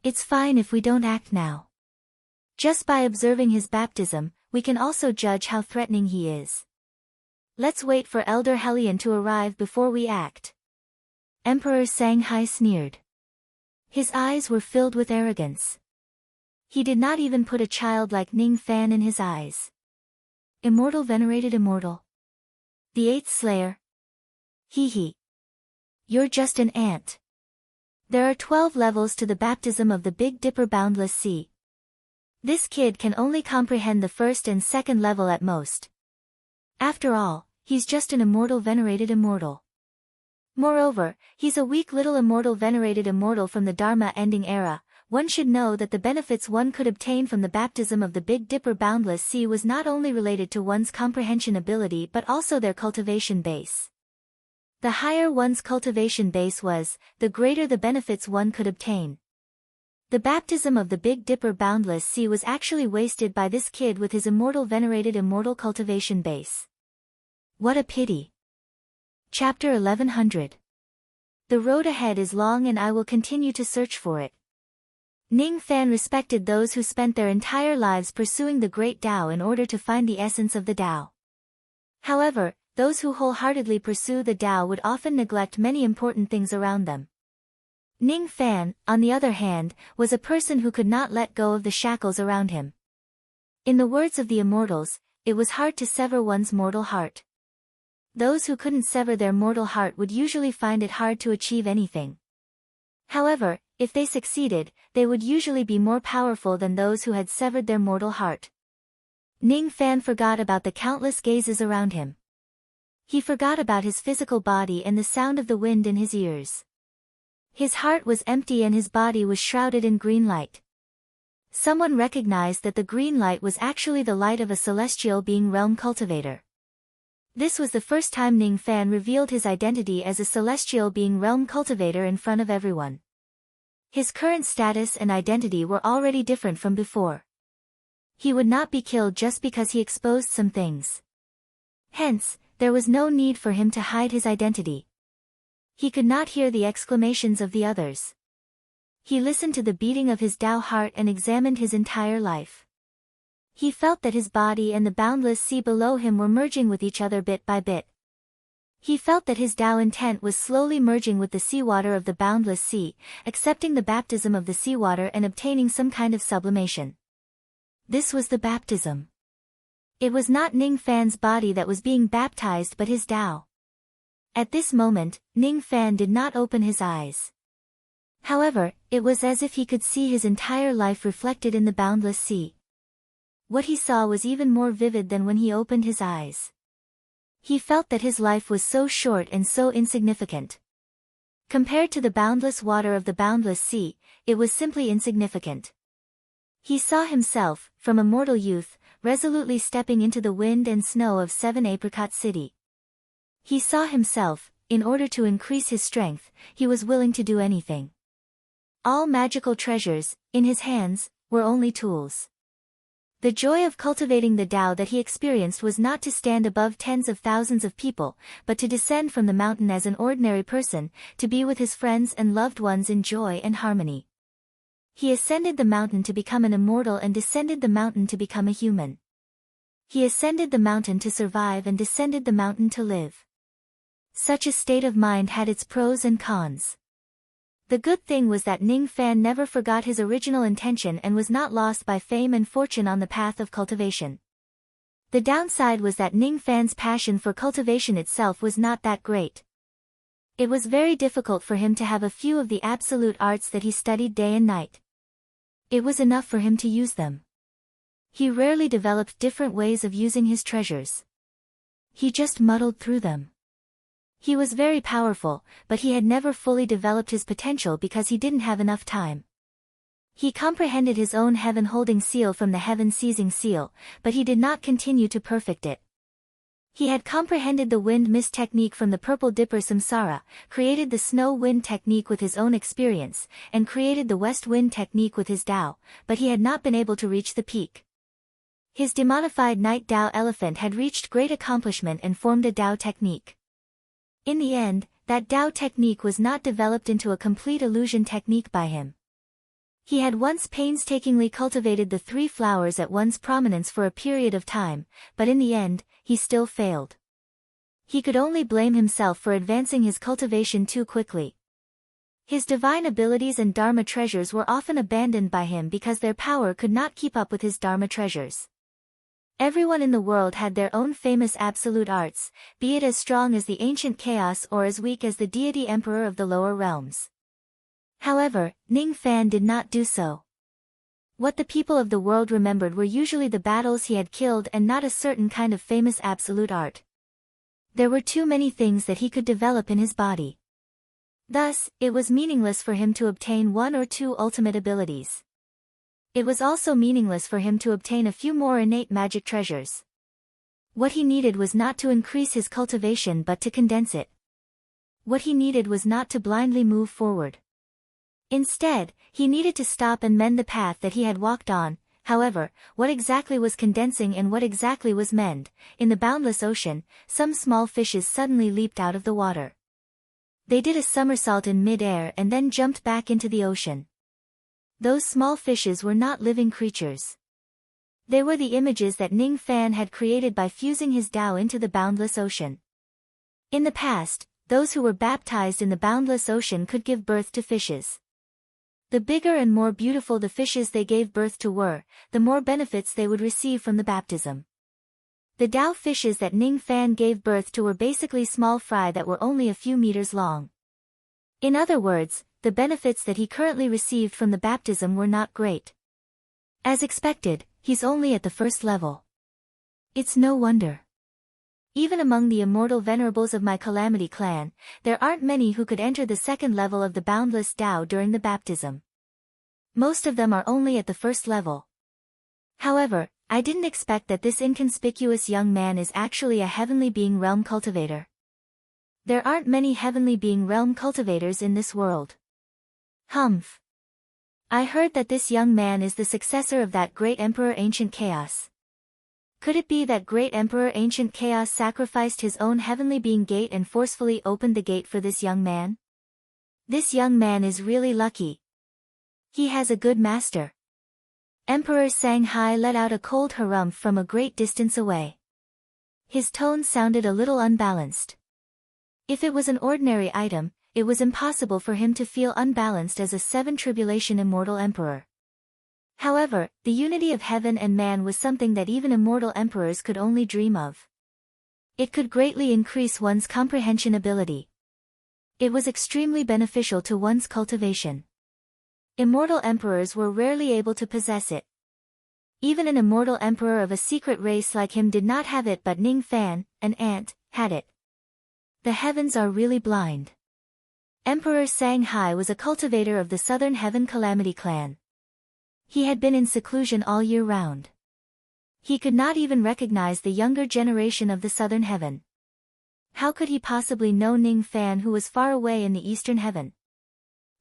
It's fine if we don't act now. Just by observing his baptism, we can also judge how threatening he is. Let's wait for Elder Hellion to arrive before we act. Emperor Shanghai sneered. His eyes were filled with arrogance. He did not even put a child like Ning Fan in his eyes. Immortal venerated immortal. The eighth slayer. Hee. You're just an ant. There are 12 levels to the baptism of the Big Dipper boundless sea. This kid can only comprehend the first and second level at most. After all, he's just an immortal venerated immortal. Moreover, he's a weak little immortal venerated immortal from the Dharma ending era. One should know that the benefits one could obtain from the baptism of the Big Dipper boundless sea was not only related to one's comprehension ability but also their cultivation base. The higher one's cultivation base was, the greater the benefits one could obtain. The baptism of the Big Dipper boundless sea was actually wasted by this kid with his immortal venerated immortal cultivation base. What a pity. Chapter 1100. The road ahead is long and I will continue to search for it. Ning Fan respected those who spent their entire lives pursuing the great Tao in order to find the essence of the Tao. However, those who wholeheartedly pursue the Tao would often neglect many important things around them. Ning Fan, on the other hand, was a person who could not let go of the shackles around him. In the words of the immortals, it was hard to sever one's mortal heart. Those who couldn't sever their mortal heart would usually find it hard to achieve anything. However, if they succeeded, they would usually be more powerful than those who had severed their mortal heart. Ning Fan forgot about the countless gazes around him. He forgot about his physical body and the sound of the wind in his ears. His heart was empty and his body was shrouded in green light. Someone recognized that the green light was actually the light of a celestial being realm cultivator. This was the first time Ning Fan revealed his identity as a celestial being realm cultivator in front of everyone. His current status and identity were already different from before. He would not be killed just because he exposed some things. Hence, there was no need for him to hide his identity. He could not hear the exclamations of the others. He listened to the beating of his Tao heart and examined his entire life. He felt that his body and the boundless sea below him were merging with each other bit by bit. He felt that his Tao intent was slowly merging with the seawater of the boundless sea, accepting the baptism of the seawater and obtaining some kind of sublimation. This was the baptism. It was not Ning Fan's body that was being baptized but his Tao. At this moment, Ning Fan did not open his eyes. However, it was as if he could see his entire life reflected in the boundless sea. What he saw was even more vivid than when he opened his eyes. He felt that his life was so short and so insignificant. Compared to the boundless water of the boundless sea, it was simply insignificant. He saw himself, from a mortal youth, resolutely stepping into the wind and snow of 7 Apricot City. He saw himself, in order to increase his strength, he was willing to do anything. All magical treasures, in his hands, were only tools. The joy of cultivating the Tao that he experienced was not to stand above tens of thousands of people, but to descend from the mountain as an ordinary person, to be with his friends and loved ones in joy and harmony. He ascended the mountain to become an immortal and descended the mountain to become a human. He ascended the mountain to survive and descended the mountain to live. Such a state of mind had its pros and cons. The good thing was that Ning Fan never forgot his original intention and was not lost by fame and fortune on the path of cultivation. The downside was that Ning Fan's passion for cultivation itself was not that great. It was very difficult for him to have a few of the absolute arts that he studied day and night. It was enough for him to use them. He rarely developed different ways of using his treasures. He just muddled through them. He was very powerful, but he had never fully developed his potential because he didn't have enough time. He comprehended his own heaven-holding seal from the heaven-seizing seal, but he did not continue to perfect it. He had comprehended the wind-mist technique from the purple dipper samsara, created the snow-wind technique with his own experience, and created the west-wind technique with his Tao, but he had not been able to reach the peak. His demonified night Tao elephant had reached great accomplishment and formed a Tao technique. In the end, that Tao technique was not developed into a complete illusion technique by him. He had once painstakingly cultivated the 3 flowers at one's prominence for a period of time, but in the end, he still failed. He could only blame himself for advancing his cultivation too quickly. His divine abilities and Dharma treasures were often abandoned by him because their power could not keep up with his Dharma treasures. Everyone in the world had their own famous absolute arts, be it as strong as the ancient chaos or as weak as the deity emperor of the lower realms. However, Ning Fan did not do so. What the people of the world remembered were usually the battles he had killed and not a certain kind of famous absolute art. There were too many things that he could develop in his body. Thus, it was meaningless for him to obtain one or two ultimate abilities. It was also meaningless for him to obtain a few more innate magic treasures. What he needed was not to increase his cultivation but to condense it. What he needed was not to blindly move forward. Instead, he needed to stop and mend the path that he had walked on. However, what exactly was condensing and what exactly was mend? In the boundless ocean, some small fishes suddenly leaped out of the water. They did a somersault in mid-air and then jumped back into the ocean. Those small fishes were not living creatures. They were the images that Ning Fan had created by fusing his Tao into the boundless ocean. In the past, those who were baptized in the boundless ocean could give birth to fishes. The bigger and more beautiful the fishes they gave birth to were, the more benefits they would receive from the baptism. The Tao fishes that Ning Fan gave birth to were basically small fry that were only a few meters long. In other words, the benefits that he currently received from the baptism were not great. As expected, he's only at the first level. It's no wonder. Even among the immortal venerables of my Calamity clan, there aren't many who could enter the second level of the boundless Tao during the baptism. Most of them are only at the first level. However, I didn't expect that this inconspicuous young man is actually a heavenly being realm cultivator. There aren't many heavenly being realm cultivators in this world. Humph. I heard that this young man is the successor of that great emperor Ancient Chaos. Could it be that great emperor Ancient Chaos sacrificed his own heavenly being gate and forcefully opened the gate for this young man? This young man is really lucky. He has a good master. Emperor Sanghai let out a cold harumph from a great distance away. His tone sounded a little unbalanced. If it was an ordinary item, it was impossible for him to feel unbalanced as a seven tribulation immortal emperor. However, the unity of heaven and man was something that even immortal emperors could only dream of. It could greatly increase one's comprehension ability. It was extremely beneficial to one's cultivation. Immortal emperors were rarely able to possess it. Even an immortal emperor of a secret race like him did not have it, but Ning Fan, an ant, had it. The heavens are really blind. Emperor Sanghai was a cultivator of the Southern Heaven Calamity clan. He had been in seclusion all year round. He could not even recognize the younger generation of the Southern Heaven. How could he possibly know Ning Fan, who was far away in the Eastern Heaven?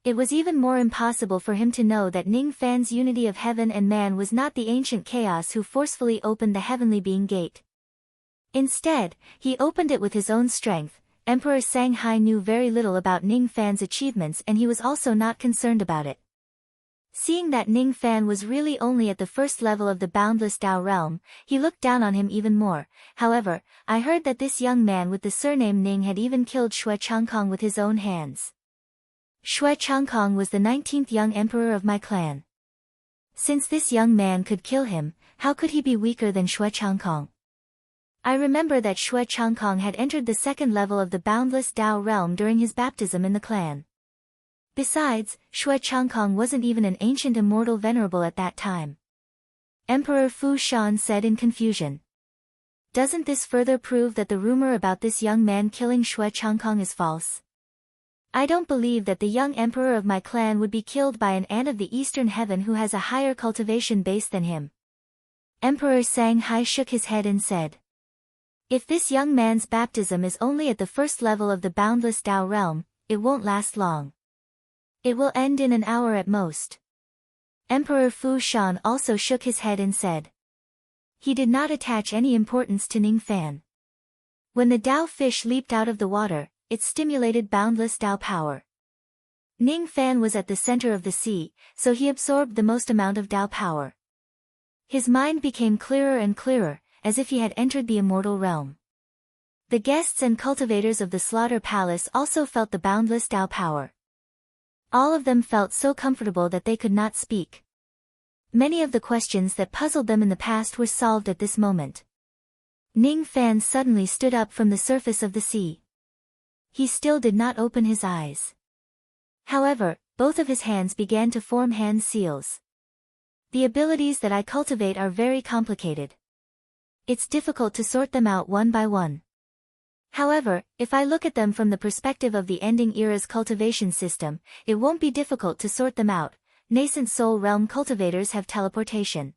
It was even more impossible for him to know that Ning Fan's unity of heaven and man was not the ancient chaos who forcefully opened the heavenly being gate. Instead, he opened it with his own strength. Emperor Sanghai knew very little about Ning Fan's achievements, and he was also not concerned about it. Seeing that Ning Fan was really only at the first level of the boundless Tao realm, he looked down on him even more. However, I heard that this young man with the surname Ning had even killed Xue Changkong with his own hands. Xue Changkong was the 19th young emperor of my clan. Since this young man could kill him, how could he be weaker than Xue Changkong? I remember that Xue Changkong had entered the second level of the boundless Tao realm during his baptism in the clan. Besides, Xue Changkong wasn't even an ancient immortal venerable at that time. Emperor Fu Shan said in confusion. Doesn't this further prove that the rumor about this young man killing Xue Changkong is false? I don't believe that the young emperor of my clan would be killed by an ant of the Eastern Heaven who has a higher cultivation base than him. Emperor Sanghai shook his head and said. If this young man's baptism is only at the first level of the boundless Tao realm, it won't last long. It will end in an hour at most. Emperor Fu Shan also shook his head and said. He did not attach any importance to Ning Fan. When the Tao fish leaped out of the water, it stimulated boundless Tao power. Ning Fan was at the center of the sea, so he absorbed the most amount of Tao power. His mind became clearer and clearer, as if he had entered the immortal realm. The guests and cultivators of the Slaughter Palace also felt the boundless Tao power. All of them felt so comfortable that they could not speak. Many of the questions that puzzled them in the past were solved at this moment. Ning Fan suddenly stood up from the surface of the sea. He still did not open his eyes. However, both of his hands began to form hand seals. The abilities that I cultivate are very complicated. It's difficult to sort them out one by one. However, if I look at them from the perspective of the ending era's cultivation system, it won't be difficult to sort them out. Nascent Soul Realm cultivators have teleportation.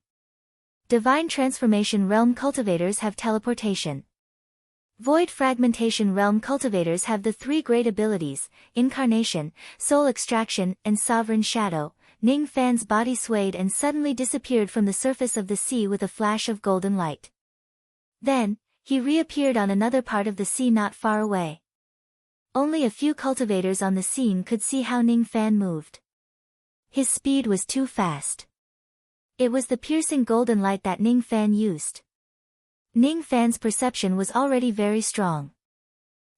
Divine Transformation Realm cultivators have teleportation. Void Fragmentation Realm cultivators have the three great abilities, Incarnation, Soul Extraction, and Sovereign Shadow. Ning Fan's body swayed and suddenly disappeared from the surface of the sea with a flash of golden light. Then, he reappeared on another part of the sea not far away. Only a few cultivators on the scene could see how Ning Fan moved. His speed was too fast. It was the piercing golden light that Ning Fan used. Ning Fan's perception was already very strong.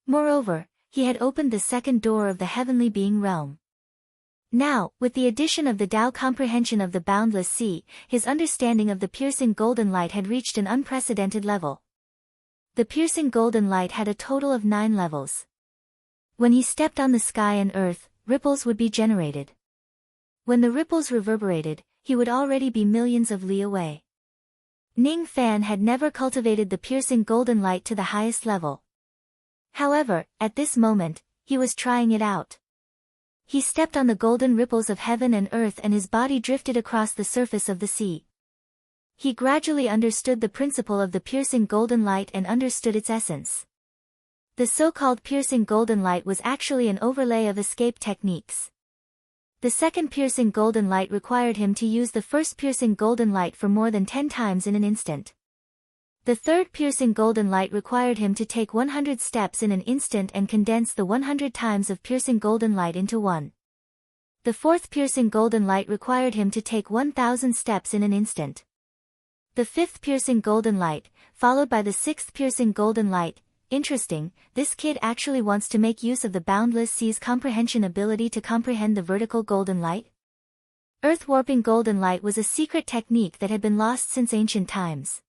Moreover, he had opened the second door of the heavenly being realm. Now, with the addition of the Tao comprehension of the boundless sea, his understanding of the piercing golden light had reached an unprecedented level. The piercing golden light had a total of 9 levels. When he stepped on the sky and earth, ripples would be generated. When the ripples reverberated, he would already be millions of li away. Ning Fan had never cultivated the piercing golden light to the highest level. However, at this moment, he was trying it out. He stepped on the golden ripples of heaven and earth and his body drifted across the surface of the sea. He gradually understood the principle of the piercing golden light and understood its essence. The so-called piercing golden light was actually an overlay of escape techniques. The second piercing golden light required him to use the first piercing golden light for more than 10 times in an instant. The third piercing golden light required him to take 100 steps in an instant and condense the 100 times of piercing golden light into one. The fourth piercing golden light required him to take 1,000 steps in an instant. The fifth piercing golden light, followed by the sixth piercing golden light. Interesting, this kid actually wants to make use of the boundless sea's comprehension ability to comprehend the vertical golden light? Earth warping golden light was a secret technique that had been lost since ancient times.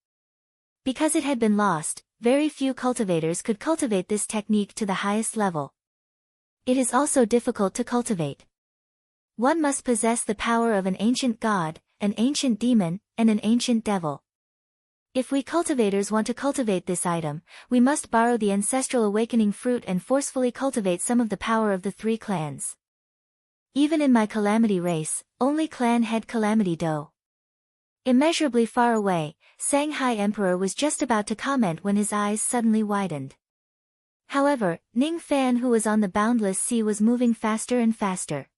Because it had been lost, very few cultivators could cultivate this technique to the highest level. It is also difficult to cultivate. One must possess the power of an ancient god, an ancient demon, and an ancient devil. If we cultivators want to cultivate this item, we must borrow the ancestral awakening fruit and forcefully cultivate some of the power of the 3 clans. Even in my Calamity race, only clan head Calamity Do. Immeasurably far away, Shanghai Emperor was just about to comment when his eyes suddenly widened. However, Ning Fan who was on the boundless sea was moving faster and faster.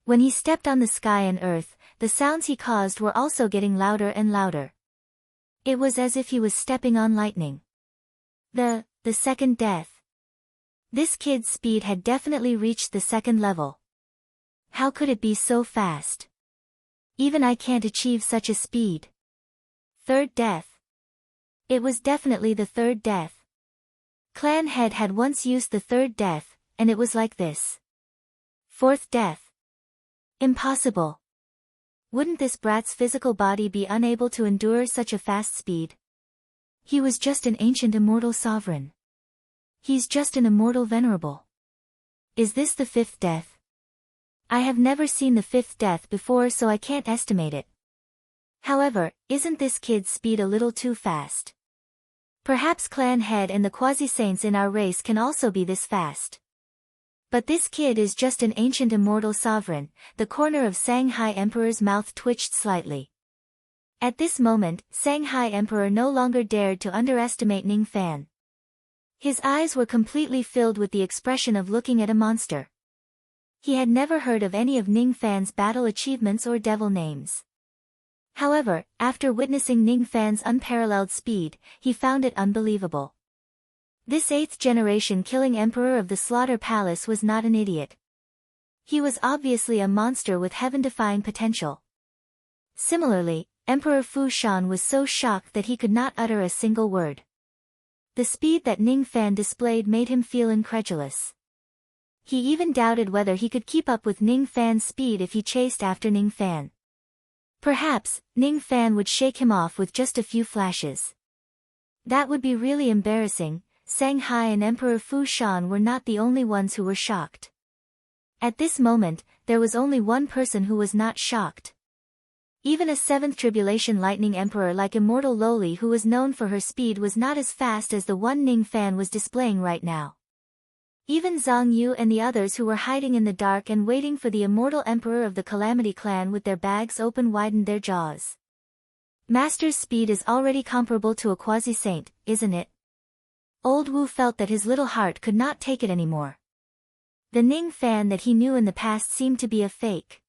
When he stepped on the sky and earth, the sounds he caused were also getting louder and louder. It was as if he was stepping on lightning. The second death. This kid's speed had definitely reached the second level. How could it be so fast? Even I can't achieve such a speed. Third death. It was definitely the third death. Clan head had once used the third death, and it was like this. Fourth death. Impossible. Wouldn't this brat's physical body be unable to endure such a fast speed? He was just an ancient immortal sovereign. He's just an immortal venerable. Is this the fifth death? I have never seen the fifth death before so I can't estimate it. However, isn't this kid's speed a little too fast? Perhaps clan head and the quasi-saints in our race can also be this fast. But this kid is just an ancient immortal sovereign. The corner of Shanghai Emperor's mouth twitched slightly. At this moment, Shanghai Emperor no longer dared to underestimate Ning Fan. His eyes were completely filled with the expression of looking at a monster. He had never heard of any of Ning Fan's battle achievements or devil names. However, after witnessing Ning Fan's unparalleled speed, he found it unbelievable. This 8th generation killing emperor of the Slaughter Palace was not an idiot. He was obviously a monster with heaven-defying potential. Similarly, Emperor Fu Shan was so shocked that he could not utter a single word. The speed that Ning Fan displayed made him feel incredulous. He even doubted whether he could keep up with Ning Fan's speed if he chased after Ning Fan. Perhaps, Ning Fan would shake him off with just a few flashes. That would be really embarrassing. Shanghai and Emperor Fu Shan were not the only ones who were shocked. At this moment, there was only one person who was not shocked. Even a 7th Tribulation Lightning Emperor like Immortal Loli, who was known for her speed, was not as fast as the one Ning Fan was displaying right now. Even Zhang Yu and the others who were hiding in the dark and waiting for the Immortal Emperor of the Calamity Clan with their bags open widened their jaws. Master's speed is already comparable to a quasi-saint, isn't it? Old Wu felt that his little heart could not take it anymore. The Ning Fan that he knew in the past seemed to be a fake.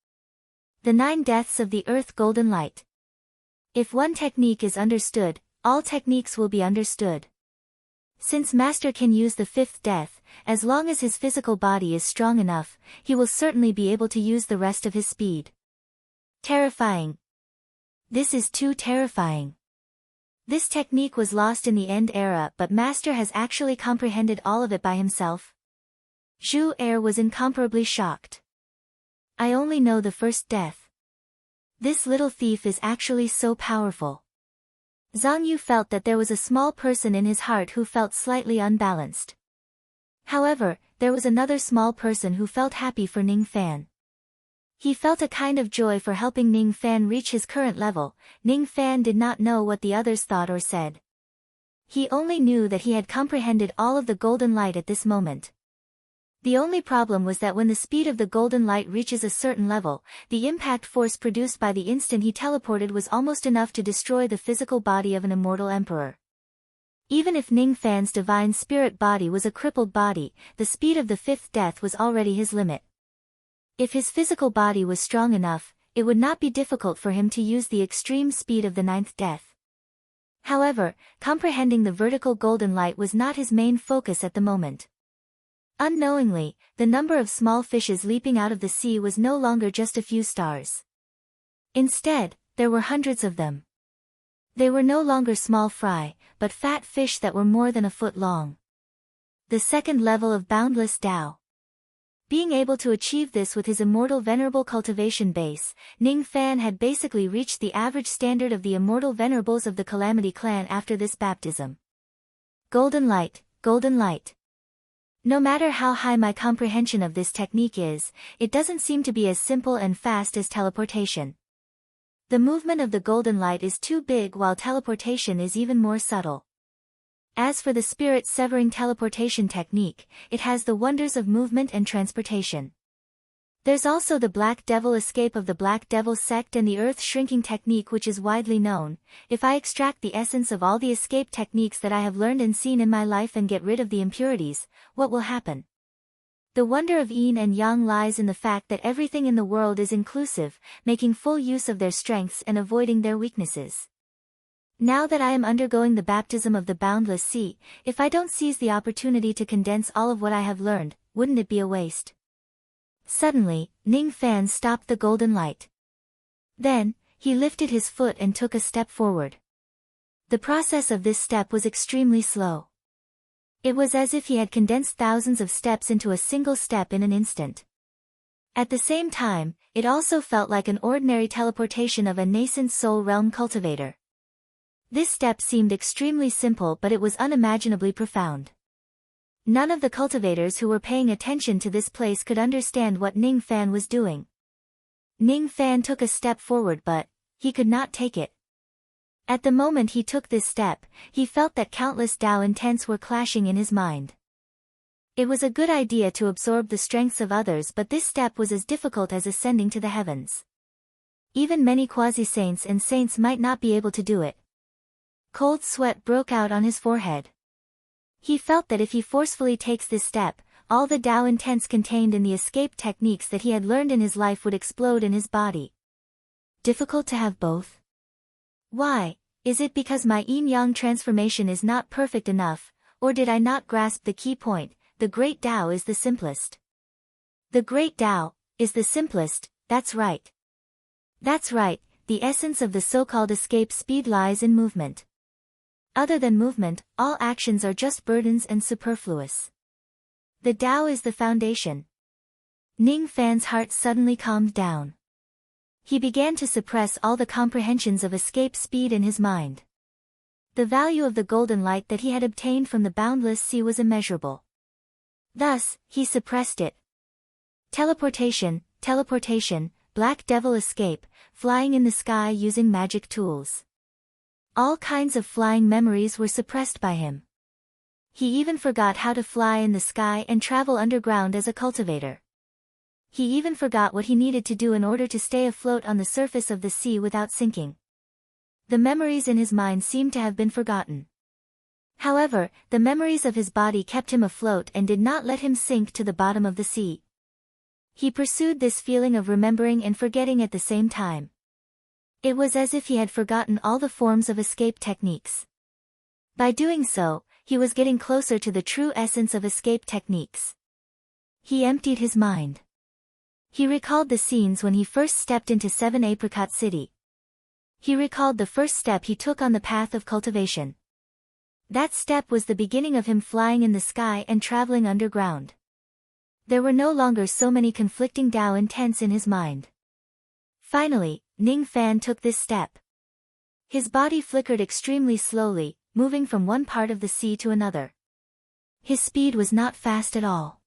The 9 deaths of the Earth Golden Light. If one technique is understood, all techniques will be understood. Since Master can use the 5th death, as long as his physical body is strong enough, he will certainly be able to use the rest of his speed. Terrifying. This is too terrifying. This technique was lost in the End era, but Master has actually comprehended all of it by himself. Zhu Er was incomparably shocked. I only know the 1st death. This little thief is actually so powerful. Zhang Yu felt that there was a small person in his heart who felt slightly unbalanced. However, there was another small person who felt happy for Ning Fan. He felt a kind of joy for helping Ning Fan reach his current level. Ning Fan did not know what the others thought or said. He only knew that he had comprehended all of the golden light at this moment. The only problem was that when the speed of the golden light reaches a certain level, the impact force produced by the instant he teleported was almost enough to destroy the physical body of an immortal emperor. Even if Ning Fan's divine spirit body was a crippled body, the speed of the 5th death was already his limit. If his physical body was strong enough, it would not be difficult for him to use the extreme speed of the 9th death. However, comprehending the vertical golden light was not his main focus at the moment. Unknowingly, the number of small fishes leaping out of the sea was no longer just a few stars. Instead, there were hundreds of them. They were no longer small fry, but fat fish that were more than a foot long. The 2nd level of Boundless Tao. Being able to achieve this with his immortal venerable cultivation base, Ning Fan had basically reached the average standard of the immortal venerables of the Calamity Clan after this baptism. Golden light, golden light. No matter how high my comprehension of this technique is, it doesn't seem to be as simple and fast as teleportation. The movement of the golden light is too big, while teleportation is even more subtle. As for the spirit-severing teleportation technique, it has the wonders of movement and transportation. There's also the Black Devil escape of the Black Devil sect and the earth-shrinking technique, which is widely known. If I extract the essence of all the escape techniques that I have learned and seen in my life and get rid of the impurities, what will happen? The wonder of yin and yang lies in the fact that everything in the world is inclusive, making full use of their strengths and avoiding their weaknesses. Now that I am undergoing the baptism of the boundless sea, if I don't seize the opportunity to condense all of what I have learned, wouldn't it be a waste? Suddenly, Ning Fan stopped the golden light. Then, he lifted his foot and took a step forward. The process of this step was extremely slow. It was as if he had condensed thousands of steps into a single step in an instant. At the same time, it also felt like an ordinary teleportation of a nascent soul realm cultivator. This step seemed extremely simple, but it was unimaginably profound. None of the cultivators who were paying attention to this place could understand what Ning Fan was doing. Ning Fan took a step forward, but he could not take it. At the moment he took this step, he felt that countless Tao intents were clashing in his mind. It was a good idea to absorb the strengths of others, but this step was as difficult as ascending to the heavens. Even many quasi-saints and saints might not be able to do it. Cold sweat broke out on his forehead. He felt that if he forcefully takes this step, all the Tao intents contained in the escape techniques that he had learned in his life would explode in his body. Difficult to have both? Why? Is it because my yin-yang transformation is not perfect enough, or did I not grasp the key point? The Great Tao is the simplest. The Great Tao is the simplest, that's right. That's right, the essence of the so-called escape speed lies in movement. Other than movement, all actions are just burdens and superfluous. The Tao is the foundation. Ning Fan's heart suddenly calmed down. He began to suppress all the comprehensions of escape speed in his mind. The value of the golden light that he had obtained from the boundless sea was immeasurable. Thus, he suppressed it. Teleportation, teleportation, black devil escape, flying in the sky using magic tools. All kinds of flying memories were suppressed by him. He even forgot how to fly in the sky and travel underground as a cultivator. He even forgot what he needed to do in order to stay afloat on the surface of the sea without sinking. The memories in his mind seemed to have been forgotten. However, the memories of his body kept him afloat and did not let him sink to the bottom of the sea. He pursued this feeling of remembering and forgetting at the same time. It was as if he had forgotten all the forms of escape techniques. By doing so, he was getting closer to the true essence of escape techniques. He emptied his mind. He recalled the scenes when he first stepped into 7 Apricot City. He recalled the first step he took on the path of cultivation. That step was the beginning of him flying in the sky and traveling underground. There were no longer so many conflicting Tao intents in his mind. Finally, Ning Fan took this step. His body flickered extremely slowly, moving from one part of the sea to another. His speed was not fast at all.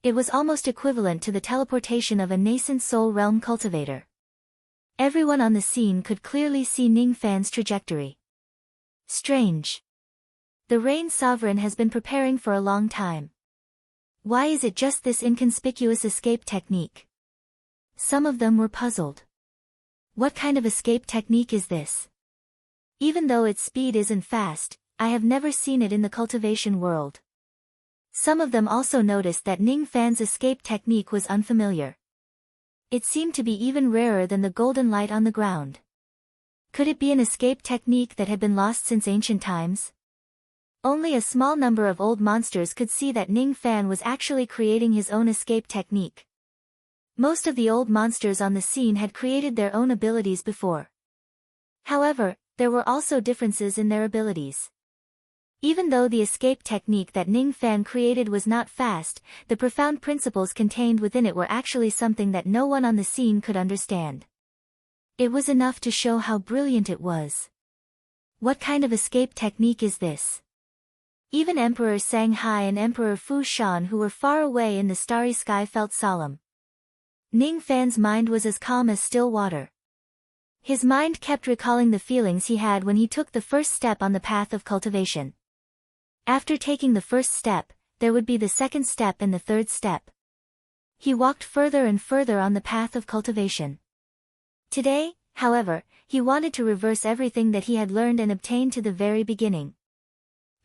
It was almost equivalent to the teleportation of a nascent soul realm cultivator. Everyone on the scene could clearly see Ning Fan's trajectory. Strange. The Rain Sovereign has been preparing for a long time. Why is it just this inconspicuous escape technique? Some of them were puzzled. What kind of escape technique is this? Even though its speed isn't fast, I have never seen it in the cultivation world. Some of them also noticed that Ning Fan's escape technique was unfamiliar. It seemed to be even rarer than the golden light on the ground. Could it be an escape technique that had been lost since ancient times? Only a small number of old monsters could see that Ning Fan was actually creating his own escape technique. Most of the old monsters on the scene had created their own abilities before. However, there were also differences in their abilities. Even though the escape technique that Ning Fan created was not fast, the profound principles contained within it were actually something that no one on the scene could understand. It was enough to show how brilliant it was. What kind of escape technique is this? Even Emperor Sanghai and Emperor Fu Shan, who were far away in the starry sky, felt solemn. Ning Fan's mind was as calm as still water. His mind kept recalling the feelings he had when he took the first step on the path of cultivation. After taking the first step, there would be the second step and the third step. He walked further and further on the path of cultivation. Today, however, he wanted to reverse everything that he had learned and obtained to the very beginning.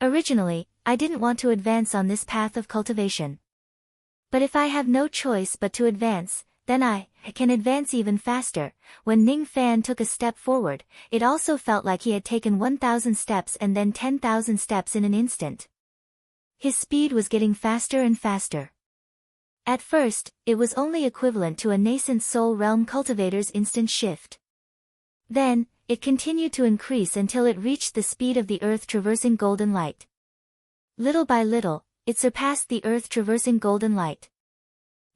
Originally, I didn't want to advance on this path of cultivation. But if I have no choice but to advance, then I can advance even faster. When Ning Fan took a step forward, it also felt like he had taken 1,000 steps and then 10,000 steps in an instant. His speed was getting faster and faster. At first, it was only equivalent to a nascent soul realm cultivator's instant shift. Then, it continued to increase until it reached the speed of the earth-traversing golden light. Little by little, it surpassed the earth-traversing golden light.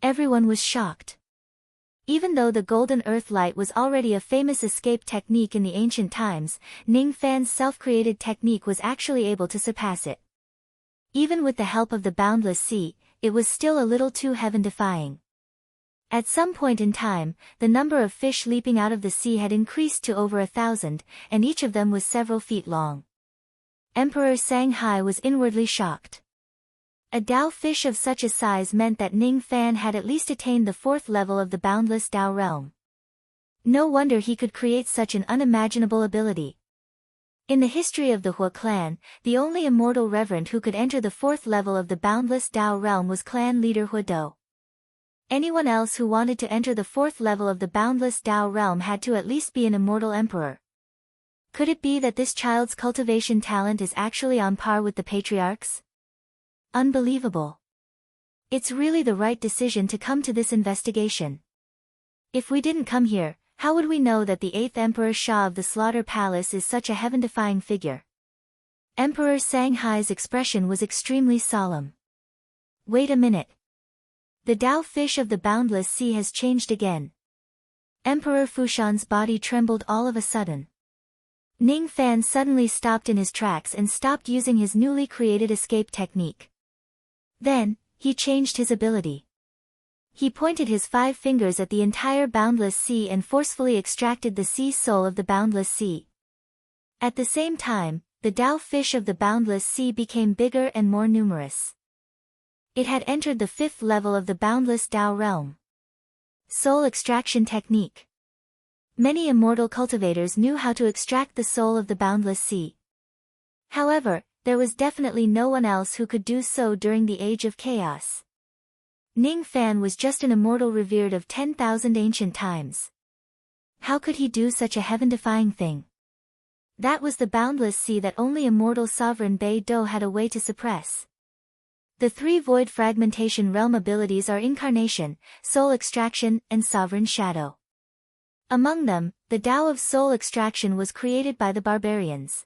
Everyone was shocked. Even though the golden earth light was already a famous escape technique in the ancient times, Ning Fan's self-created technique was actually able to surpass it. Even with the help of the boundless sea, it was still a little too heaven-defying. At some point in time, the number of fish leaping out of the sea had increased to over 1,000, and each of them was several feet long. Emperor Sanghai was inwardly shocked. A Tao fish of such a size meant that Ning Fan had at least attained the 4th level of the boundless Tao realm. No wonder he could create such an unimaginable ability. In the history of the Hua clan, the only immortal reverend who could enter the 4th level of the boundless Tao realm was clan leader Hua Do. Anyone else who wanted to enter the 4th level of the boundless Tao realm had to at least be an immortal emperor. Could it be that this child's cultivation talent is actually on par with the patriarch's? Unbelievable. It's really the right decision to come to this investigation. If we didn't come here, how would we know that the 8th Emperor Shah of the Slaughter Palace is such a heaven-defying figure? Emperor Sanghai's expression was extremely solemn. Wait a minute. The Tao fish of the boundless sea has changed again. Emperor Fushan's body trembled all of a sudden. Ning Fan suddenly stopped in his tracks and stopped using his newly created escape technique. Then, he changed his ability. He pointed his 5 fingers at the entire boundless sea and forcefully extracted the sea soul of the boundless sea. At the same time, the Tao fish of the boundless sea became bigger and more numerous. It had entered the 5th level of the boundless Tao realm. Soul extraction technique. Many immortal cultivators knew how to extract the soul of the boundless sea. However, there was definitely no one else who could do so during the Age of Chaos. Ning Fan was just an immortal revered of 10,000 ancient times. How could he do such a heaven-defying thing? That was the boundless sea that only immortal sovereign Bei Do had a way to suppress. The 3 void fragmentation realm abilities are Incarnation, Soul Extraction, and Sovereign Shadow. Among them, the Tao of Soul Extraction was created by the barbarians.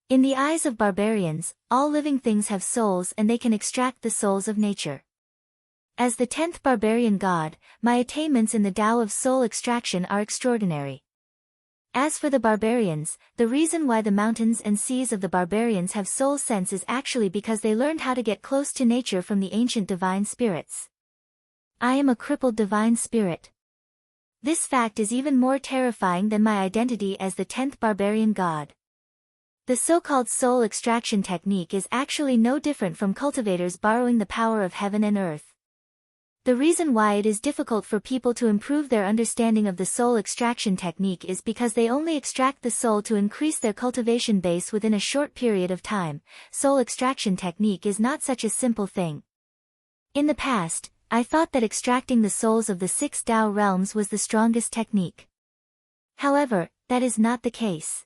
In the eyes of barbarians, all living things have souls and they can extract the souls of nature. As the 10th barbarian god, my attainments in the Tao of Soul Extraction are extraordinary. As for the barbarians, the reason why the mountains and seas of the barbarians have soul sense is actually because they learned how to get close to nature from the ancient divine spirits. I am a crippled divine spirit. This fact is even more terrifying than my identity as the 10th barbarian god. The so-called soul extraction technique is actually no different from cultivators borrowing the power of heaven and earth. The reason why it is difficult for people to improve their understanding of the soul extraction technique is because they only extract the soul to increase their cultivation base within a short period of time. Soul extraction technique is not such a simple thing. In the past, I thought that extracting the souls of the 6 Tao realms was the strongest technique. However, that is not the case.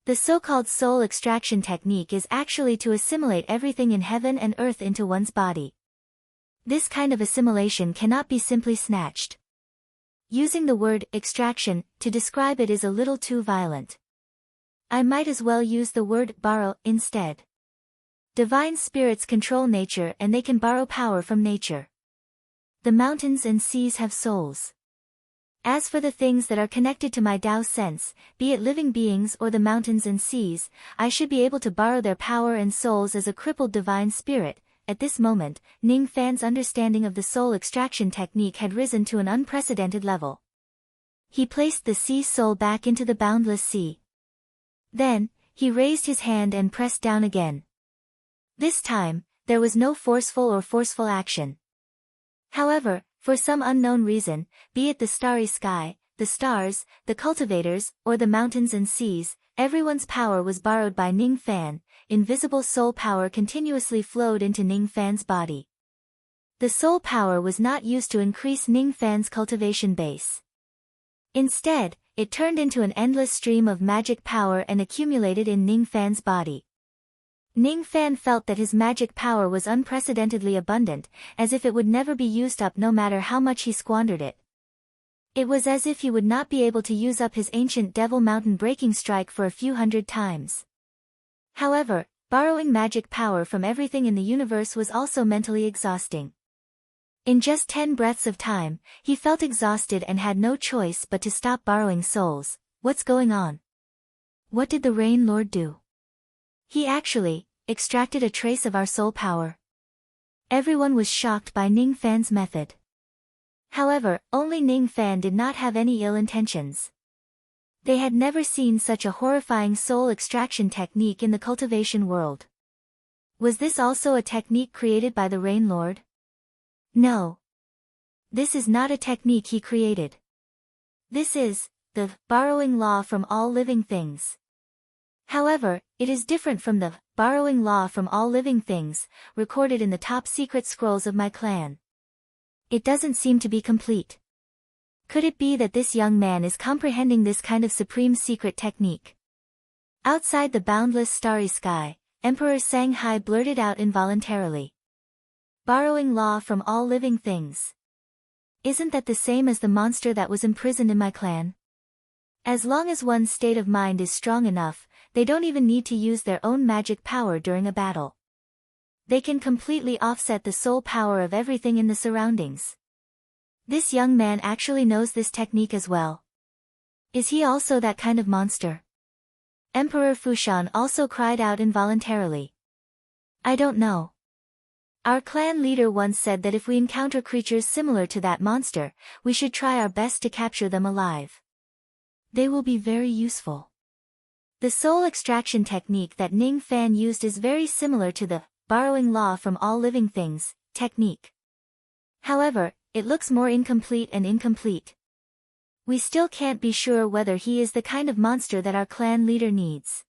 The so-called soul extraction technique is actually to assimilate everything in heaven and earth into one's body. This kind of assimilation cannot be simply snatched. Using the word extraction to describe it is a little too violent. I might as well use the word borrow instead. Divine spirits control nature and they can borrow power from nature. The mountains and seas have souls. As for the things that are connected to my Tao sense, be it living beings or the mountains and seas, I should be able to borrow their power and souls as a crippled divine spirit. At this moment, Ning Fan's understanding of the soul extraction technique had risen to an unprecedented level. He placed the sea soul back into the boundless sea. Then, he raised his hand and pressed down again. This time, there was no forceful action. However, for some unknown reason, be it the starry sky, the stars, the cultivators, or the mountains and seas, everyone's power was borrowed by Ning Fan. Invisible soul power continuously flowed into Ning Fan's body. The soul power was not used to increase Ning Fan's cultivation base. Instead, it turned into an endless stream of magic power and accumulated in Ning Fan's body. Ning Fan felt that his magic power was unprecedentedly abundant, as if it would never be used up no matter how much he squandered it. It was as if he would not be able to use up his ancient Devil Mountain breaking strike for a few hundred times. However, borrowing magic power from everything in the universe was also mentally exhausting. In just 10 breaths of time, he felt exhausted and had no choice but to stop borrowing souls. What's going on? What did the Rain Lord do? He actually extracted a trace of our soul power. Everyone was shocked by Ning Fan's method. However, only Ning Fan did not have any ill intentions. They had never seen such a horrifying soul extraction technique in the cultivation world. Was this also a technique created by the Rain Lord? No. This is not a technique he created. This is the borrowing law from all living things. However, it is different from the borrowing law from all living things recorded in the top secret scrolls of my clan. It doesn't seem to be complete. Could it be that this young man is comprehending this kind of supreme secret technique? Outside the boundless starry sky, Emperor Shanghai blurted out involuntarily. Borrowing law from all living things. Isn't that the same as the monster that was imprisoned in my clan? As long as one's state of mind is strong enough, they don't even need to use their own magic power during a battle. They can completely offset the soul power of everything in the surroundings. This young man actually knows this technique as well. Is he also that kind of monster? Emperor Fushan also cried out involuntarily. I don't know. Our clan leader once said that if we encounter creatures similar to that monster, we should try our best to capture them alive. They will be very useful. The soul extraction technique that Ning Fan used is very similar to the borrowing law from all living things technique. However, it looks more incomplete and incomplete. We still can't be sure whether he is the kind of monster that our clan leader needs.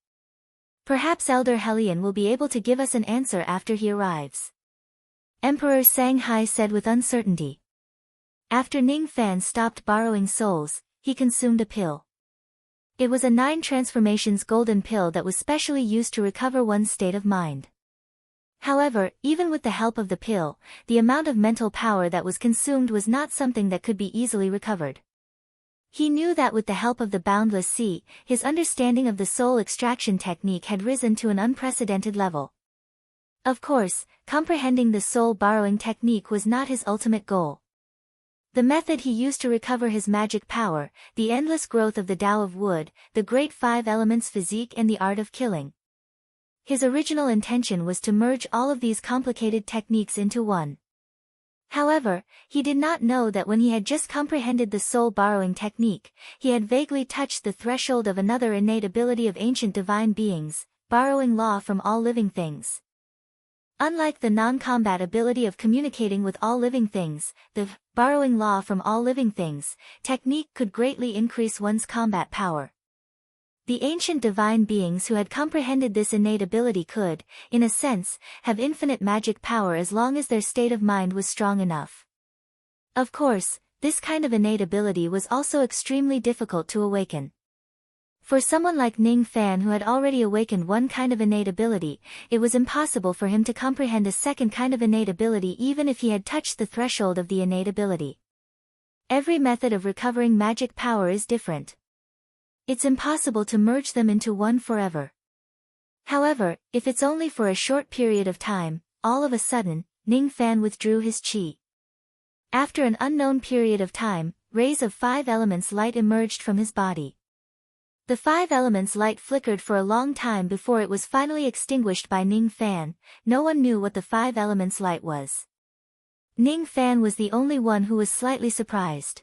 Perhaps Elder Hellion will be able to give us an answer after he arrives. Emperor Sanghai said with uncertainty. After Ning Fan stopped borrowing souls, he consumed a pill. It was a 9 transformations golden pill that was specially used to recover one's state of mind. However, even with the help of the pill, the amount of mental power that was consumed was not something that could be easily recovered. He knew that with the help of the boundless sea, his understanding of the soul extraction technique had risen to an unprecedented level. Of course, comprehending the soul borrowing technique was not his ultimate goal. The method he used to recover his magic power, the endless growth of the Tao of Wood, the great 5 elements physique and the art of killing. His original intention was to merge all of these complicated techniques into one. However, he did not know that when he had just comprehended the soul borrowing technique, he had vaguely touched the threshold of another innate ability of ancient divine beings, borrowing law from all living things. Unlike the non-combat ability of communicating with all living things, the borrowing law from all living things technique could greatly increase one's combat power. The ancient divine beings who had comprehended this innate ability could, in a sense, have infinite magic power as long as their state of mind was strong enough. Of course, this kind of innate ability was also extremely difficult to awaken. For someone like Ning Fan who had already awakened one kind of innate ability, it was impossible for him to comprehend a second kind of innate ability even if he had touched the threshold of the innate ability. Every method of recovering magic power is different. It's impossible to merge them into one forever. However, if it's only for a short period of time, all of a sudden, Ning Fan withdrew his qi. After an unknown period of time, rays of 5 elements light emerged from his body. The 5 elements light flickered for a long time before it was finally extinguished by Ning Fan. No one knew what the 5 elements light was. Ning Fan was the only one who was slightly surprised.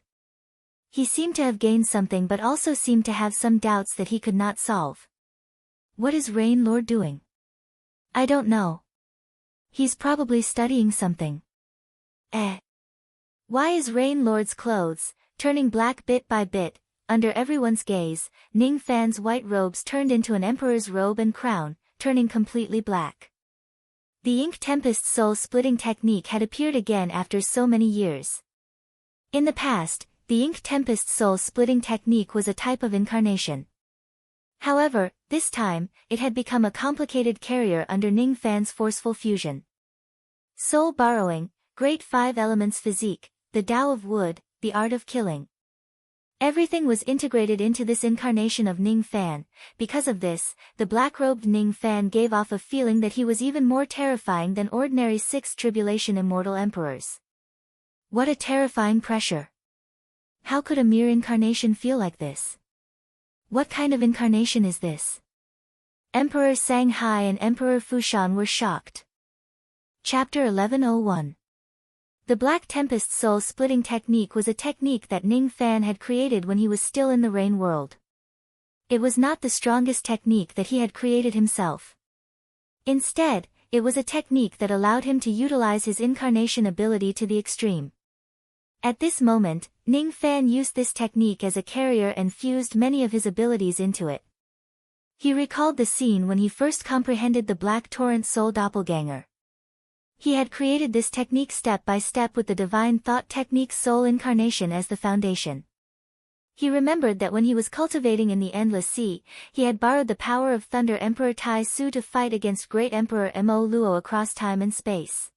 He seemed to have gained something but also seemed to have some doubts that he could not solve. What is Rain Lord doing? I don't know. He's probably studying something. Why is Rain Lord's clothes turning black bit by bit? Under everyone's gaze, Ning Fan's white robes turned into an emperor's robe and crown, turning completely black. The Ink Tempest soul-splitting technique had appeared again after so many years. In the past, the Ink Tempest soul-splitting technique was a type of incarnation. However, this time, it had become a complicated carrier under Ning Fan's forceful fusion. Soul borrowing, great 5 elements physique, the Tao of Wood, the art of killing. Everything was integrated into this incarnation of Ning Fan. Because of this, the black-robed Ning Fan gave off a feeling that he was even more terrifying than ordinary 6 tribulation immortal emperors. What a terrifying pressure! How could a mere incarnation feel like this? What kind of incarnation is this? Emperor Sanghai and Emperor Fushan were shocked. Chapter 1101. The Black Tempest soul-splitting technique was a technique that Ning Fan had created when he was still in the Rain World. It was not the strongest technique that he had created himself. Instead, it was a technique that allowed him to utilize his incarnation ability to the extreme. At this moment, Ning Fan used this technique as a carrier and fused many of his abilities into it. He recalled the scene when he first comprehended the Black Torrent Soul Doppelganger. He had created this technique step by step with the Divine Thought Technique Soul Incarnation as the foundation. He remembered that when he was cultivating in the Endless Sea, he had borrowed the power of Thunder Emperor Tai Su to fight against Great Emperor Mo Luo across time and space.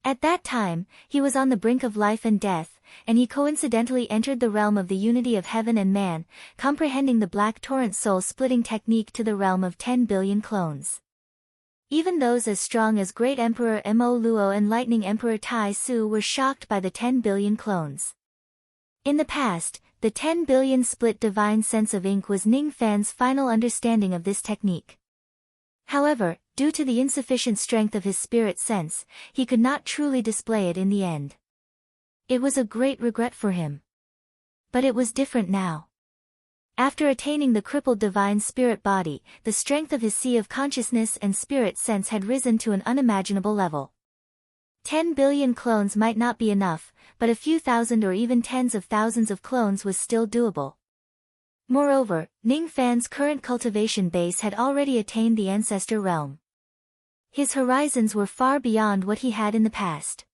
At that time, he was on the brink of life and death, and he coincidentally entered the realm of the unity of heaven and man, comprehending the Black Torrent soul-splitting technique to the realm of 10 billion clones. Even those as strong as Great Emperor Mo Luo and Lightning Emperor Tai Su were shocked by the 10 billion clones. In the past, the 10 billion split divine sense of ink was Ning Fan's final understanding of this technique. However, due to the insufficient strength of his spirit sense, he could not truly display it in the end. It was a great regret for him. But it was different now. After attaining the crippled divine spirit body, the strength of his sea of consciousness and spirit sense had risen to an unimaginable level. 10 billion clones might not be enough, but a few thousand or even tens of thousands of clones was still doable. Moreover, Ning Fan's current cultivation base had already attained the ancestor realm. His horizons were far beyond what he had in the past.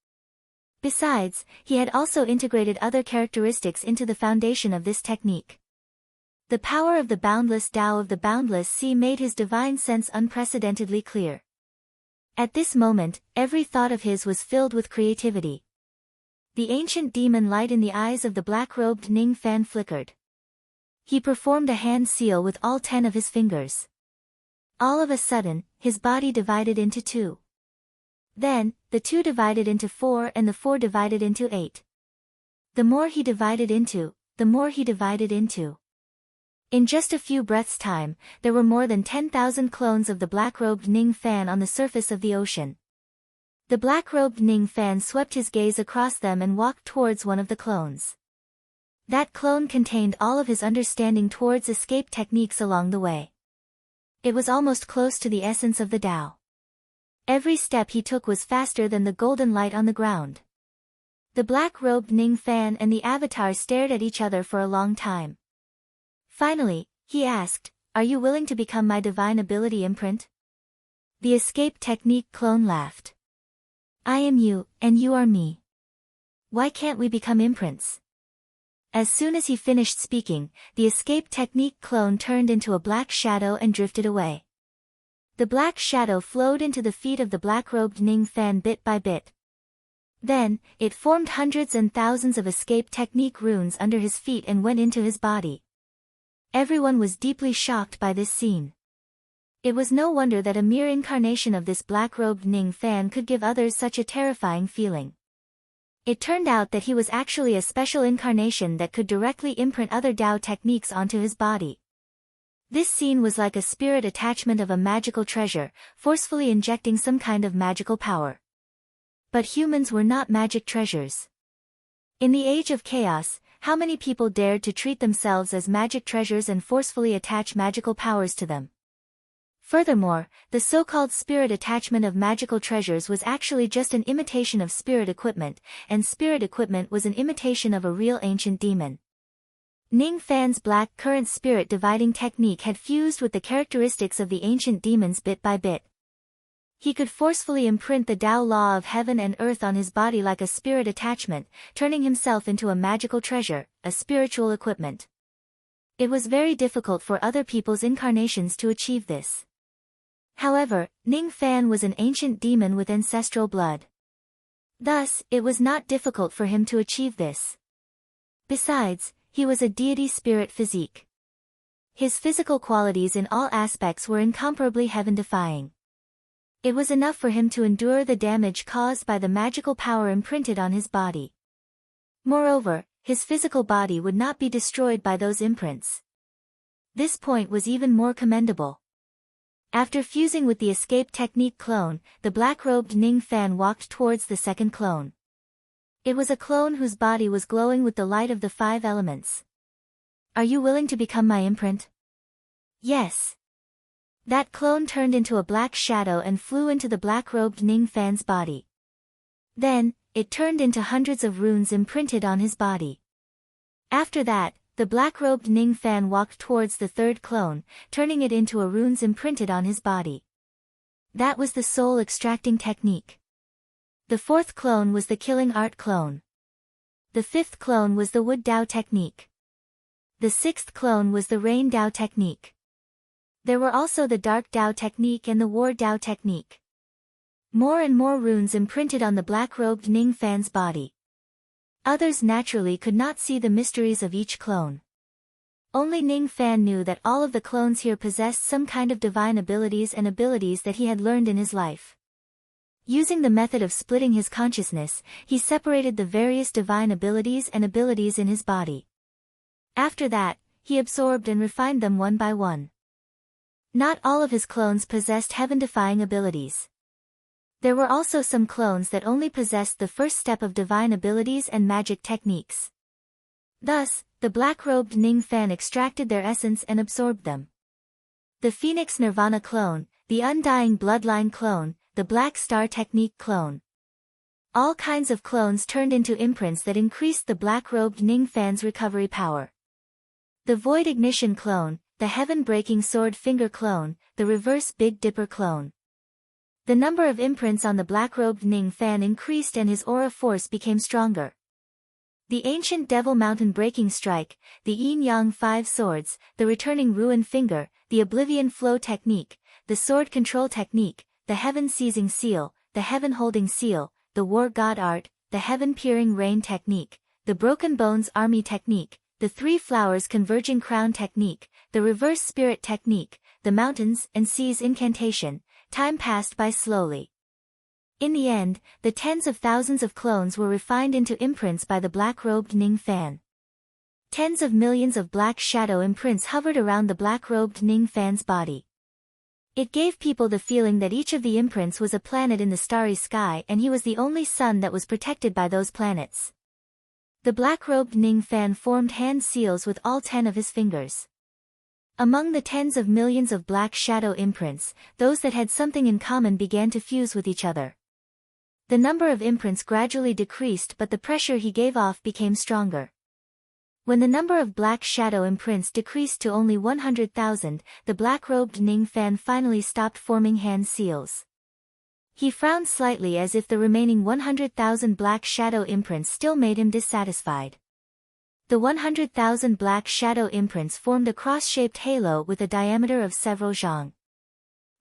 Besides, he had also integrated other characteristics into the foundation of this technique. The power of the boundless Tao of the boundless sea made his divine sense unprecedentedly clear. At this moment, every thought of his was filled with creativity. The ancient demon light in the eyes of the black-robed Ning Fan flickered. He performed a hand seal with all 10 of his fingers. All of a sudden, his body divided into 2. Then, the 2 divided into 4 and the 4 divided into 8. The more he divided into, the more he divided into. In just a few breaths' time, there were more than 10,000 clones of the black-robed Ning Fan on the surface of the ocean. The black-robed Ning Fan swept his gaze across them and walked towards one of the clones. That clone contained all of his understanding towards escape techniques along the way. It was almost close to the essence of the Tao. Every step he took was faster than the golden light on the ground. The black-robed Ning Fan and the avatar stared at each other for a long time. Finally, he asked, "Are you willing to become my divine ability imprint?" The escape technique clone laughed. "I am you, and you are me. Why can't we become imprints?" As soon as he finished speaking, the escape technique clone turned into a black shadow and drifted away. The black shadow flowed into the feet of the black-robed Ning Fan bit by bit. Then, it formed hundreds and thousands of escape technique runes under his feet and went into his body. Everyone was deeply shocked by this scene. It was no wonder that a mere incarnation of this black-robed Ning Fan could give others such a terrifying feeling. It turned out that he was actually a special incarnation that could directly imprint other Tao techniques onto his body. This scene was like a spirit attachment of a magical treasure, forcefully injecting some kind of magical power. But humans were not magic treasures. In the age of chaos, how many people dared to treat themselves as magic treasures and forcefully attach magical powers to them? Furthermore, the so-called spirit attachment of magical treasures was actually just an imitation of spirit equipment, and spirit equipment was an imitation of a real ancient demon. Ning Fan's black current spirit dividing technique had fused with the characteristics of the ancient demons bit by bit. He could forcefully imprint the Tao law of heaven and earth on his body like a spirit attachment, turning himself into a magical treasure, a spiritual equipment. It was very difficult for other people's incarnations to achieve this. However, Ning Fan was an ancient demon with ancestral blood. Thus, it was not difficult for him to achieve this. Besides, he was a deity spirit physique. His physical qualities in all aspects were incomparably heaven-defying. It was enough for him to endure the damage caused by the magical power imprinted on his body. Moreover, his physical body would not be destroyed by those imprints. This point was even more commendable. After fusing with the escape technique clone, the black-robed Ning Fan walked towards the second clone. It was a clone whose body was glowing with the light of the 5 elements. "Are you willing to become my imprint?" "Yes." That clone turned into a black shadow and flew into the black-robed Ning Fan's body. Then, it turned into hundreds of runes imprinted on his body. After that, the black-robed Ning Fan walked towards the third clone, turning it into a runes imprinted on his body. That was the soul extracting technique. The fourth clone was the killing art clone. The fifth clone was the wood Tao technique. The sixth clone was the rain Tao technique. There were also the dark Tao technique and the war Tao technique. More and more runes imprinted on the black-robed Ning Fan's body. Others naturally could not see the mysteries of each clone. Only Ning Fan knew that all of the clones here possessed some kind of divine abilities and abilities that he had learned in his life. Using the method of splitting his consciousness, he separated the various divine abilities and abilities in his body. After that, he absorbed and refined them one by one. Not all of his clones possessed heaven-defying abilities. There were also some clones that only possessed the first step of divine abilities and magic techniques. Thus, the black-robed Ning Fan extracted their essence and absorbed them. The Phoenix Nirvana clone, the Undying Bloodline clone, the Black Star Technique clone. All kinds of clones turned into imprints that increased the black-robed Ning Fan's recovery power. The Void Ignition clone, the Heaven-Breaking Sword Finger clone, the Reverse Big Dipper clone. The number of imprints on the black-robed Ning Fan increased and his aura force became stronger. The Ancient Devil Mountain Breaking Strike, the Yin Yang Five Swords, the Returning Ruin Finger, the Oblivion Flow Technique, the Sword Control Technique, the Heaven Seizing Seal, the Heaven Holding Seal, the War God Art, the Heaven Peering Rain Technique, the Broken Bones Army Technique, the Three Flowers Converging Crown Technique, the Reverse Spirit Technique, the Mountains and Seas Incantation. Time passed by slowly. In the end, the tens of thousands of clones were refined into imprints by the black-robed Ning Fan. Tens of millions of black shadow imprints hovered around the black-robed Ning Fan's body. It gave people the feeling that each of the imprints was a planet in the starry sky and he was the only sun that was protected by those planets. The black-robed Ning Fan formed hand seals with all 10 of his fingers. Among the tens of millions of black shadow imprints, those that had something in common began to fuse with each other. The number of imprints gradually decreased, but the pressure he gave off became stronger. When the number of black shadow imprints decreased to only 100,000, the black-robed Ning Fan finally stopped forming hand seals. He frowned slightly as if the remaining 100,000 black shadow imprints still made him dissatisfied. The 100,000 black shadow imprints formed a cross-shaped halo with a diameter of several zhang.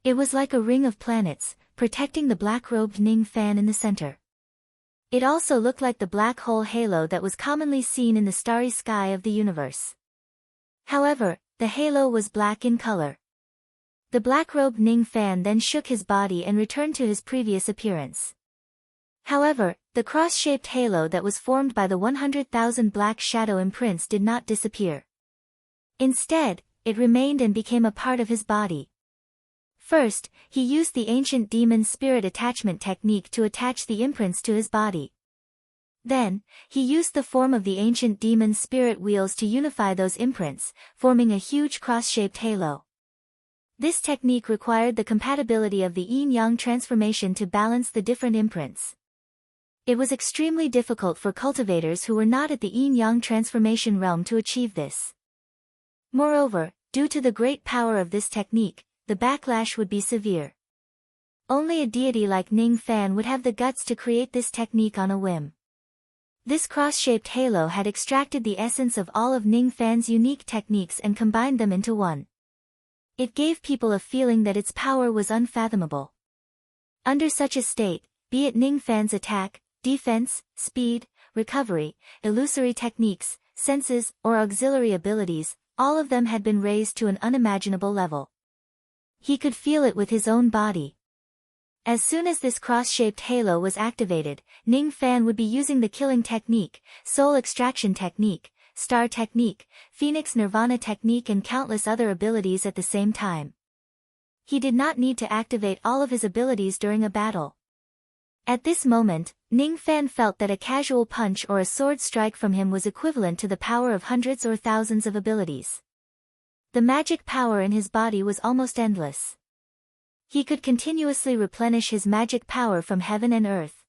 It was like a ring of planets, protecting the black-robed Ning Fan in the center. It also looked like the black hole halo that was commonly seen in the starry sky of the universe. However, the halo was black in color. The black-robed Ning Fan then shook his body and returned to his previous appearance. However, the cross-shaped halo that was formed by the 100,000 black shadow imprints did not disappear. Instead, it remained and became a part of his body. First, he used the ancient demon spirit attachment technique to attach the imprints to his body. Then, he used the form of the ancient demon spirit wheels to unify those imprints, forming a huge cross-shaped halo. This technique required the compatibility of the yin-yang transformation to balance the different imprints. It was extremely difficult for cultivators who were not at the yin-yang transformation realm to achieve this. Moreover, due to the great power of this technique, the backlash would be severe. Only a deity like Ning Fan would have the guts to create this technique on a whim. This cross-shaped halo had extracted the essence of all of Ning Fan's unique techniques and combined them into one. It gave people a feeling that its power was unfathomable. Under such a state, be it Ning Fan's attack, defense, speed, recovery, illusory techniques, senses, or auxiliary abilities, all of them had been raised to an unimaginable level. He could feel it with his own body. As soon as this cross-shaped halo was activated, Ning Fan would be using the killing technique, soul extraction technique, star technique, Phoenix Nirvana technique and countless other abilities at the same time. He did not need to activate all of his abilities during a battle. At this moment, Ning Fan felt that a casual punch or a sword strike from him was equivalent to the power of hundreds or thousands of abilities. The magic power in his body was almost endless. He could continuously replenish his magic power from heaven and earth.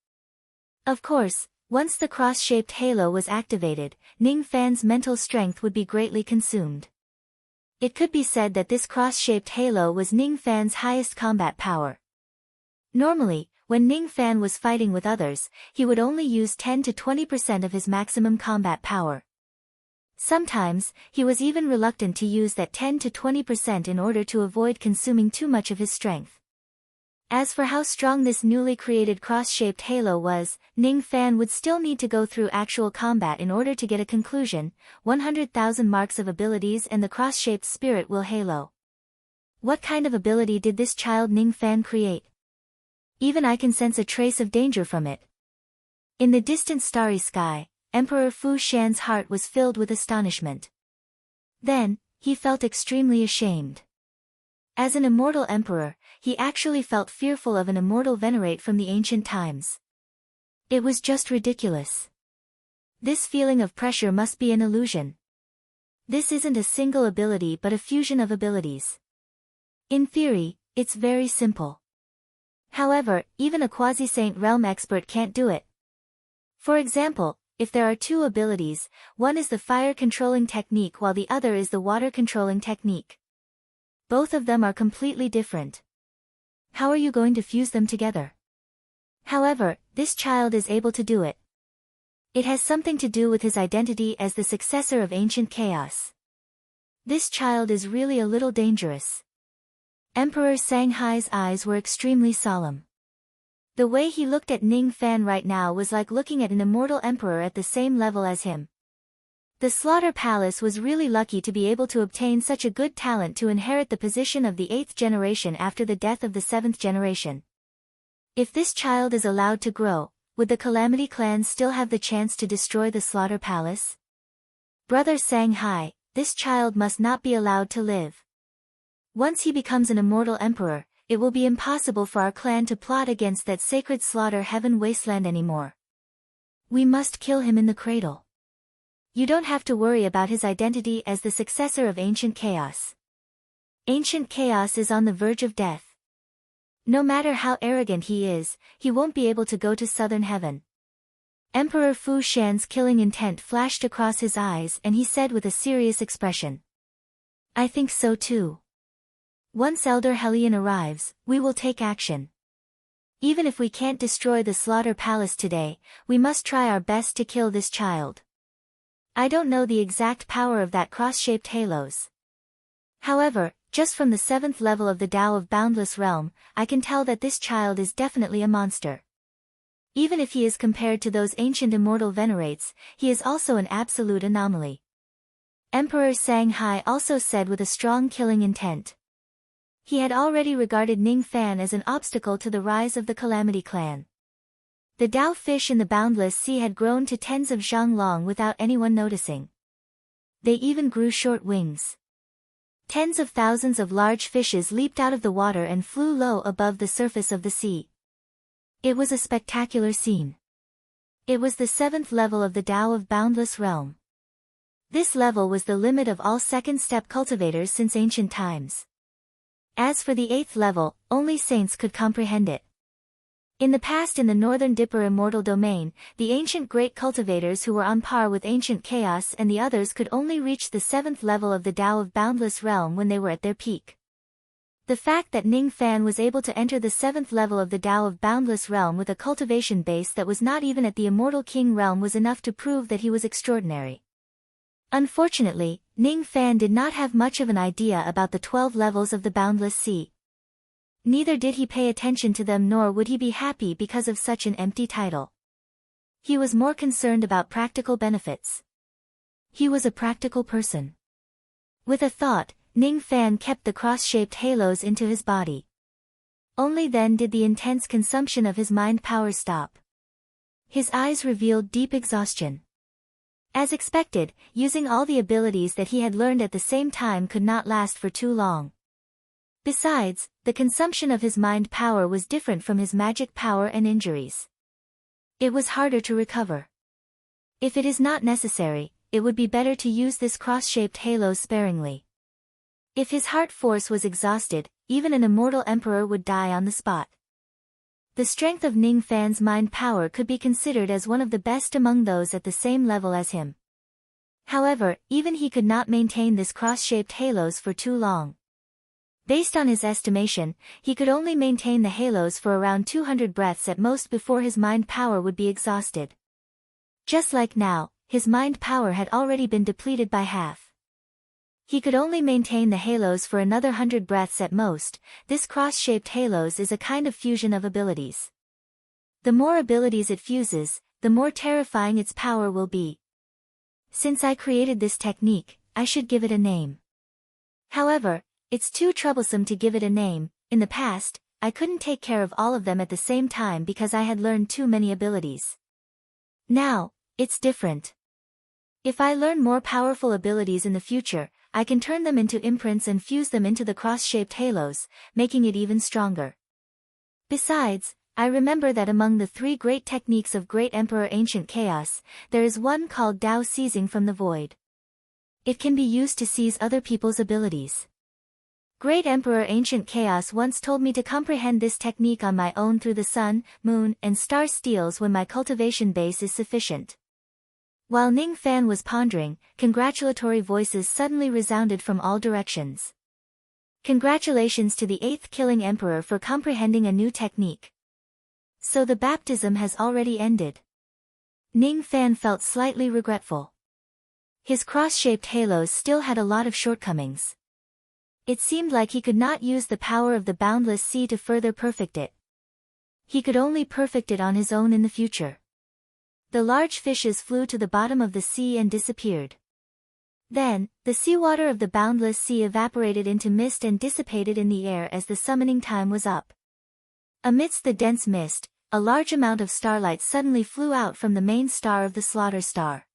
Of course, once the cross-shaped halo was activated, Ning Fan's mental strength would be greatly consumed. It could be said that this cross-shaped halo was Ning Fan's highest combat power. Normally, when Ning Fan was fighting with others, he would only use 10 to 20% of his maximum combat power. Sometimes, he was even reluctant to use that 10 to 20% in order to avoid consuming too much of his strength. As for how strong this newly created cross-shaped halo was, Ning Fan would still need to go through actual combat in order to get a conclusion. 100,000 marks of abilities and the cross-shaped spirit will halo. What kind of ability did this child Ning Fan create? Even I can sense a trace of danger from it. In the distant starry sky, Emperor Fu Shan's heart was filled with astonishment. Then, he felt extremely ashamed. As an immortal emperor, he actually felt fearful of an immortal venerate from the ancient times. It was just ridiculous. This feeling of pressure must be an illusion. This isn't a single ability but a fusion of abilities. In theory, it's very simple. However, even a quasi-saint realm expert can't do it. For example, if there are two abilities, one is the fire controlling technique while the other is the water controlling technique. Both of them are completely different. How are you going to fuse them together? However, this child is able to do it. It has something to do with his identity as the successor of ancient chaos. This child is really a little dangerous. Emperor Sanghai's eyes were extremely solemn. The way he looked at Ning Fan right now was like looking at an immortal emperor at the same level as him. The Slaughter Palace was really lucky to be able to obtain such a good talent to inherit the position of the 8th generation after the death of the 7th generation. If this child is allowed to grow, would the Calamity Clan still have the chance to destroy the Slaughter Palace? Brother Sanghai, this child must not be allowed to live. Once he becomes an immortal emperor, it will be impossible for our clan to plot against that sacred slaughter heaven wasteland anymore. We must kill him in the cradle. You don't have to worry about his identity as the successor of ancient chaos. Ancient chaos is on the verge of death. No matter how arrogant he is, he won't be able to go to southern heaven. Emperor Fu Shan's killing intent flashed across his eyes and he said with a serious expression. I think so too. Once Elder Hellion arrives, we will take action. Even if we can't destroy the Slaughter Palace today, we must try our best to kill this child. I don't know the exact power of that cross-shaped halos. However, just from the 7th level of the Tao of Boundless Realm, I can tell that this child is definitely a monster. Even if he is compared to those ancient immortal venerates, he is also an absolute anomaly. Emperor Sanghai also said with a strong killing intent. He had already regarded Ning Fan as an obstacle to the rise of the Calamity Clan. The Tao fish in the boundless sea had grown to tens of zhang long without anyone noticing. They even grew short wings. Tens of thousands of large fishes leaped out of the water and flew low above the surface of the sea. It was a spectacular scene. It was the 7th level of the Tao of Boundless Realm. This level was the limit of all second-step cultivators since ancient times. As for the 8th level, only saints could comprehend it. In the past in the Northern Dipper Immortal Domain, the ancient great cultivators who were on par with ancient chaos and the others could only reach the 7th level of the Tao of Boundless Realm when they were at their peak. The fact that Ning Fan was able to enter the 7th level of the Tao of Boundless Realm with a cultivation base that was not even at the Immortal King realm was enough to prove that he was extraordinary. Unfortunately, Ning Fan did not have much of an idea about the 12 levels of the Boundless Sea. Neither did he pay attention to them nor would he be happy because of such an empty title. He was more concerned about practical benefits. He was a practical person. With a thought, Ning Fan kept the cross-shaped halos into his body. Only then did the intense consumption of his mind power stop. His eyes revealed deep exhaustion. As expected, using all the abilities that he had learned at the same time could not last for too long. Besides, the consumption of his mind power was different from his magic power and injuries. It was harder to recover. If it is not necessary, it would be better to use this cross-shaped halo sparingly. If his heart force was exhausted, even an immortal emperor would die on the spot. The strength of Ning Fan's mind power could be considered as one of the best among those at the same level as him. However, even he could not maintain this cross-shaped halos for too long. Based on his estimation, he could only maintain the halos for around 200 breaths at most before his mind power would be exhausted. Just like now, his mind power had already been depleted by half. He could only maintain the halos for another 100 breaths at most. This cross-shaped halos is a kind of fusion of abilities. The more abilities it fuses, the more terrifying its power will be. Since I created this technique, I should give it a name. However, it's too troublesome to give it a name. In the past, I couldn't take care of all of them at the same time because I had learned too many abilities. Now, it's different. If I learn more powerful abilities in the future, I can turn them into imprints and fuse them into the cross-shaped halos, making it even stronger. Besides, I remember that among the 3 great techniques of Great Emperor Ancient Chaos, there is one called Tao Seizing from the Void. It can be used to seize other people's abilities. Great Emperor Ancient Chaos once told me to comprehend this technique on my own through the sun, moon, and star steels when my cultivation base is sufficient. While Ning Fan was pondering, congratulatory voices suddenly resounded from all directions. Congratulations to the 8th Killing Emperor for comprehending a new technique. So the baptism has already ended. Ning Fan felt slightly regretful. His cross-shaped halos still had a lot of shortcomings. It seemed like he could not use the power of the boundless sea to further perfect it. He could only perfect it on his own in the future. The large fishes flew to the bottom of the sea and disappeared. Then, the seawater of the boundless sea evaporated into mist and dissipated in the air as the summoning time was up. Amidst the dense mist, a large amount of starlight suddenly flew out from the main star of the slaughter star.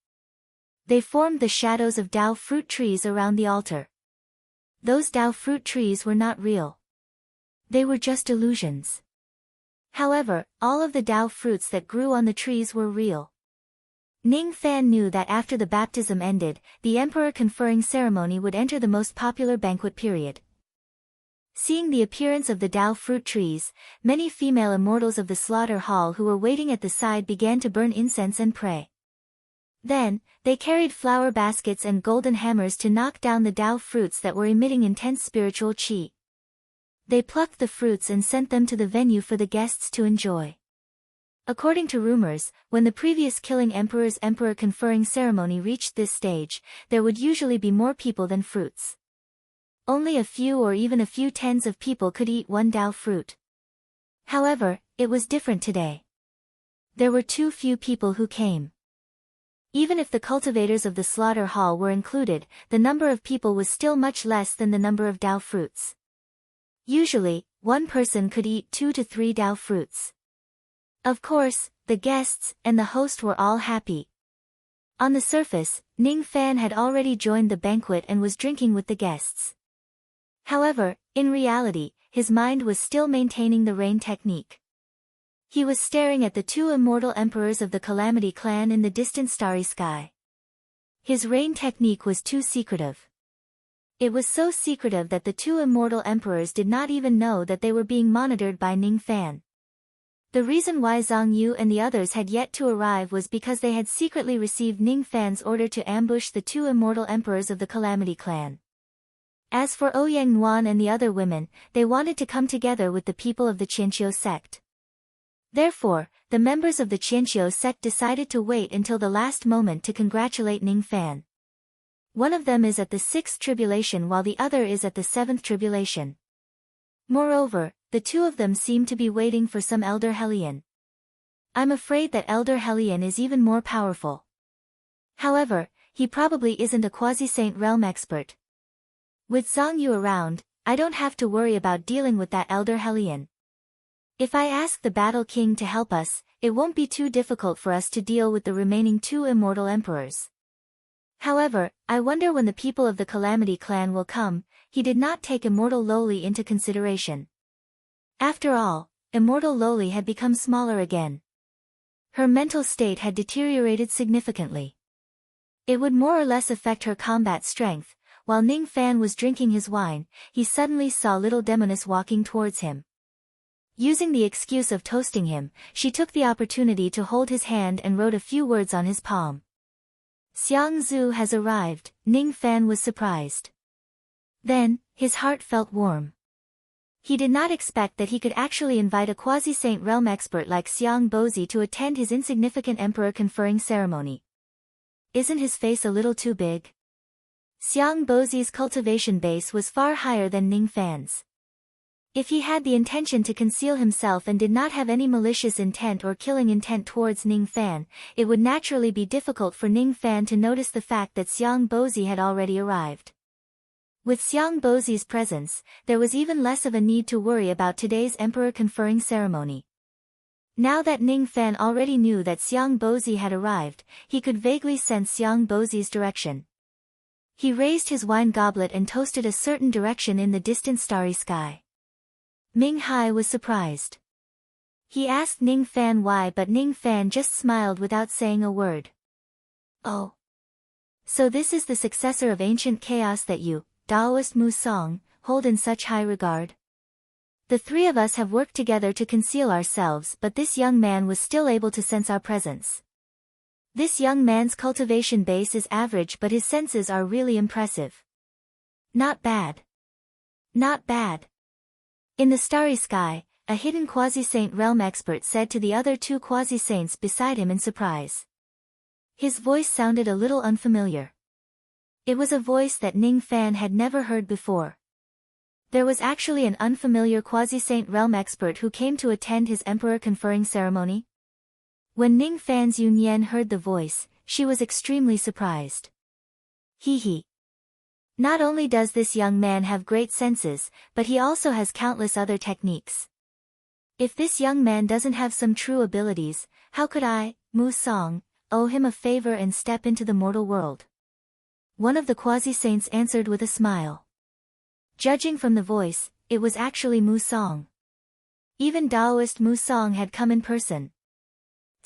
They formed the shadows of Tao fruit trees around the altar. Those Tao fruit trees were not real. They were just illusions. However, all of the Tao fruits that grew on the trees were real. Ning Fan knew that after the baptism ended, the emperor conferring ceremony would enter the most popular banquet period. Seeing the appearance of the Tao fruit trees, many female immortals of the slaughter hall who were waiting at the side began to burn incense and pray. Then, they carried flower baskets and golden hammers to knock down the Tao fruits that were emitting intense spiritual qi. They plucked the fruits and sent them to the venue for the guests to enjoy. According to rumors, when the previous Killing Emperor's emperor conferring ceremony reached this stage, there would usually be more people than fruits. Only a few or even a few tens of people could eat one Tao fruit. However, it was different today. There were too few people who came. Even if the cultivators of the slaughter hall were included, the number of people was still much less than the number of Tao fruits. Usually, one person could eat 2 to 3 Tao fruits. Of course, the guests and the host were all happy. On the surface, Ning Fan had already joined the banquet and was drinking with the guests. However, in reality, his mind was still maintaining the rain technique. He was staring at the 2 immortal emperors of the Calamity clan in the distant starry sky. His rain technique was too secretive. It was so secretive that the 2 immortal emperors did not even know that they were being monitored by Ning Fan. The reason why Zhang Yu and the others had yet to arrive was because they had secretly received Ning Fan's order to ambush the 2 immortal emperors of the Calamity clan. As for Ouyang Nuan and the other women, they wanted to come together with the people of the Qianqiu sect. Therefore, the members of the Qianqiu sect decided to wait until the last moment to congratulate Ning Fan. One of them is at the 6th tribulation while the other is at the 7th tribulation. Moreover, the 2 of them seem to be waiting for some Elder Hellion. I'm afraid that Elder Hellion is even more powerful. However, he probably isn't a quasi-saint realm expert. With Zhang Yu around, I don't have to worry about dealing with that Elder Hellion. If I ask the Battle King to help us, it won't be too difficult for us to deal with the remaining 2 immortal emperors. However, I wonder when the people of the Calamity clan will come. He did not take Immortal Loli into consideration. After all, Immortal Loli had become smaller again. Her mental state had deteriorated significantly. It would more or less affect her combat strength. While Ning Fan was drinking his wine, he suddenly saw little Demoness walking towards him. Using the excuse of toasting him, she took the opportunity to hold his hand and wrote a few words on his palm. Xiang Zhu has arrived, Ning Fan was surprised. Then, his heart felt warm. He did not expect that he could actually invite a quasi-saint realm expert like Xiang Bozi to attend his insignificant emperor conferring ceremony. Isn't his face a little too big? Xiang Bozi's cultivation base was far higher than Ning Fan's. If he had the intention to conceal himself and did not have any malicious intent or killing intent towards Ning Fan, it would naturally be difficult for Ning Fan to notice the fact that Xiang Bozi had already arrived. With Xiang Bozi's presence, there was even less of a need to worry about today's emperor conferring ceremony. Now that Ning Fan already knew that Xiang Bozi had arrived, he could vaguely sense Xiang Bozi's direction. He raised his wine goblet and toasted a certain direction in the distant starry sky. Ming Hai was surprised. He asked Ning Fan why, but Ning Fan just smiled without saying a word. Oh. So this is the successor of ancient chaos that you, Taoist Mu Song, hold in such high regard? The three of us have worked together to conceal ourselves, but this young man was still able to sense our presence. This young man's cultivation base is average, but his senses are really impressive. Not bad. Not bad. In the starry sky, a hidden quasi-saint realm expert said to the other two quasi-saints beside him in surprise. His voice sounded a little unfamiliar. It was a voice that Ning Fan had never heard before. There was actually an unfamiliar quasi-saint realm expert who came to attend his emperor conferring ceremony. When Ning Fan's Yun Yan heard the voice, she was extremely surprised. Hee. Not only does this young man have great senses, but he also has countless other techniques. If this young man doesn't have some true abilities, how could I, Mu Song, owe him a favor and step into the mortal world? One of the quasi-saints answered with a smile. Judging from the voice, it was actually Mu Song. Even Taoist Mu Song had come in person.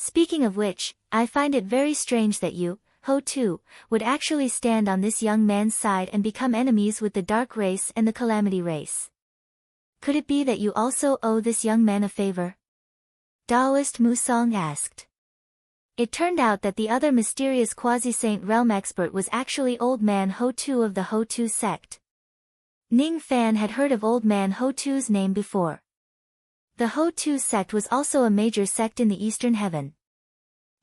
Speaking of which, I find it very strange that you, Ho Tu, would actually stand on this young man's side and become enemies with the Dark Race and the Calamity Race. Could it be that you also owe this young man a favor? Taoist Mu Song asked. It turned out that the other mysterious quasi-saint realm expert was actually Old Man Ho Tu of the Ho Tu sect. Ning Fan had heard of Old Man Ho Tu's name before. The Ho Tu sect was also a major sect in the Eastern Heaven.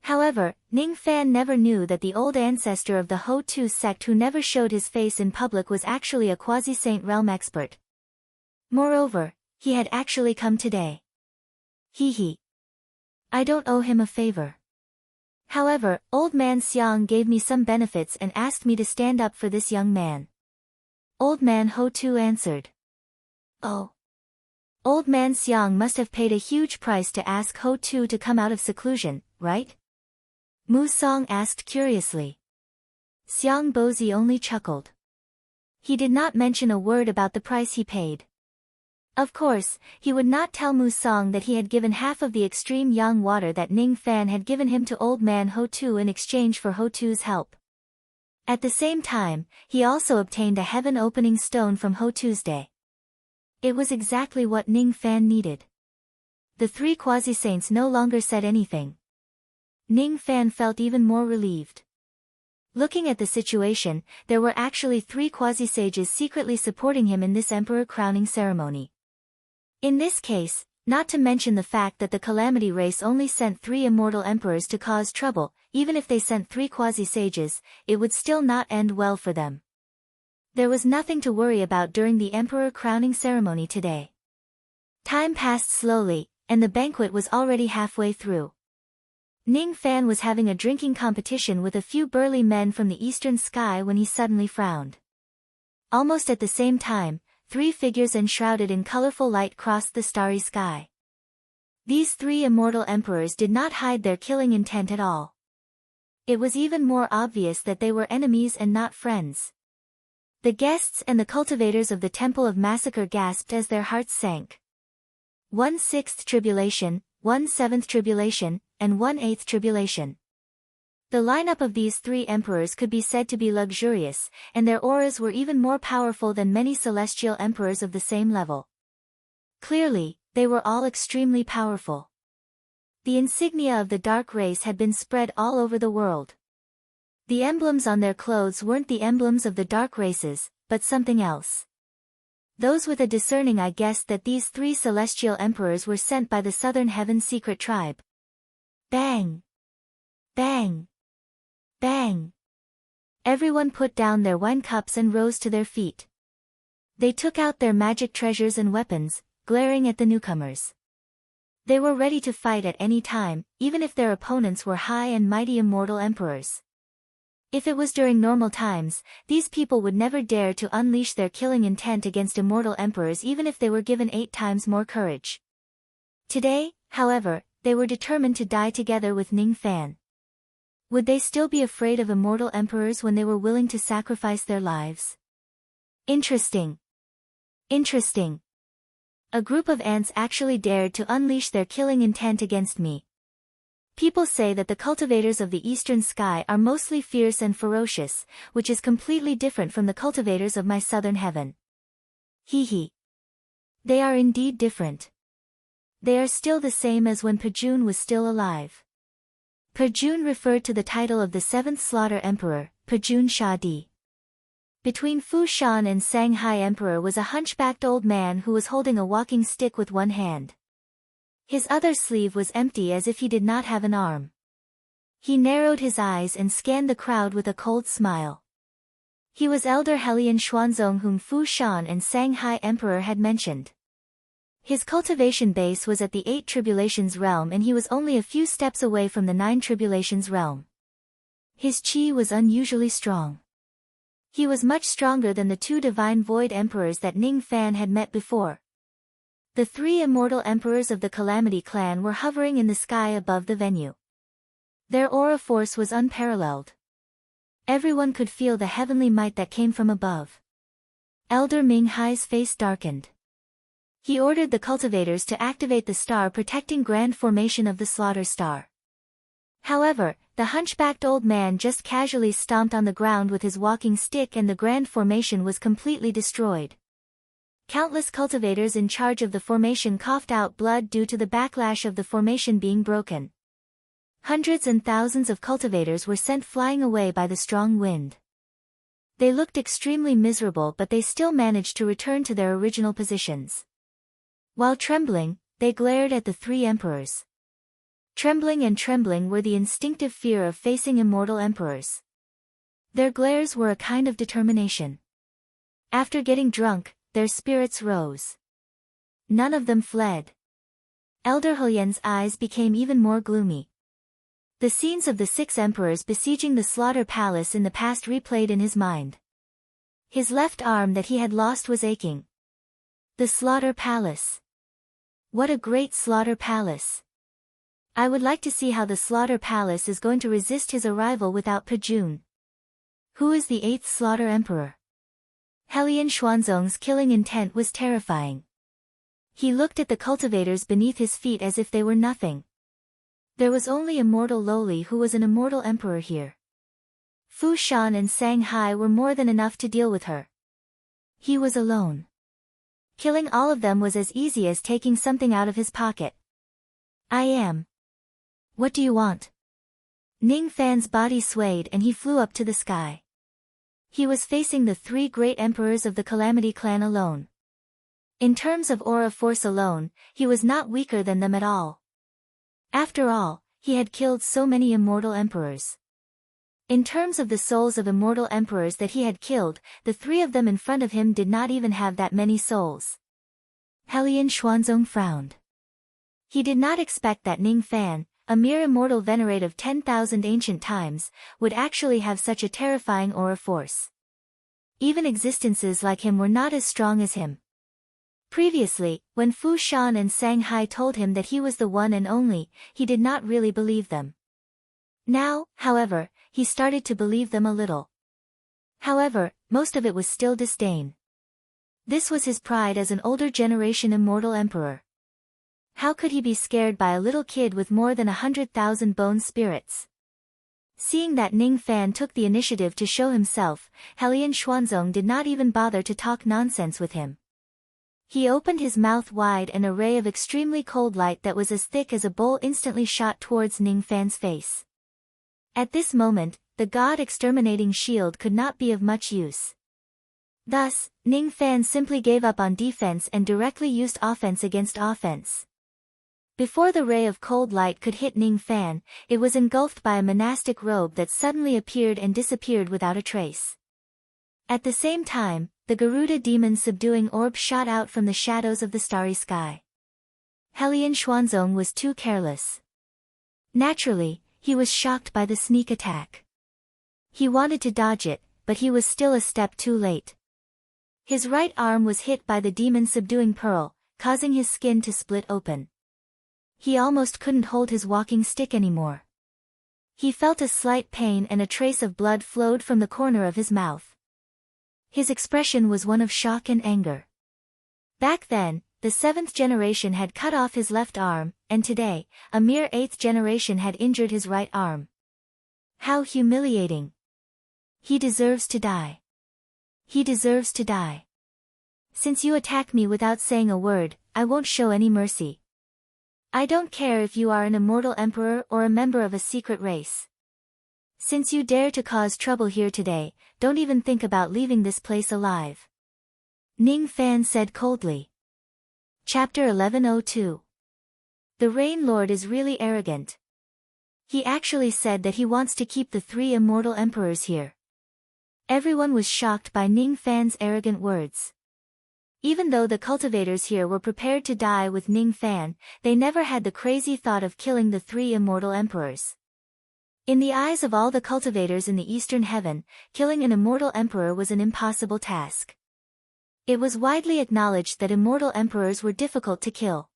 However, Ning Fan never knew that the old ancestor of the Ho Tu sect who never showed his face in public was actually a quasi-saint realm expert. Moreover, he had actually come today. Hee. I don't owe him a favor. However, Old Man Xiang gave me some benefits and asked me to stand up for this young man. Old Man Ho Tu answered. Oh. Old Man Xiang must have paid a huge price to ask Ho Tu to come out of seclusion, right? Mu Song asked curiously. Xiang Bozi only chuckled. He did not mention a word about the price he paid. Of course, he would not tell Mu Song that he had given half of the extreme yang water that Ning Fan had given him to Old Man Ho Tu in exchange for Ho Tu's help. At the same time, he also obtained a heaven-opening stone from Ho Tuesday. It was exactly what Ning Fan needed. The three quasi-saints no longer said anything. Ning Fan felt even more relieved. Looking at the situation, there were actually three quasi-sages secretly supporting him in this emperor crowning ceremony. In this case, not to mention the fact that the Calamity Race only sent 3 immortal emperors to cause trouble, even if they sent 3 quasi-sages, it would still not end well for them. There was nothing to worry about during the emperor crowning ceremony today. Time passed slowly, and the banquet was already halfway through. Ning Fan was having a drinking competition with a few burly men from the eastern sky when he suddenly frowned. Almost at the same time, 3 figures enshrouded in colorful light crossed the starry sky. These 3 immortal emperors did not hide their killing intent at all. It was even more obvious that they were enemies and not friends. The guests and the cultivators of the Temple of Massacre gasped as their hearts sank. 1/6 tribulation, 1/7 tribulation, and 1/8 tribulation. The lineup of these 3 emperors could be said to be luxurious, and their auras were even more powerful than many celestial emperors of the same level. Clearly, they were all extremely powerful. The insignia of the Dark Race had been spread all over the world. The emblems on their clothes weren't the emblems of the Dark Races, but something else. Those with a discerning eye guessed that these 3 celestial emperors were sent by the Southern Heaven secret tribe. Bang! Bang! Bang! Everyone put down their wine cups and rose to their feet. They took out their magic treasures and weapons, glaring at the newcomers. They were ready to fight at any time, even if their opponents were high and mighty immortal emperors. If it was during normal times, these people would never dare to unleash their killing intent against immortal emperors even if they were given 8 times more courage. Today, however, they were determined to die together with Ning Fan. Would they still be afraid of immortal emperors when they were willing to sacrifice their lives? Interesting. Interesting. A group of ants actually dared to unleash their killing intent against me. People say that the cultivators of the eastern sky are mostly fierce and ferocious, which is completely different from the cultivators of my southern heaven. Hee hee. They are indeed different. They are still the same as when Pajun was still alive. Pajun referred to the title of the 7th Slaughter Emperor, Pajun Shah Di. Between Fu Shan and Shanghai Emperor was a hunchbacked old man who was holding a walking stick with one hand. His other sleeve was empty as if he did not have an arm. He narrowed his eyes and scanned the crowd with a cold smile. He was Elder Helian Xuanzong whom Fu Shan and Shanghai Emperor had mentioned. His cultivation base was at the 8 Tribulations realm and he was only a few steps away from the 9 Tribulations realm. His chi was unusually strong. He was much stronger than the 2 Divine Void Emperors that Ning Fan had met before. The 3 immortal emperors of the Calamity clan were hovering in the sky above the venue. Their aura force was unparalleled. Everyone could feel the heavenly might that came from above. Elder Ming Hai's face darkened. He ordered the cultivators to activate the star protecting grand formation of the slaughter star. However, the hunchbacked old man just casually stomped on the ground with his walking stick and the grand formation was completely destroyed. Countless cultivators in charge of the formation coughed out blood due to the backlash of the formation being broken. Hundreds and thousands of cultivators were sent flying away by the strong wind. They looked extremely miserable but they still managed to return to their original positions. While trembling, they glared at the 3 emperors. Trembling were the instinctive fear of facing immortal emperors. Their glares were a kind of determination. After getting drunk, their spirits rose. None of them fled. Elder Helian's eyes became even more gloomy. The scenes of the 6 emperors besieging the slaughter palace in the past replayed in his mind. His left arm that he had lost was aching. The slaughter palace. What a great slaughter palace. I would like to see how the slaughter palace is going to resist his arrival without Pajun. Who is the 8th slaughter emperor? Helian Xuanzong's killing intent was terrifying. He looked at the cultivators beneath his feet as if they were nothing. There was only immortal Loli who was an immortal emperor here. Fu Shan and Shanghai were more than enough to deal with her. He was alone. Killing all of them was as easy as taking something out of his pocket. I am. What do you want? Ning Fan's body swayed and he flew up to the sky. He was facing the 3 great emperors of the Calamity clan alone. In terms of aura force alone, he was not weaker than them at all. After all, he had killed so many immortal emperors. In terms of the souls of immortal emperors that he had killed, the 3 of them in front of him did not even have that many souls. Helian Xuanzong frowned. He did not expect that Ning Fan, a mere immortal venerate of 10,000 ancient times, would actually have such a terrifying aura force. Even existences like him were not as strong as him. Previously, when Fu Shan and Shanghai told him that he was the one and only, he did not really believe them. Now, however, he started to believe them a little. However, most of it was still disdain. This was his pride as an older generation immortal emperor. How could he be scared by a little kid with more than 100,000 bone spirits? Seeing that Ning Fan took the initiative to show himself, Helian Xuanzong did not even bother to talk nonsense with him. He opened his mouth wide and a ray of extremely cold light that was as thick as a bowl instantly shot towards Ning Fan's face. At this moment, the God-exterminating shield could not be of much use. Thus, Ning Fan simply gave up on defense and directly used offense against offense. Before the ray of cold light could hit Ning Fan, it was engulfed by a monastic robe that suddenly appeared and disappeared without a trace. At the same time, the Garuda demon's subduing orb shot out from the shadows of the starry sky. Helian Xuanzong was too careless. Naturally, he was shocked by the sneak attack. He wanted to dodge it, but he was still a step too late. His right arm was hit by the demon's subduing pearl, causing his skin to split open. He almost couldn't hold his walking stick anymore. He felt a slight pain and a trace of blood flowed from the corner of his mouth. His expression was one of shock and anger. Back then, the 7th generation had cut off his left arm, and today, a mere 8th generation had injured his right arm. How humiliating. He deserves to die. He deserves to die. Since you attack me without saying a word, I won't show any mercy. I don't care if you are an immortal emperor or a member of a secret race. Since you dare to cause trouble here today, don't even think about leaving this place alive. Ning Fan said coldly. Chapter 1102. The Rain Lord is really arrogant. He actually said that he wants to keep the 3 immortal emperors here. Everyone was shocked by Ning Fan's arrogant words. Even though the cultivators here were prepared to die with Ning Fan, they never had the crazy thought of killing the 3 immortal emperors. In the eyes of all the cultivators in the Eastern Heaven, killing an immortal emperor was an impossible task. It was widely acknowledged that immortal emperors were difficult to kill.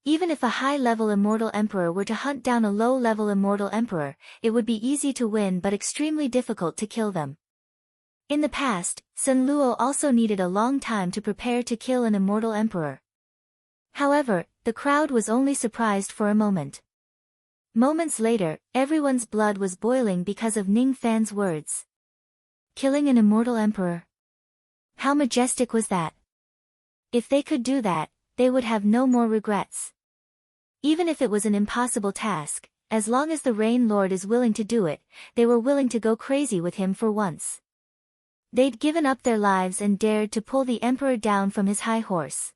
Even if a high-level immortal emperor were to hunt down a low-level immortal emperor, it would be easy to win but extremely difficult to kill them. In the past, Sun Luo also needed a long time to prepare to kill an immortal emperor. However, the crowd was only surprised for a moment. Moments later, everyone's blood was boiling because of Ning Fan's words. Killing an immortal emperor. How majestic was that? If they could do that, they would have no more regrets. Even if it was an impossible task, as long as the Rain Lord is willing to do it, they were willing to go crazy with him for once. They'd given up their lives and dared to pull the emperor down from his high horse.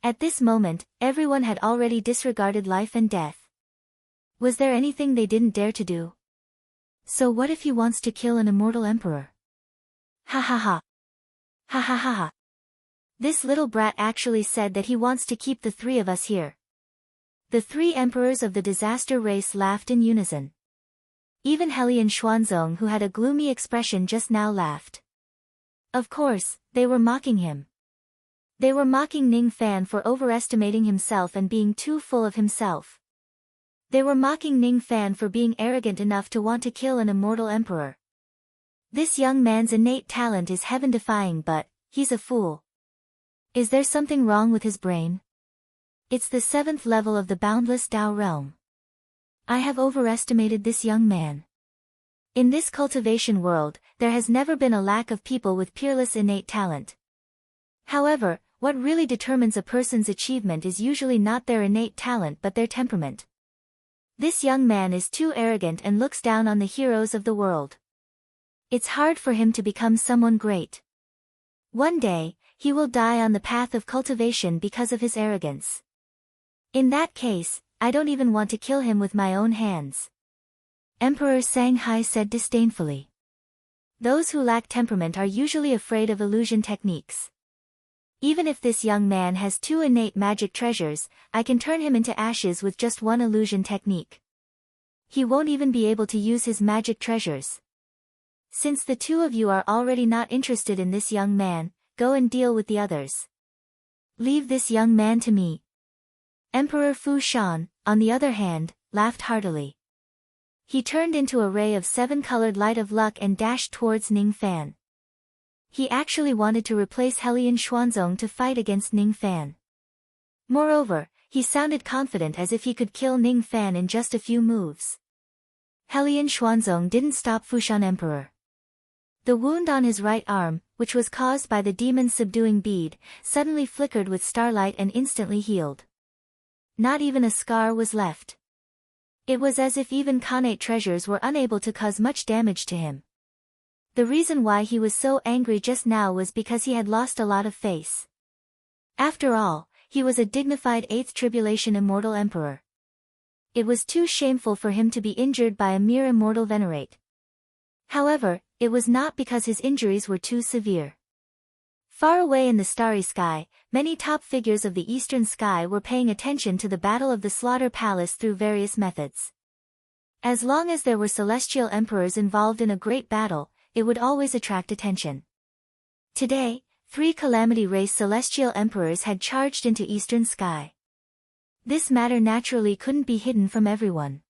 At this moment, everyone had already disregarded life and death. Was there anything they didn't dare to do? So what if he wants to kill an immortal emperor? Ha ha ha. Ha ha ha ha. This little brat actually said that he wants to keep the 3 of us here. The 3 emperors of the disaster race laughed in unison. Even Helian Xuanzong, who had a gloomy expression just now, laughed. Of course, they were mocking him. They were mocking Ning Fan for overestimating himself and being too full of himself. They were mocking Ning Fan for being arrogant enough to want to kill an immortal emperor. This young man's innate talent is heaven-defying, but he's a fool. Is there something wrong with his brain? It's the 7th level of the boundless Tao realm. I have overestimated this young man. In this cultivation world, there has never been a lack of people with peerless innate talent. However, what really determines a person's achievement is usually not their innate talent but their temperament. This young man is too arrogant and looks down on the heroes of the world. It's hard for him to become someone great. One day, he will die on the path of cultivation because of his arrogance. In that case, I don't even want to kill him with my own hands. Emperor Sanghai said disdainfully. Those who lack temperament are usually afraid of illusion techniques. Even if this young man has 2 innate magic treasures, I can turn him into ashes with just 1 illusion technique. He won't even be able to use his magic treasures. Since the 2 of you are already not interested in this young man, go and deal with the others. Leave this young man to me. Emperor Fu Shan, on the other hand, laughed heartily. He turned into a ray of 7-colored light of luck and dashed towards Ning Fan. He actually wanted to replace Helian Xuanzong to fight against Ning Fan. Moreover, he sounded confident as if he could kill Ning Fan in just a few moves. Helian Xuanzong didn't stop Fushan Emperor. The wound on his right arm, which was caused by the demon's subduing bead, suddenly flickered with starlight and instantly healed. Not even a scar was left. It was as if even Khanate treasures were unable to cause much damage to him. The reason why he was so angry just now was because he had lost a lot of face. After all, he was a dignified 8th tribulation immortal emperor. It was too shameful for him to be injured by a mere immortal venerate. However, it was not because his injuries were too severe. Far away in the starry sky, many top figures of the eastern sky were paying attention to the battle of the Slaughter Palace through various methods. As long as there were celestial emperors involved in a great battle, it would always attract attention. Today, 3 Calamity Race celestial emperors had charged into eastern sky. This matter naturally couldn't be hidden from everyone.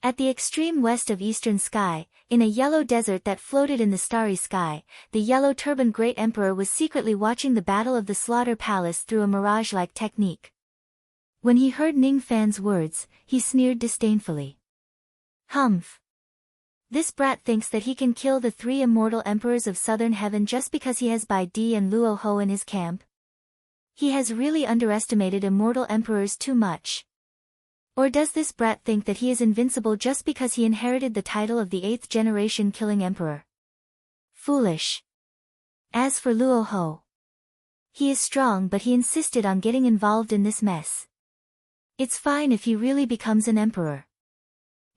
At the extreme west of eastern sky, in a yellow desert that floated in the starry sky, the yellow turbaned great emperor was secretly watching the battle of the Slaughter Palace through a mirage-like technique. When he heard Ning Fan's words, he sneered disdainfully. Humph! This brat thinks that he can kill the 3 immortal emperors of southern heaven just because he has Bai Di and Luo Ho in his camp? He has really underestimated immortal emperors too much. Or does this brat think that he is invincible just because he inherited the title of the 8th generation killing emperor? Foolish. As for Luo Ho, he is strong, but he insisted on getting involved in this mess. It's fine if he really becomes an emperor.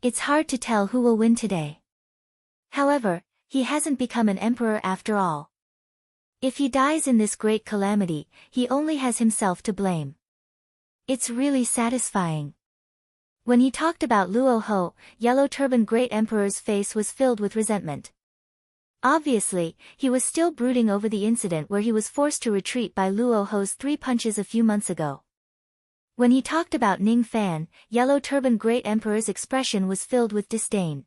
It's hard to tell who will win today. However, he hasn't become an emperor after all. If he dies in this great calamity, he only has himself to blame. It's really satisfying. When he talked about Luo Ho, Yellow Turban Great Emperor's face was filled with resentment. Obviously, he was still brooding over the incident where he was forced to retreat by Luo Ho's 3 punches a few months ago. When he talked about Ning Fan, Yellow Turban Great Emperor's expression was filled with disdain.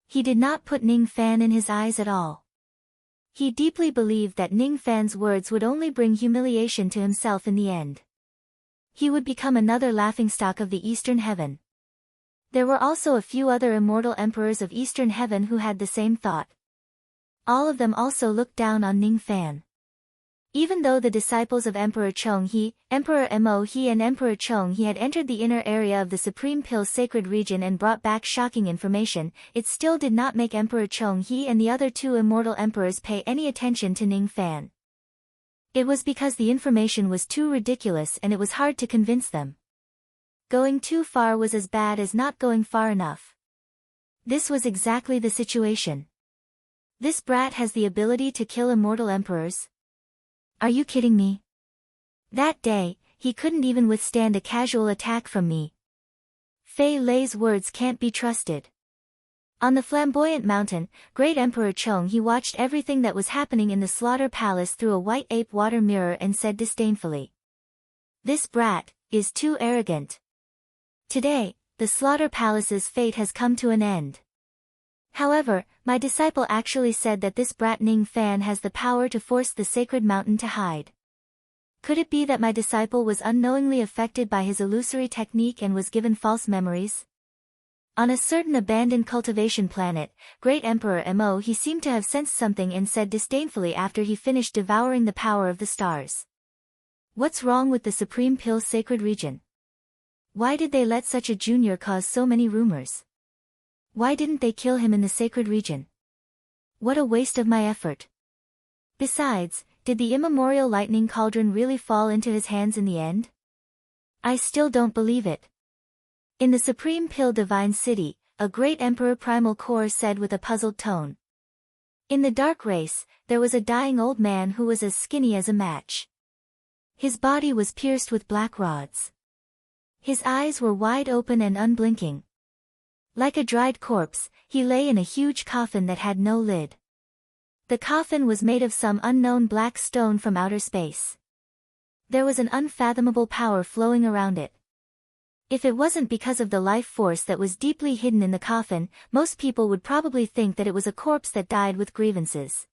He did not put Ning Fan in his eyes at all. He deeply believed that Ning Fan's words would only bring humiliation to himself in the end. He would become another laughingstock of the Eastern Heaven. There were also a few other immortal emperors of Eastern Heaven who had the same thought. All of them also looked down on Ning Fan. Even though the disciples of Emperor Chonghe, Emperor Mohe and Emperor Chonghe had entered the inner area of the Supreme Pill's sacred region and brought back shocking information, it still did not make Emperor Chonghe and the other 2 immortal emperors pay any attention to Ning Fan. It was because the information was too ridiculous and it was hard to convince them. Going too far was as bad as not going far enough. This was exactly the situation. This brat has the ability to kill immortal emperors? Are you kidding me? That day, he couldn't even withstand a casual attack from me. Fei Lei's words can't be trusted. On the flamboyant mountain, Great Emperor Chonghe watched everything that was happening in the Slaughter Palace through a white ape water mirror and said disdainfully. This brat is too arrogant. Today, the Slaughter Palace's fate has come to an end. However, my disciple actually said that this brat Ning Fan has the power to force the sacred mountain to hide. Could it be that my disciple was unknowingly affected by his illusory technique and was given false memories? On a certain abandoned cultivation planet, Great Emperor Mohe seemed to have sensed something and said disdainfully after he finished devouring the power of the stars. What's wrong with the Supreme Pill's sacred region? Why did they let such a junior cause so many rumors? Why didn't they kill him in the sacred region? What a waste of my effort. Besides, did the immemorial lightning cauldron really fall into his hands in the end? I still don't believe it. In the Supreme Pill Divine City, a great Emperor Primal Core said with a puzzled tone. In the dark race, there was a dying old man who was as skinny as a match. His body was pierced with black rods. His eyes were wide open and unblinking. Like a dried corpse, he lay in a huge coffin that had no lid. The coffin was made of some unknown black stone from outer space. There was an unfathomable power flowing around it. If it wasn't because of the life force that was deeply hidden in the coffin, most people would probably think that it was a corpse that died with grievances.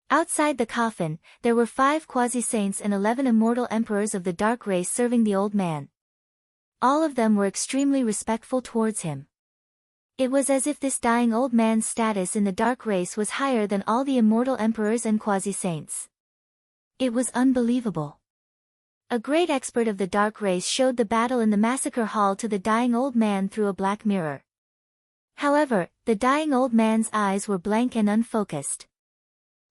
Outside the coffin, there were 5 quasi-saints and 11 immortal emperors of the dark race serving the old man. All of them were extremely respectful towards him. It was as if this dying old man's status in the dark race was higher than all the immortal emperors and quasi-saints. It was unbelievable. A great expert of the dark race showed the battle in the massacre hall to the dying old man through a black mirror. However, the dying old man's eyes were blank and unfocused.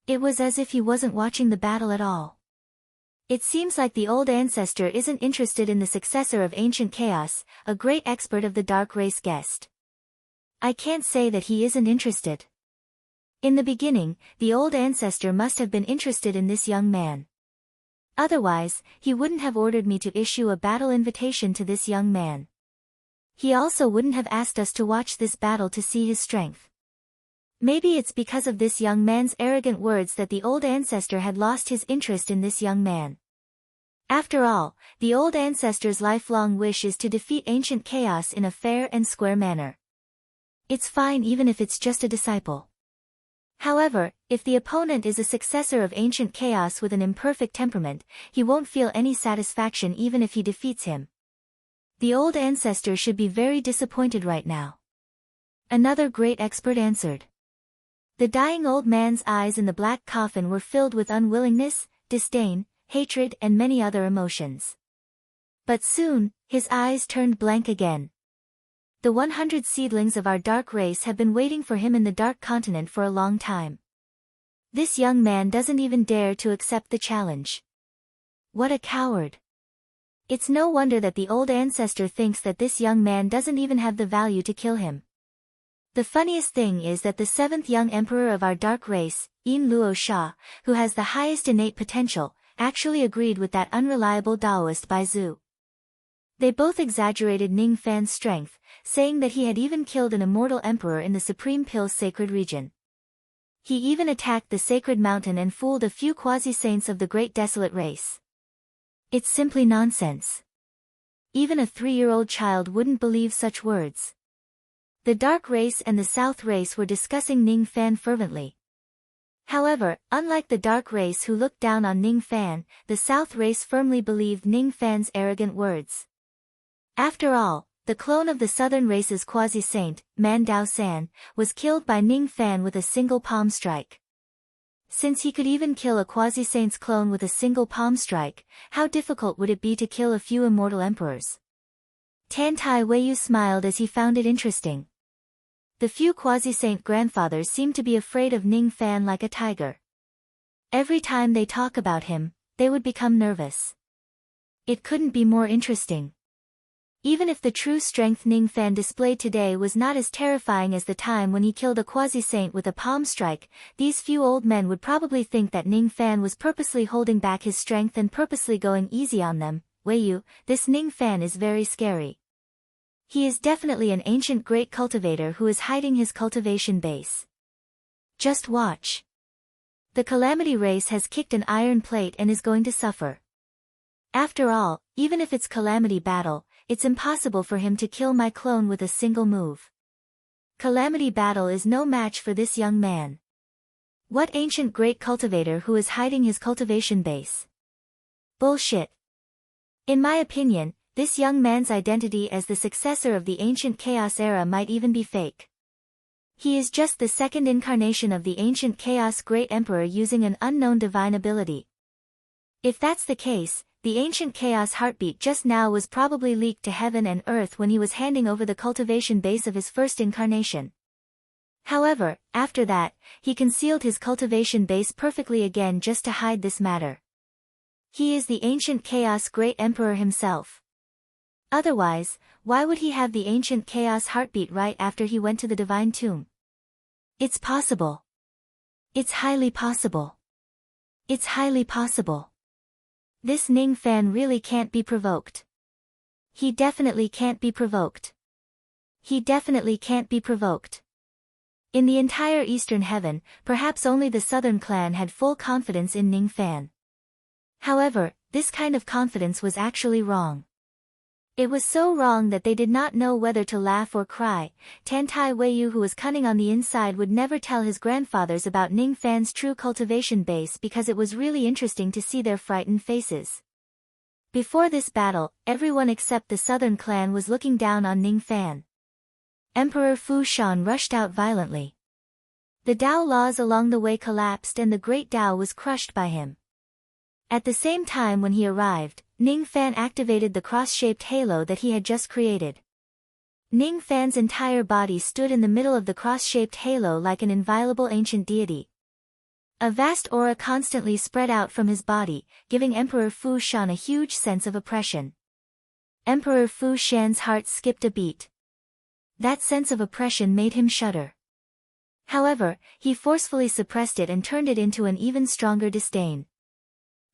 It was as if he wasn't watching the battle at all. It seems like the old ancestor isn't interested in the successor of ancient chaos, a great expert of the dark race guessed. I can't say that he isn't interested. In the beginning, the old ancestor must have been interested in this young man. Otherwise, he wouldn't have ordered me to issue a battle invitation to this young man. He also wouldn't have asked us to watch this battle to see his strength. Maybe it's because of this young man's arrogant words that the old ancestor had lost his interest in this young man. After all, the old ancestor's lifelong wish is to defeat ancient chaos in a fair and square manner. It's fine even if it's just a disciple. However, if the opponent is a successor of ancient chaos with an imperfect temperament, he won't feel any satisfaction even if he defeats him. The old ancestor should be very disappointed right now. Another great expert answered. The dying old man's eyes in the black coffin were filled with unwillingness, disdain, hatred and many other emotions. But soon, his eyes turned blank again. The 100 seedlings of our dark race have been waiting for him in the dark continent for a long time. This young man doesn't even dare to accept the challenge. What a coward. It's no wonder that the old ancestor thinks that this young man doesn't even have the value to kill him. The funniest thing is that the 7th young emperor of our dark race, Yin Luo Sha, who has the highest innate potential, actually agreed with that unreliable Taoist Bai Zhu. They both exaggerated Ning Fan's strength, saying that he had even killed an immortal emperor in the Supreme Pill's sacred region. He even attacked the sacred mountain and fooled a few quasi-saints of the great desolate race. It's simply nonsense. Even a 3-year-old child wouldn't believe such words. The dark race and the south race were discussing Ning Fan fervently. However, unlike the dark race who looked down on Ning Fan, the south race firmly believed Ning Fan's arrogant words. After all, the clone of the southern race's quasi-saint, Man Dao San, was killed by Ning Fan with a single palm strike. Since he could even kill a quasi-saint's clone with a single palm strike, how difficult would it be to kill a few immortal emperors? Tan Tai Weiyu smiled as he found it interesting. The few quasi-saint grandfathers seemed to be afraid of Ning Fan like a tiger. Every time they talk about him, they would become nervous. It couldn't be more interesting. Even if the true strength Ning Fan displayed today was not as terrifying as the time when he killed a quasi-saint with a palm strike, these few old men would probably think that Ning Fan was purposely holding back his strength and purposely going easy on them. Weiyu, this Ning Fan is very scary. He is definitely an ancient great cultivator who is hiding his cultivation base. Just watch. The Calamity race has kicked an iron plate and is going to suffer. After all, even if it's Calamity battle, it's impossible for him to kill my clone with a single move. Calamity battle is no match for this young man. What ancient great cultivator who is hiding his cultivation base? Bullshit. In my opinion, this young man's identity as the successor of the ancient chaos era might even be fake. He is just the second incarnation of the ancient chaos great emperor using an unknown divine ability. If that's the case, the ancient chaos heartbeat just now was probably leaked to heaven and earth when he was handing over the cultivation base of his first incarnation. However, after that, he concealed his cultivation base perfectly again just to hide this matter. He is the ancient chaos great emperor himself. Otherwise, why would he have the ancient chaos heartbeat right after he went to the divine tomb? It's possible. It's highly possible. It's highly possible. This Ning Fan really can't be provoked. He definitely can't be provoked. He definitely can't be provoked. In the entire Eastern Heaven, perhaps only the Southern clan had full confidence in Ning Fan. However, this kind of confidence was actually wrong. It was so wrong that they did not know whether to laugh or cry. Tan Tai Weiyu, who was cunning on the inside, would never tell his grandfathers about Ning Fan's true cultivation base because it was really interesting to see their frightened faces. Before this battle, everyone except the Southern clan was looking down on Ning Fan. Emperor Fu Shan rushed out violently. The Dao laws along the way collapsed and the great Dao was crushed by him. At the same time when he arrived, Ning Fan activated the cross-shaped halo that he had just created. Ning Fan's entire body stood in the middle of the cross-shaped halo like an inviolable ancient deity. A vast aura constantly spread out from his body, giving Emperor Fu Shan a huge sense of oppression. Emperor Fu Shan's heart skipped a beat. That sense of oppression made him shudder. However, he forcefully suppressed it and turned it into an even stronger disdain.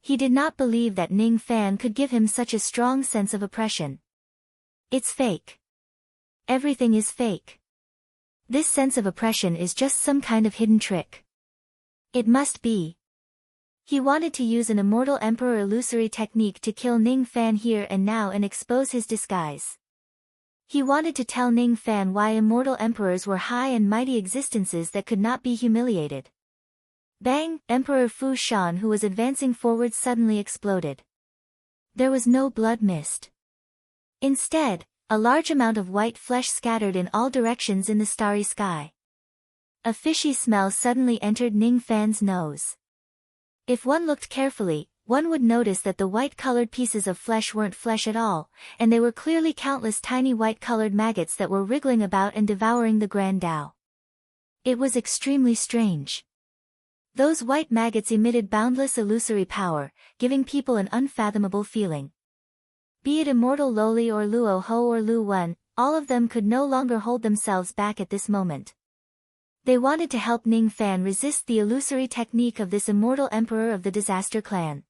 He did not believe that Ning Fan could give him such a strong sense of oppression. It's fake. Everything is fake. This sense of oppression is just some kind of hidden trick. It must be. He wanted to use an immortal emperor illusory technique to kill Ning Fan here and now and expose his disguise. He wanted to tell Ning Fan why immortal emperors were high and mighty existences that could not be humiliated. Bang! Emperor Fu Shan, who was advancing forward, suddenly exploded. There was no blood mist. Instead, a large amount of white flesh scattered in all directions in the starry sky. A fishy smell suddenly entered Ning Fan's nose. If one looked carefully, one would notice that the white-colored pieces of flesh weren't flesh at all, and they were clearly countless tiny white-colored maggots that were wriggling about and devouring the Grand Tao. It was extremely strange. Those white maggots emitted boundless illusory power, giving people an unfathomable feeling. Be it immortal Loli or Luo Ho or Lu Wen, all of them could no longer hold themselves back at this moment. They wanted to help Ning Fan resist the illusory technique of this immortal emperor of the Disaster Clan.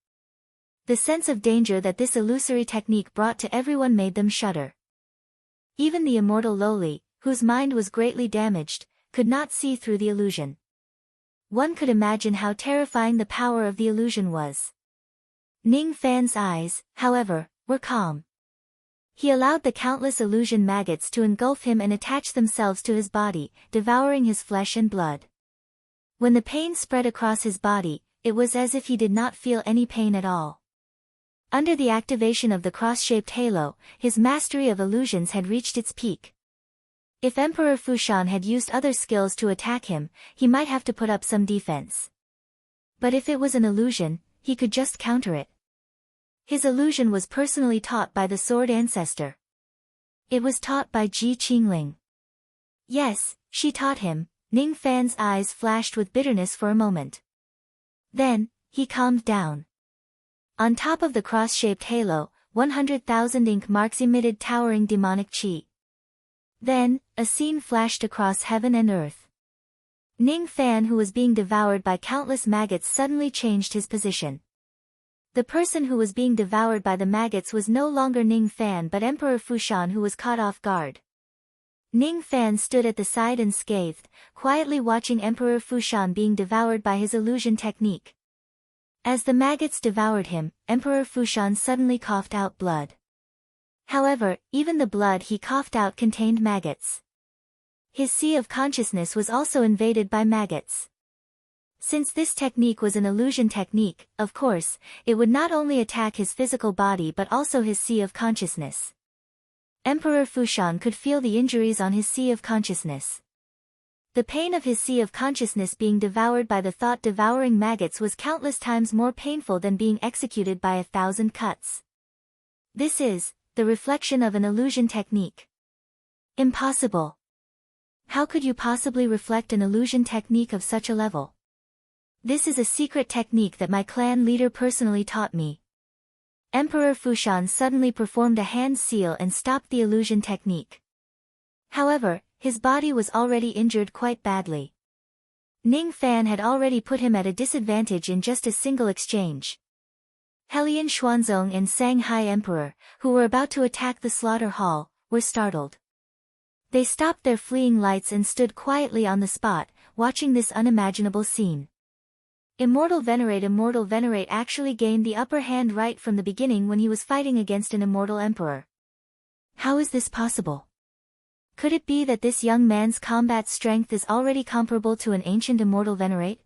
The sense of danger that this illusory technique brought to everyone made them shudder. Even the immortal Loli, whose mind was greatly damaged, could not see through the illusion. One could imagine how terrifying the power of the illusion was. Ning Fan's eyes, however, were calm. He allowed the countless illusion maggots to engulf him and attach themselves to his body, devouring his flesh and blood. When the pain spread across his body, it was as if he did not feel any pain at all. Under the activation of the cross-shaped halo, his mastery of illusions had reached its peak. If Emperor Fu Shan had used other skills to attack him, he might have to put up some defense. But if it was an illusion, he could just counter it. His illusion was personally taught by the Sword Ancestor. It was taught by Ji Qingling. Yes, she taught him. Ning Fan's eyes flashed with bitterness for a moment. Then, he calmed down. On top of the cross-shaped halo, 100,000 ink marks emitted towering demonic chi. Then, a scene flashed across heaven and earth. Ning Fan, who was being devoured by countless maggots, suddenly changed his position. The person who was being devoured by the maggots was no longer Ning Fan but Emperor Fu Shan, who was caught off guard. Ning Fan stood at the side and scathed, quietly watching Emperor Fu Shan being devoured by his illusion technique. As the maggots devoured him, Emperor Fu Shan suddenly coughed out blood. However, even the blood he coughed out contained maggots. His sea of consciousness was also invaded by maggots. Since this technique was an illusion technique, of course, it would not only attack his physical body but also his sea of consciousness. Emperor Fu Shan could feel the injuries on his sea of consciousness. The pain of his sea of consciousness being devoured by the thought-devouring maggots was countless times more painful than being executed by 1,000 cuts. This is the reflection of an illusion technique. Impossible. How could you possibly reflect an illusion technique of such a level? This is a secret technique that my clan leader personally taught me. Emperor Fu Shan suddenly performed a hand seal and stopped the illusion technique. However, his body was already injured quite badly. Ning Fan had already put him at a disadvantage in just a single exchange. Helian Xuanzong and Shanghai Emperor, who were about to attack the slaughter hall, were startled. They stopped their fleeing lights and stood quietly on the spot, watching this unimaginable scene. Immortal Venerate actually gained the upper hand right from the beginning when he was fighting against an immortal emperor. How is this possible? Could it be that this young man's combat strength is already comparable to an ancient immortal Venerate?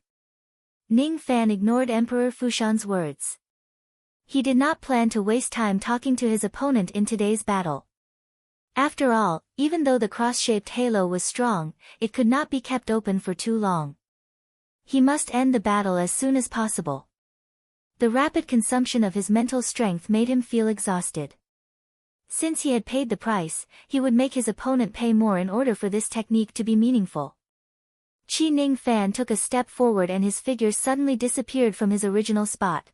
Ning Fan ignored Emperor Fu Shan's words. He did not plan to waste time talking to his opponent in today's battle. After all, even though the cross-shaped halo was strong, it could not be kept open for too long. He must end the battle as soon as possible. The rapid consumption of his mental strength made him feel exhausted. Since he had paid the price, he would make his opponent pay more in order for this technique to be meaningful. Qi Ning Fan took a step forward and his figure suddenly disappeared from his original spot.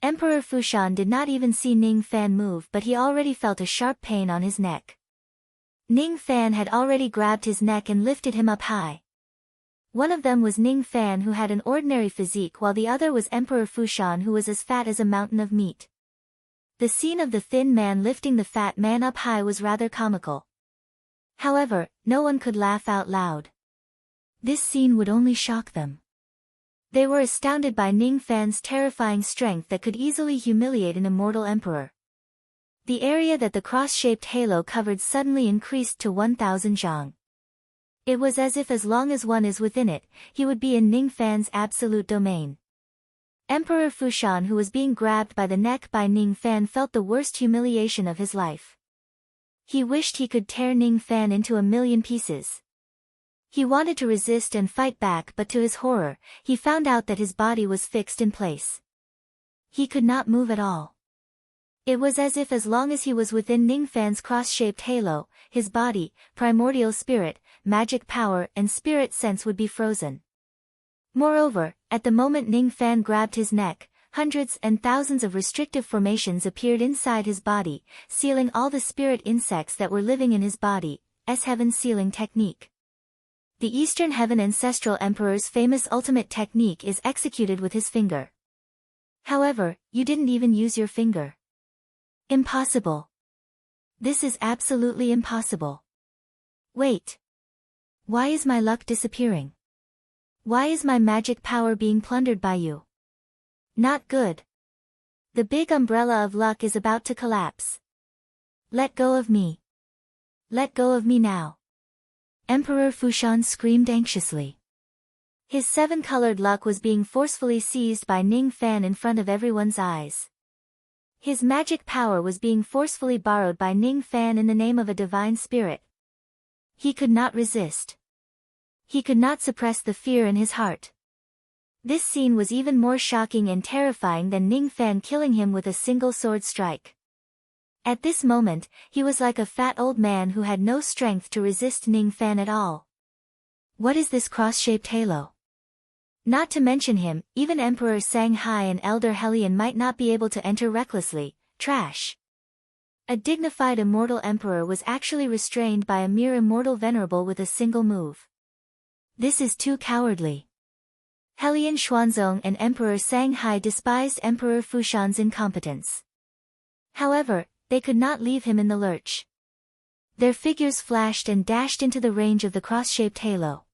Emperor Fushan did not even see Ning Fan move, but he already felt a sharp pain on his neck. Ning Fan had already grabbed his neck and lifted him up high. One of them was Ning Fan, who had an ordinary physique, while the other was Emperor Fushan, who was as fat as a mountain of meat. The scene of the thin man lifting the fat man up high was rather comical. However, no one could laugh out loud. This scene would only shock them. They were astounded by Ning Fan's terrifying strength that could easily humiliate an immortal emperor. The area that the cross-shaped halo covered suddenly increased to 1,000 zhang. It was as if as long as one is within it, he would be in Ning Fan's absolute domain. Emperor Fushan, who was being grabbed by the neck by Ning Fan, felt the worst humiliation of his life. He wished he could tear Ning Fan into a million pieces. He wanted to resist and fight back, but to his horror, he found out that his body was fixed in place. He could not move at all. It was as if as long as he was within Ning Fan's cross-shaped halo, his body, primordial spirit, magic power and spirit sense would be frozen. Moreover, at the moment Ning Fan grabbed his neck, hundreds and thousands of restrictive formations appeared inside his body, sealing all the spirit insects that were living in his body, S-Heaven sealing technique. The Eastern Heaven Ancestral Emperor's famous ultimate technique is executed with his finger. However, you didn't even use your finger. Impossible. This is absolutely impossible. Wait. Why is my luck disappearing? Why is my magic power being plundered by you? Not good. The big umbrella of luck is about to collapse. Let go of me. Let go of me now. Emperor Fushan screamed anxiously. His seven-colored luck was being forcefully seized by Ning Fan in front of everyone's eyes. His magic power was being forcefully borrowed by Ning Fan in the name of a divine spirit. He could not resist. He could not suppress the fear in his heart. This scene was even more shocking and terrifying than Ning Fan killing him with a single sword strike. At this moment, he was like a fat old man who had no strength to resist Ning Fan at all. What is this cross-shaped halo? Not to mention him, even Emperor Sanghai and Elder Hellion might not be able to enter recklessly. Trash. A dignified immortal emperor was actually restrained by a mere immortal venerable with a single move. This is too cowardly. Hellion Xuanzong and Emperor Sanghai despised Emperor Fushan's incompetence. However, they could not leave him in the lurch. Their figures flashed and dashed into the range of the cross-shaped halo.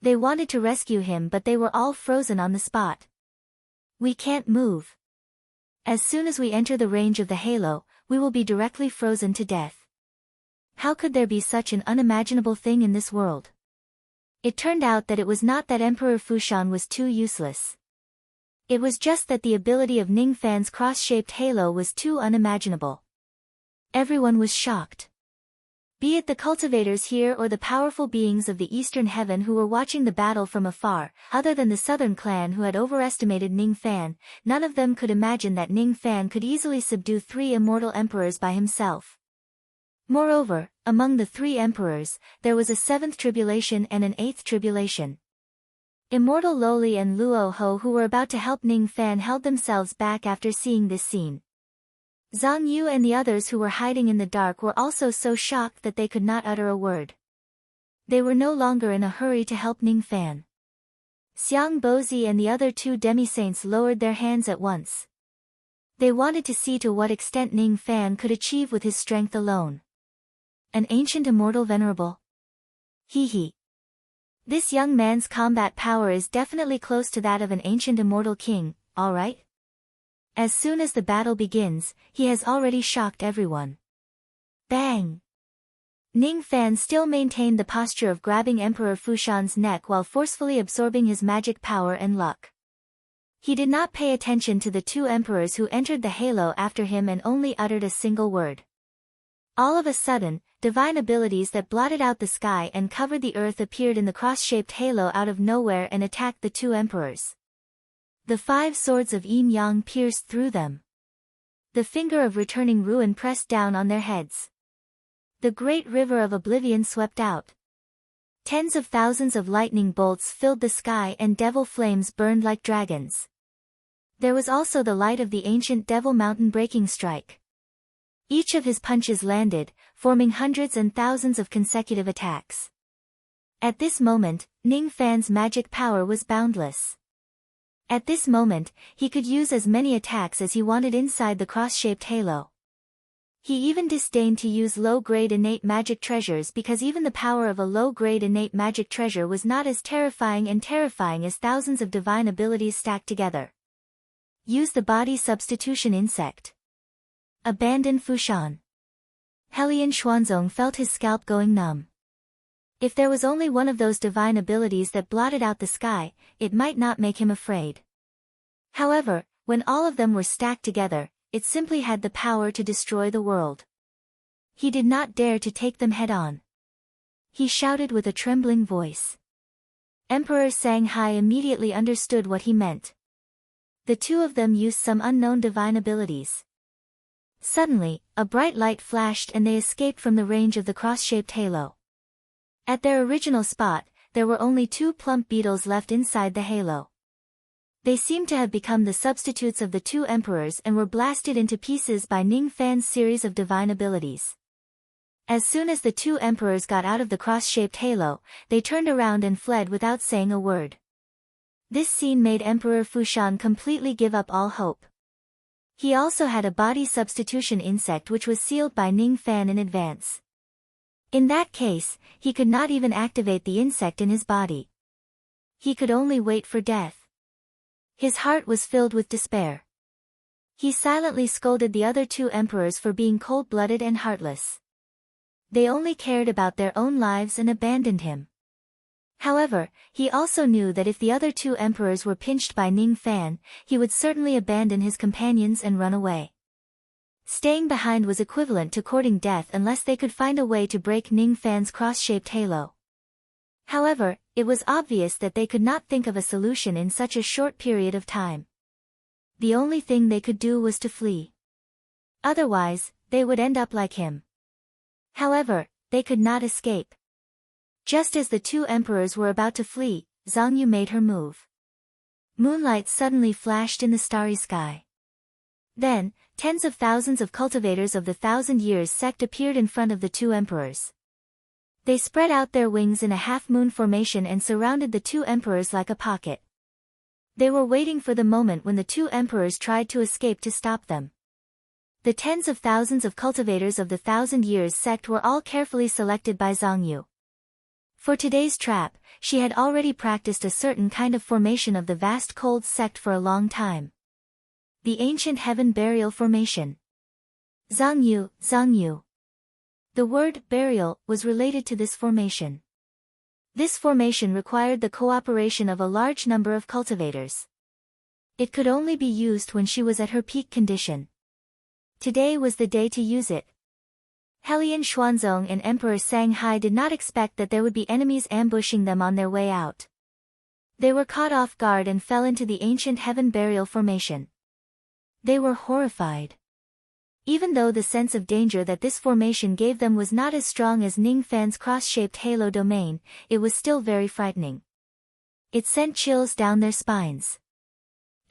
They wanted to rescue him, but they were all frozen on the spot. We can't move. As soon as we enter the range of the halo, we will be directly frozen to death. How could there be such an unimaginable thing in this world? It turned out that it was not that Emperor Fushan was too useless. It was just that the ability of Ning Fan's cross-shaped halo was too unimaginable. Everyone was shocked. Be it the cultivators here or the powerful beings of the Eastern Heaven who were watching the battle from afar, other than the Southern clan who had overestimated Ning Fan, none of them could imagine that Ning Fan could easily subdue 3 immortal emperors by himself. Moreover, among the 3 emperors, there was a 7th tribulation and an 8th tribulation. Immortal Loli and Luo Ho, who were about to help Ning Fan, held themselves back after seeing this scene. Zhang Yu and the others who were hiding in the dark were also so shocked that they could not utter a word. They were no longer in a hurry to help Ning Fan. Xiang Bozi and the other 2 demi-saints lowered their hands at once. They wanted to see to what extent Ning Fan could achieve with his strength alone. An ancient immortal venerable? Hee hee. This young man's combat power is definitely close to that of an ancient immortal king, alright? As soon as the battle begins, he has already shocked everyone. Bang! Ning Fan still maintained the posture of grabbing Emperor Fushan's neck while forcefully absorbing his magic power and luck. He did not pay attention to the 2 emperors who entered the halo after him and only uttered a single word. All of a sudden, divine abilities that blotted out the sky and covered the earth appeared in the cross-shaped halo out of nowhere and attacked the 2 emperors. The 5 swords of Yin Yang pierced through them. The finger of returning ruin pressed down on their heads. The great river of oblivion swept out. Tens of thousands of lightning bolts filled the sky and devil flames burned like dragons. There was also the light of the ancient devil mountain breaking strike. Each of his punches landed, forming hundreds and thousands of consecutive attacks. At this moment, Ning Fan's magic power was boundless. At this moment, he could use as many attacks as he wanted inside the cross-shaped halo. He even disdained to use low-grade innate magic treasures because even the power of a low-grade innate magic treasure was not as terrifying as thousands of divine abilities stacked together. Use the body substitution insect. Abandon Fushan. Helian Xuanzong felt his scalp going numb. If there was only one of those divine abilities that blotted out the sky, it might not make him afraid. However, when all of them were stacked together, it simply had the power to destroy the world. He did not dare to take them head-on. He shouted with a trembling voice. Emperor Sanghai immediately understood what he meant. The two of them used some unknown divine abilities. Suddenly, a bright light flashed and they escaped from the range of the cross-shaped halo. At their original spot, there were only two plump beetles left inside the halo. They seemed to have become the substitutes of the two emperors and were blasted into pieces by Ning Fan's series of divine abilities. As soon as the two emperors got out of the cross-shaped halo, they turned around and fled without saying a word. This scene made Emperor Fushan completely give up all hope. He also had a body substitution insect which was sealed by Ning Fan in advance. In that case, he could not even activate the insect in his body. He could only wait for death. His heart was filled with despair. He silently scolded the other two emperors for being cold-blooded and heartless. They only cared about their own lives and abandoned him. However, he also knew that if the other two emperors were pinched by Ning Fan, he would certainly abandon his companions and run away. Staying behind was equivalent to courting death unless they could find a way to break Ning Fan's cross-shaped halo. However, it was obvious that they could not think of a solution in such a short period of time. The only thing they could do was to flee. Otherwise, they would end up like him. However, they could not escape. Just as the two emperors were about to flee, Zhang Yu made her move. Moonlight suddenly flashed in the starry sky. Then, tens of thousands of cultivators of the 1,000 Years sect appeared in front of the two emperors. They spread out their wings in a half-moon formation and surrounded the two emperors like a pocket. They were waiting for the moment when the two emperors tried to escape to stop them. The tens of thousands of cultivators of the 1,000 Years sect were all carefully selected by Zhang Yu. For today's trap, she had already practiced a certain kind of formation of the vast cold sect for a long time. The ancient heaven burial formation. Zhang Yu. The word burial was related to this formation. This formation required the cooperation of a large number of cultivators. It could only be used when she was at her peak condition. Today was the day to use it. Helian Xuanzong and Emperor Sanghai did not expect that there would be enemies ambushing them on their way out. They were caught off guard and fell into the ancient heaven burial formation. They were horrified. Even though the sense of danger that this formation gave them was not as strong as Ning Fan's cross-shaped halo domain, it was still very frightening. It sent chills down their spines.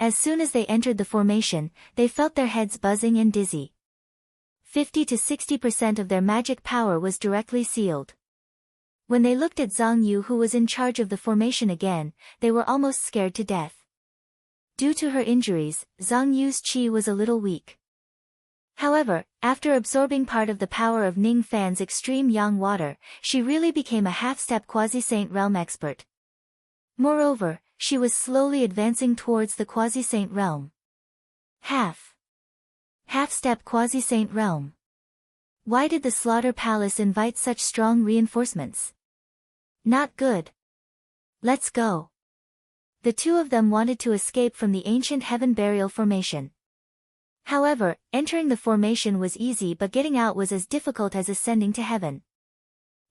As soon as they entered the formation, they felt their heads buzzing and dizzy. 50 to 60% of their magic power was directly sealed. When they looked at Zhang Yu, who was in charge of the formation again, they were almost scared to death. Due to her injuries, Zhang Yu's qi was a little weak. However, after absorbing part of the power of Ning Fan's extreme yang water, she really became a half-step quasi-saint realm expert. Moreover, she was slowly advancing towards the quasi-saint realm. Half-step quasi-saint realm. Why did the Slaughter Palace invite such strong reinforcements? Not good. Let's go. The two of them wanted to escape from the ancient heaven burial formation. However, entering the formation was easy, but getting out was as difficult as ascending to heaven.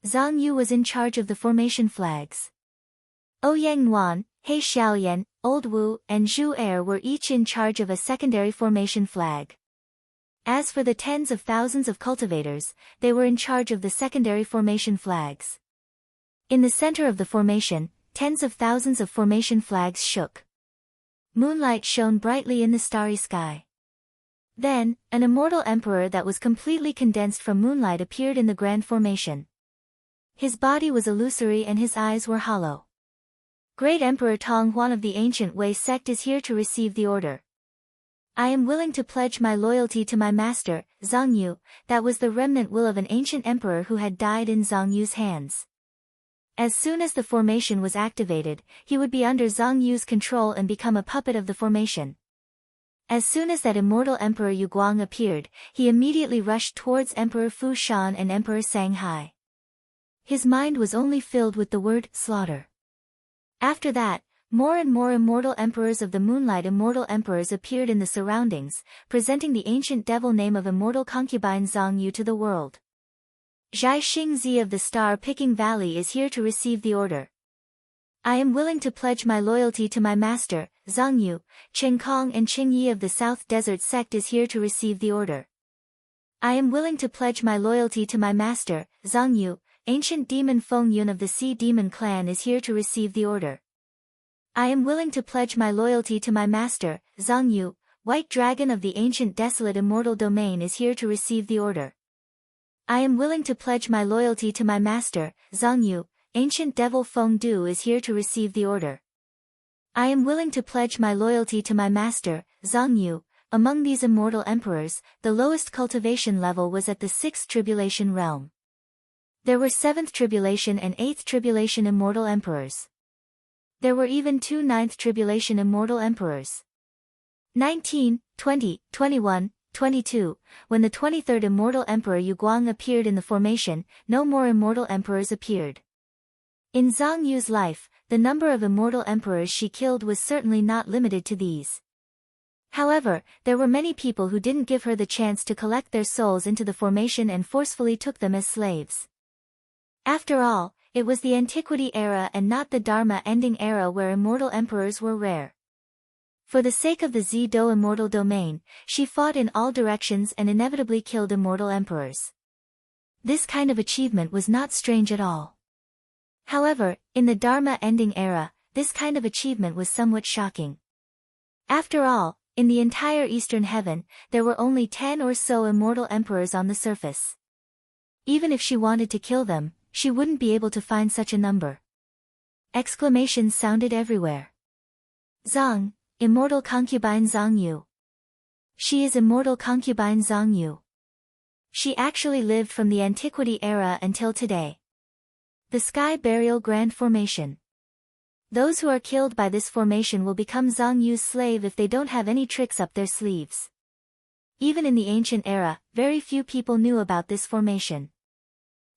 Zhang Yu was in charge of the formation flags. Ouyang Nuan, He Xiaoyan, Old Wu, and Zhu Er were each in charge of a secondary formation flag. As for the tens of thousands of cultivators, they were in charge of the secondary formation flags. In the center of the formation, tens of thousands of formation flags shook. Moonlight shone brightly in the starry sky. Then, an immortal emperor that was completely condensed from moonlight appeared in the grand formation. His body was illusory and his eyes were hollow. Great Emperor Tong Huan of the ancient Wei sect is here to receive the order. I am willing to pledge my loyalty to my master, Zhang Yu. That was the remnant will of an ancient emperor who had died in Zhang Yu's hands. As soon as the formation was activated, he would be under Zhang Yu's control and become a puppet of the formation. As soon as that immortal Emperor Yu Guang appeared, he immediately rushed towards Emperor Fu Shan and Emperor Sanghai. His mind was only filled with the word slaughter. After that, more and more immortal emperors of the moonlight immortal emperors appeared in the surroundings, presenting the ancient devil name of immortal concubine Zhang Yu to the world. Zhai Xingzi of the Star-Picking Valley is here to receive the order. I am willing to pledge my loyalty to my master, Zhang Yu. Chen Kong and Qing Yi of the South Desert sect is here to receive the order. I am willing to pledge my loyalty to my master, Zhang Yu. Ancient demon Feng Yun of the Sea Demon clan is here to receive the order. I am willing to pledge my loyalty to my master, Zhang Yu. White Dragon of the ancient desolate immortal domain is here to receive the order. I am willing to pledge my loyalty to my master, Zhang Yu. Ancient devil Feng Du is here to receive the order. I am willing to pledge my loyalty to my master, Zhang Yu. Among these immortal emperors, the lowest cultivation level was at the 6th tribulation realm. There were 7th tribulation and 8th tribulation immortal emperors. There were even 2 9th tribulation immortal emperors. 19, 20, 21, 22, when the 23rd immortal emperor Yu Guang appeared in the formation, no more immortal emperors appeared. In Zhang Yu's life, the number of immortal emperors she killed was certainly not limited to these. However, there were many people who didn't give her the chance to collect their souls into the formation and forcefully took them as slaves. After all, it was the Antiquity era and not the Dharma ending era where immortal emperors were rare. For the sake of the Zi-Do immortal domain, she fought in all directions and inevitably killed immortal emperors. This kind of achievement was not strange at all. However, in the Dharma ending era, this kind of achievement was somewhat shocking. After all, in the entire Eastern Heaven, there were only 10 or so immortal emperors on the surface. Even if she wanted to kill them, she wouldn't be able to find such a number. Exclamations sounded everywhere. Zhang, immortal concubine Zhang Yu. She is immortal concubine Zhang Yu. She actually lived from the Antiquity era until today. The Sky Burial Grand Formation. Those who are killed by this formation will become Zhang Yu's slave if they don't have any tricks up their sleeves. Even in the ancient era, very few people knew about this formation.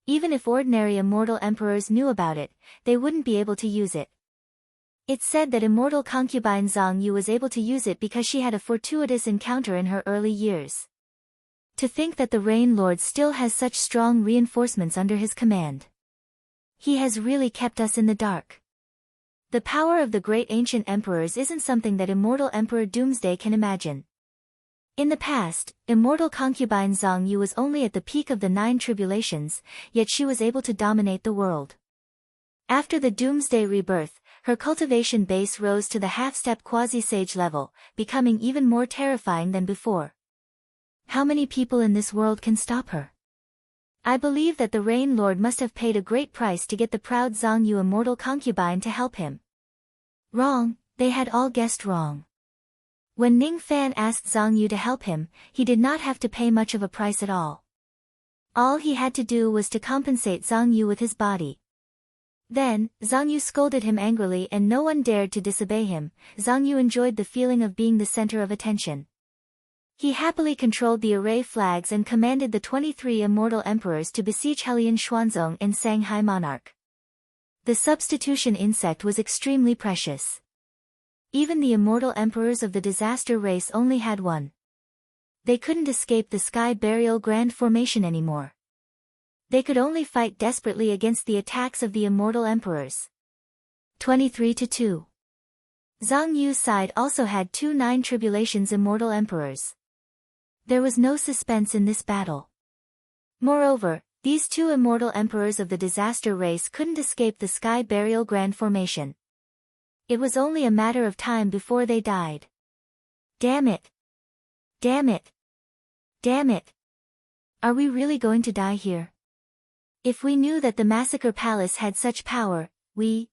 Even if ordinary immortal emperors knew about it, they wouldn't be able to use it. It's said that immortal concubine Zhang Yu was able to use it because she had a fortuitous encounter in her early years. To think that the Rain Lord still has such strong reinforcements under his command. He has really kept us in the dark. The power of the great ancient emperors isn't something that immortal Emperor Doomsday can imagine. In the past, immortal concubine Zhang Yu was only at the peak of the 9 tribulations, yet she was able to dominate the world. After the Doomsday rebirth, her cultivation base rose to the half-step quasi-sage level, becoming even more terrifying than before. How many people in this world can stop her? I believe that the Rain Lord must have paid a great price to get the proud Zhang Yu immortal concubine to help him. Wrong, they had all guessed wrong. When Ning Fan asked Zhang Yu to help him, he did not have to pay much of a price at all. All he had to do was to compensate Zhang Yu with his body. Then, Zhang Yu scolded him angrily and no one dared to disobey him. Zhang Yu enjoyed the feeling of being the center of attention. He happily controlled the array flags and commanded the 23 immortal emperors to besiege Helian Xuanzong and Shanghai monarch. The substitution insect was extremely precious. Even the immortal emperors of the disaster race only had one. They couldn't escape the Sky Burial Grand Formation anymore. They could only fight desperately against the attacks of the immortal emperors. 23-2. Zhang Yu's side also had 2 9 tribulations immortal emperors. There was no suspense in this battle. Moreover, These two immortal emperors of the disaster race couldn't escape the Sky Burial Grand Formation. It was only a matter of time before they died. Damn it! Damn it! Damn it! Are we really going to die here? If we knew that the Massacre Palace had such power, we.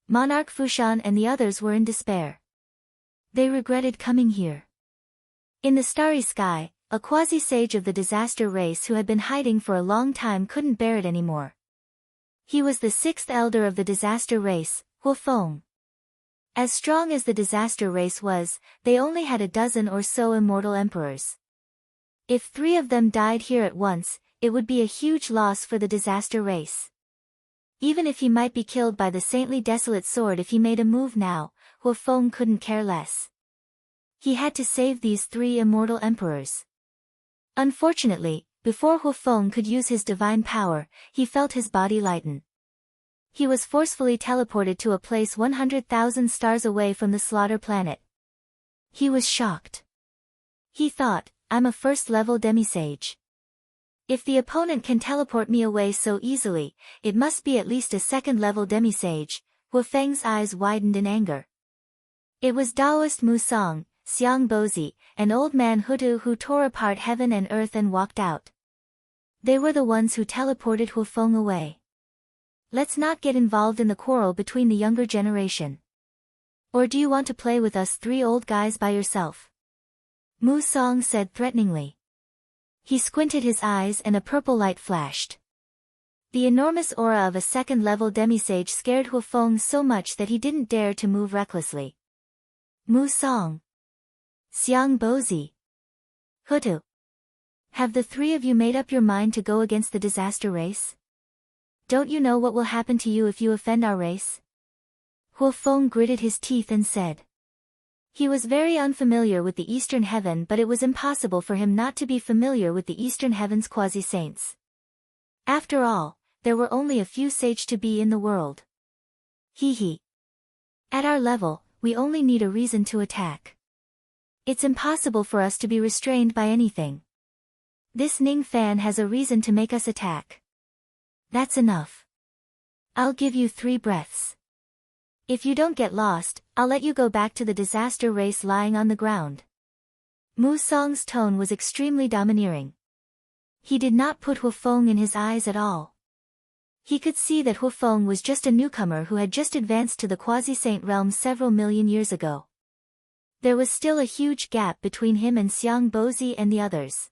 Monarch Fushan and the others were in despair. They regretted coming here. In the starry sky, a quasi-sage of the disaster race who had been hiding for a long time couldn't bear it anymore. He was the sixth elder of the disaster race, Huofeng. As strong as the disaster race was, they only had a dozen or so immortal emperors. If 3 of them died here at once, it would be a huge loss for the disaster race. Even if he might be killed by the saintly desolate sword if he made a move now, Huofeng couldn't care less. He had to save these 3 immortal emperors. Unfortunately, before Huofeng could use his divine power, he felt his body lighten. He was forcefully teleported to a place 100,000 stars away from the slaughter planet. He was shocked. He thought, I'm a first-level demisage. If the opponent can teleport me away so easily, it must be at least a second-level demisage. Huofeng's eyes widened in anger. It was Taoist Musang, Xiang Bozi, an old man Hutu who tore apart heaven and earth and walked out. They were the ones who teleported Huofeng away. Let's not get involved in the quarrel between the younger generation. Or do you want to play with us 3 old guys by yourself? Musang said threateningly. He squinted his eyes and a purple light flashed. The enormous aura of a second-level demisage scared Huofeng so much that he didn't dare to move recklessly. Musang. Xiang Bozi. Hutu. Have the 3 of you made up your mind to go against the disaster race? Don't you know what will happen to you if you offend our race? Huofeng gritted his teeth and said. He was very unfamiliar with the Eastern Heaven, but it was impossible for him not to be familiar with the Eastern Heaven's quasi-saints. After all, there were only a few sage to be in the world. Hee. At our level, we only need a reason to attack. It's impossible for us to be restrained by anything. This Ning Fan has a reason to make us attack. That's enough. I'll give you 3 breaths. If you don't get lost, I'll let you go back to the disaster race lying on the ground. Musang's tone was extremely domineering. He did not put Huofeng in his eyes at all. He could see that Huofeng was just a newcomer who had just advanced to the quasi-saint realm several million years ago. There was still a huge gap between him and Xiang Bozi and the others.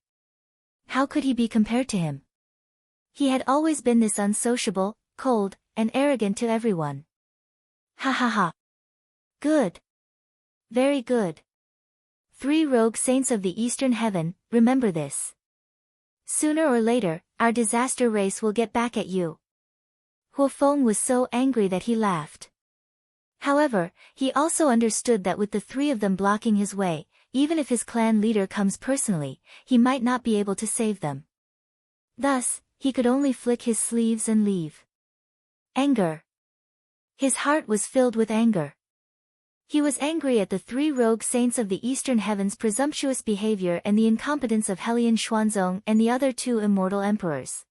How could he be compared to him? He had always been this unsociable, cold, and arrogant to everyone. Ha. Good. Very good. 3 rogue saints of the Eastern Heaven, remember this. Sooner or later, our disaster race will get back at you. Huofeng was so angry that he laughed. However, he also understood that with the 3 of them blocking his way, even if his clan leader comes personally, he might not be able to save them. Thus, he could only flick his sleeves and leave. Anger. His heart was filled with anger. He was angry at the 3 rogue saints of the Eastern Heaven's presumptuous behavior and the incompetence of Helian Xuanzong and the other 2 immortal emperors.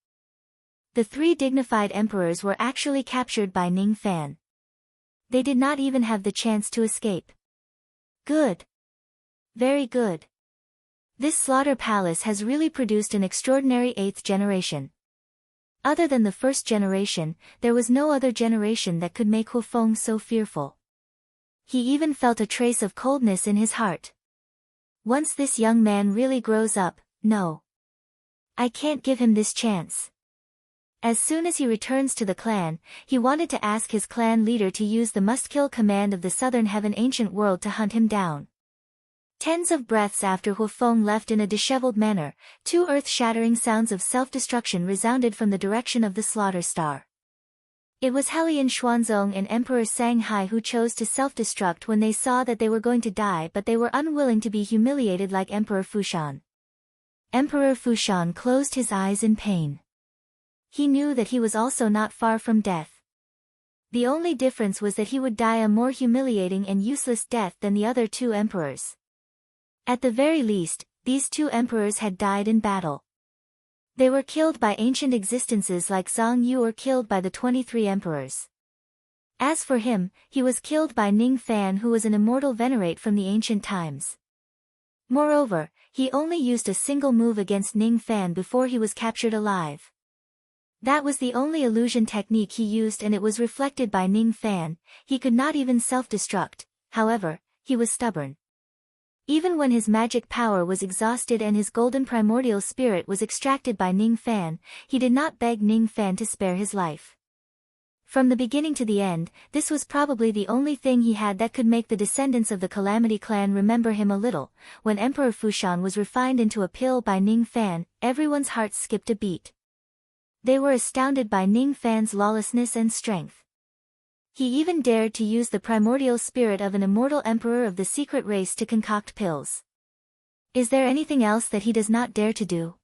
The 3 dignified emperors were actually captured by Ning Fan. They did not even have the chance to escape. Good. Very good. This slaughter palace has really produced an extraordinary 8th generation. Other than the first generation, there was no other generation that could make Huofeng so fearful. He even felt a trace of coldness in his heart. Once this young man really grows up, no. I can't give him this chance. As soon as he returns to the clan, he wanted to ask his clan leader to use the must-kill command of the Southern Heaven Ancient World to hunt him down. Tens of breaths after Huofeng left in a disheveled manner, 2 earth-shattering sounds of self-destruction resounded from the direction of the slaughter star. It was Helian Xuanzong and Emperor Sanghai who chose to self-destruct when they saw that they were going to die, but they were unwilling to be humiliated like Emperor Fushan. Emperor Fushan closed his eyes in pain. He knew that he was also not far from death. The only difference was that he would die a more humiliating and useless death than the other 2 emperors. At the very least, these 2 emperors had died in battle. They were killed by ancient existences like Zhang Yu or killed by the 23 emperors. As for him, he was killed by Ning Fan, who was an immortal venerate from the ancient times. Moreover, he only used a single move against Ning Fan before he was captured alive. That was the only illusion technique he used, and it was reflected by Ning Fan. He could not even self-destruct. However, he was stubborn. Even when his magic power was exhausted and his golden primordial spirit was extracted by Ning Fan, he did not beg Ning Fan to spare his life. From the beginning to the end, this was probably the only thing he had that could make the descendants of the Calamity clan remember him a little. When Emperor Fushan was refined into a pill by Ning Fan, everyone's hearts skipped a beat. They were astounded by Ning Fan's lawlessness and strength. He even dared to use the primordial spirit of an immortal emperor of the secret race to concoct pills. Is there anything else that he does not dare to do?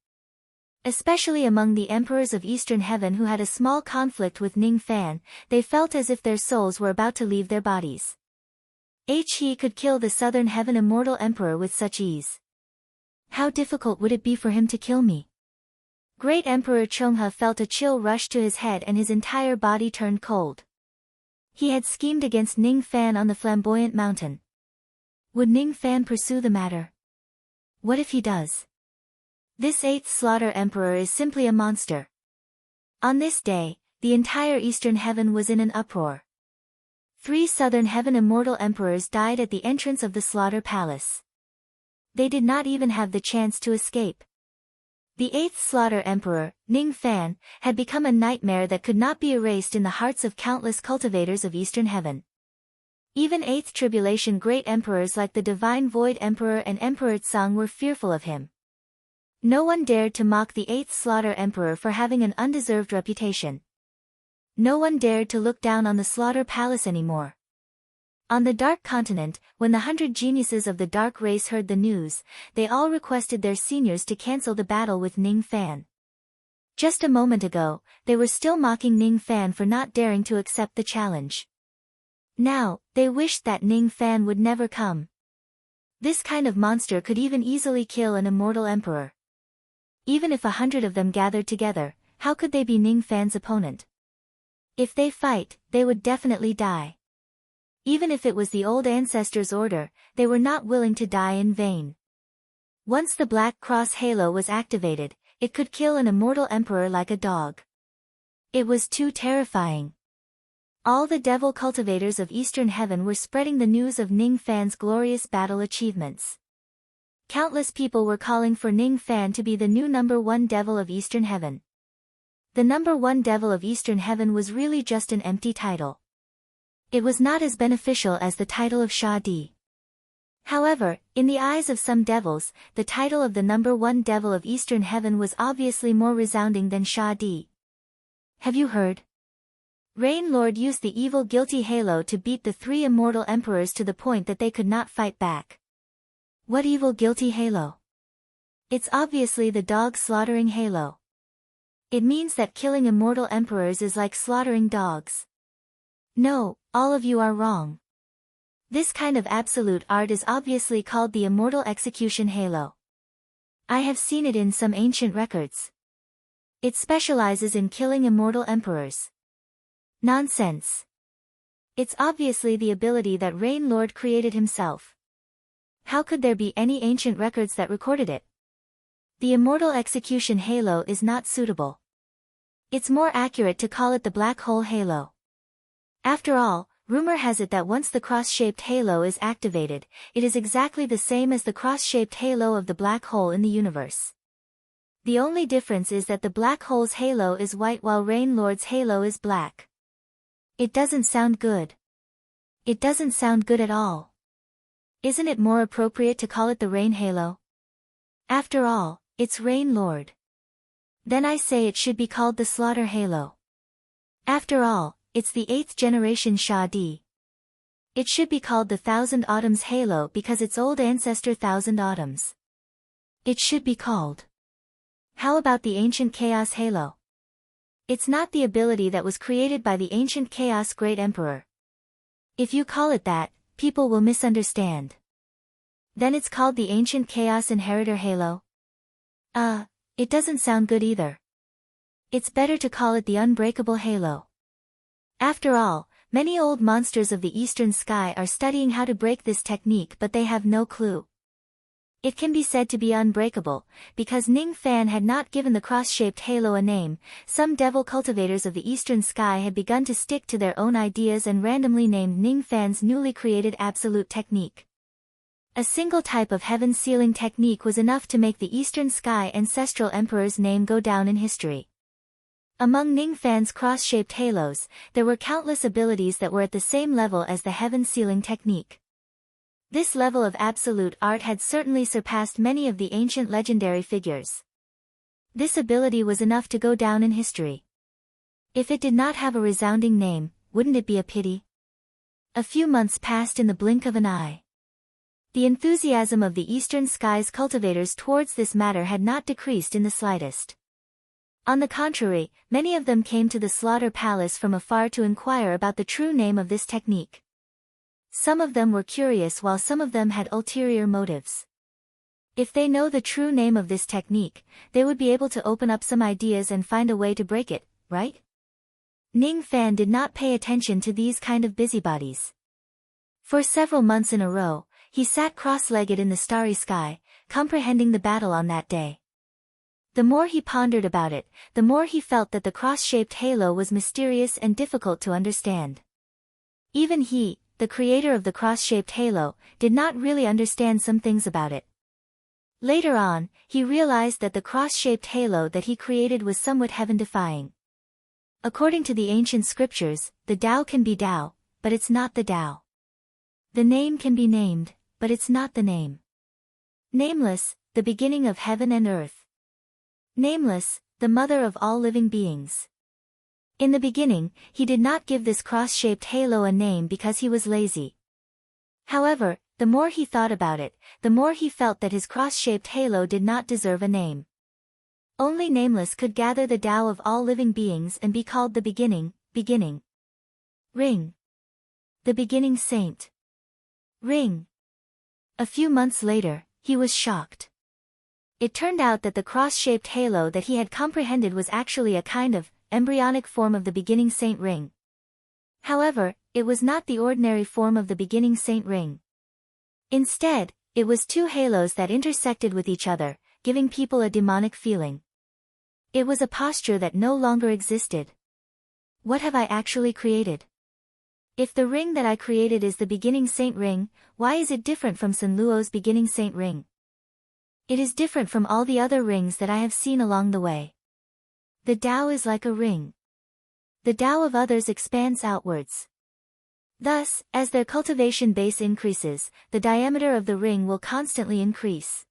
Especially among the emperors of Eastern Heaven who had a small conflict with Ning Fan, they felt as if their souls were about to leave their bodies. He could kill the Southern Heaven immortal emperor with such ease. How difficult would it be for him to kill me? Great Emperor Chonghe felt a chill rush to his head and his entire body turned cold. He had schemed against Ning Fan on the flamboyant mountain. Would Ning Fan pursue the matter? What if he does? This 8th Slaughter Emperor is simply a monster. On this day, the entire Eastern Heaven was in an uproar. 3 Southern Heaven immortal emperors died at the entrance of the Slaughter Palace. They did not even have the chance to escape. The 8th Slaughter Emperor, Ning Fan, had become a nightmare that could not be erased in the hearts of countless cultivators of Eastern Heaven. Even 8th Tribulation great emperors like the Divine Void Emperor and Emperor Tsang were fearful of him. No one dared to mock the 8th Slaughter Emperor for having an undeserved reputation. No one dared to look down on the Slaughter Palace anymore. On the Dark Continent, when the 100 geniuses of the Dark Race heard the news, they all requested their seniors to cancel the battle with Ning Fan. Just a moment ago, they were still mocking Ning Fan for not daring to accept the challenge. Now, they wished that Ning Fan would never come. This kind of monster could even easily kill an immortal emperor. Even if 100 of them gathered together, how could they be Ning Fan's opponent? If they fight, they would definitely die. Even if it was the old ancestors' order, they were not willing to die in vain. Once the Black Cross Halo was activated, it could kill an immortal emperor like a dog. It was too terrifying. All the devil cultivators of Eastern Heaven were spreading the news of Ning Fan's glorious battle achievements. Countless people were calling for Ning Fan to be the new #1 devil of Eastern Heaven. The #1 devil of Eastern Heaven was really just an empty title. It was not as beneficial as the title of Sha Di. However, in the eyes of some devils, the title of the #1 devil of Eastern Heaven was obviously more resounding than Sha Di. Have you heard? Rain Lord used the evil guilty halo to beat the 3 immortal emperors to the point that they could not fight back. What evil guilty halo? It's obviously the dog slaughtering halo. It means that killing immortal emperors is like slaughtering dogs. No, all of you are wrong. This kind of absolute art is obviously called the Immortal Execution Halo. I have seen it in some ancient records. It specializes in killing immortal emperors. Nonsense. It's obviously the ability that Rain Lord created himself. How could there be any ancient records that recorded it? The Immortal Execution Halo is not suitable. It's more accurate to call it the Black Hole Halo. After all, rumor has it that once the cross-shaped halo is activated, it is exactly the same as the cross-shaped halo of the black hole in the universe. The only difference is that the black hole's halo is white while Rain Lord's halo is black. It doesn't sound good. It doesn't sound good at all. Isn't it more appropriate to call it the Rain Halo? After all, it's Rain Lord. Then I say it should be called the Slaughter Halo. After all, it's the 8th generation Sha Di. It should be called the Thousand Autumns Halo because its old ancestor Thousand Autumns. It should be called. How about the Ancient Chaos Halo? It's not the ability that was created by the Ancient Chaos Great Emperor. If you call it that, people will misunderstand. Then it's called the Ancient Chaos Inheritor Halo? It doesn't sound good either. It's better to call it the unbreakable halo. After all, many old monsters of the eastern sky are studying how to break this technique, but they have no clue. It can be said to be unbreakable, because Ning Fan had not given the cross-shaped halo a name. Some devil cultivators of the eastern sky had begun to stick to their own ideas and randomly named Ning Fan's newly created absolute technique. A single type of heaven sealing technique was enough to make the eastern sky ancestral emperor's name go down in history. Among Ning Fan's cross-shaped halos, there were countless abilities that were at the same level as the heaven sealing technique. This level of absolute art had certainly surpassed many of the ancient legendary figures. This ability was enough to go down in history. If it did not have a resounding name, wouldn't it be a pity? A few months passed in the blink of an eye. The enthusiasm of the eastern skies cultivators towards this matter had not decreased in the slightest. On the contrary, many of them came to the slaughter palace from afar to inquire about the true name of this technique. Some of them were curious while some of them had ulterior motives. If they know the true name of this technique, they would be able to open up some ideas and find a way to break it, right? Ning Fan did not pay attention to these kind of busybodies. For several months in a row, he sat cross-legged in the starry sky, comprehending the battle on that day. The more he pondered about it, the more he felt that the cross-shaped halo was mysterious and difficult to understand. Even he, the creator of the cross-shaped halo, did not really understand some things about it. Later on, he realized that the cross-shaped halo that he created was somewhat heaven-defying. According to the ancient scriptures, the Tao can be Tao, but it's not the Tao. The name can be named, but it's not the name. Nameless, the beginning of heaven and earth. Nameless, the mother of all living beings. In the beginning, he did not give this cross-shaped halo a name because he was lazy. However, the more he thought about it, the more he felt that his cross-shaped halo did not deserve a name. Only Nameless could gather the Tao of all living beings and be called the beginning. Ring. The beginning saint. Ring. A few months later, he was shocked. It turned out that the cross-shaped halo that he had comprehended was actually a kind of embryonic form of the beginning saint ring. However, it was not the ordinary form of the beginning saint ring. Instead, it was two halos that intersected with each other, giving people a demonic feeling. It was a posture that no longer existed. What have I actually created? If the ring that I created is the beginning saint ring, why is it different from Sun Luo's beginning saint ring? It is different from all the other rings that I have seen along the way. The Tao is like a ring. The Tao of others expands outwards. Thus, as their cultivation base increases, the diameter of the ring will constantly increase.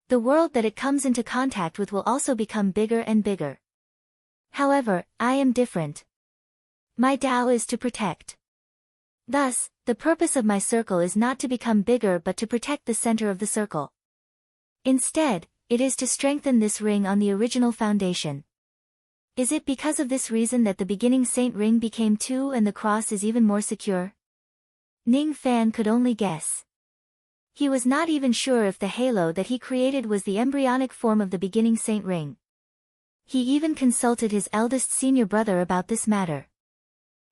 The world that it comes into contact with will also become bigger and bigger. However, I am different. My Tao is to protect. Thus, the purpose of my circle is not to become bigger but to protect the center of the circle. Instead, it is to strengthen this ring on the original foundation. Is it because of this reason that the beginning saint ring became two and the cross is even more secure? Ning Fan could only guess. He was not even sure if the halo that he created was the embryonic form of the beginning saint ring. He even consulted his eldest senior brother about this matter.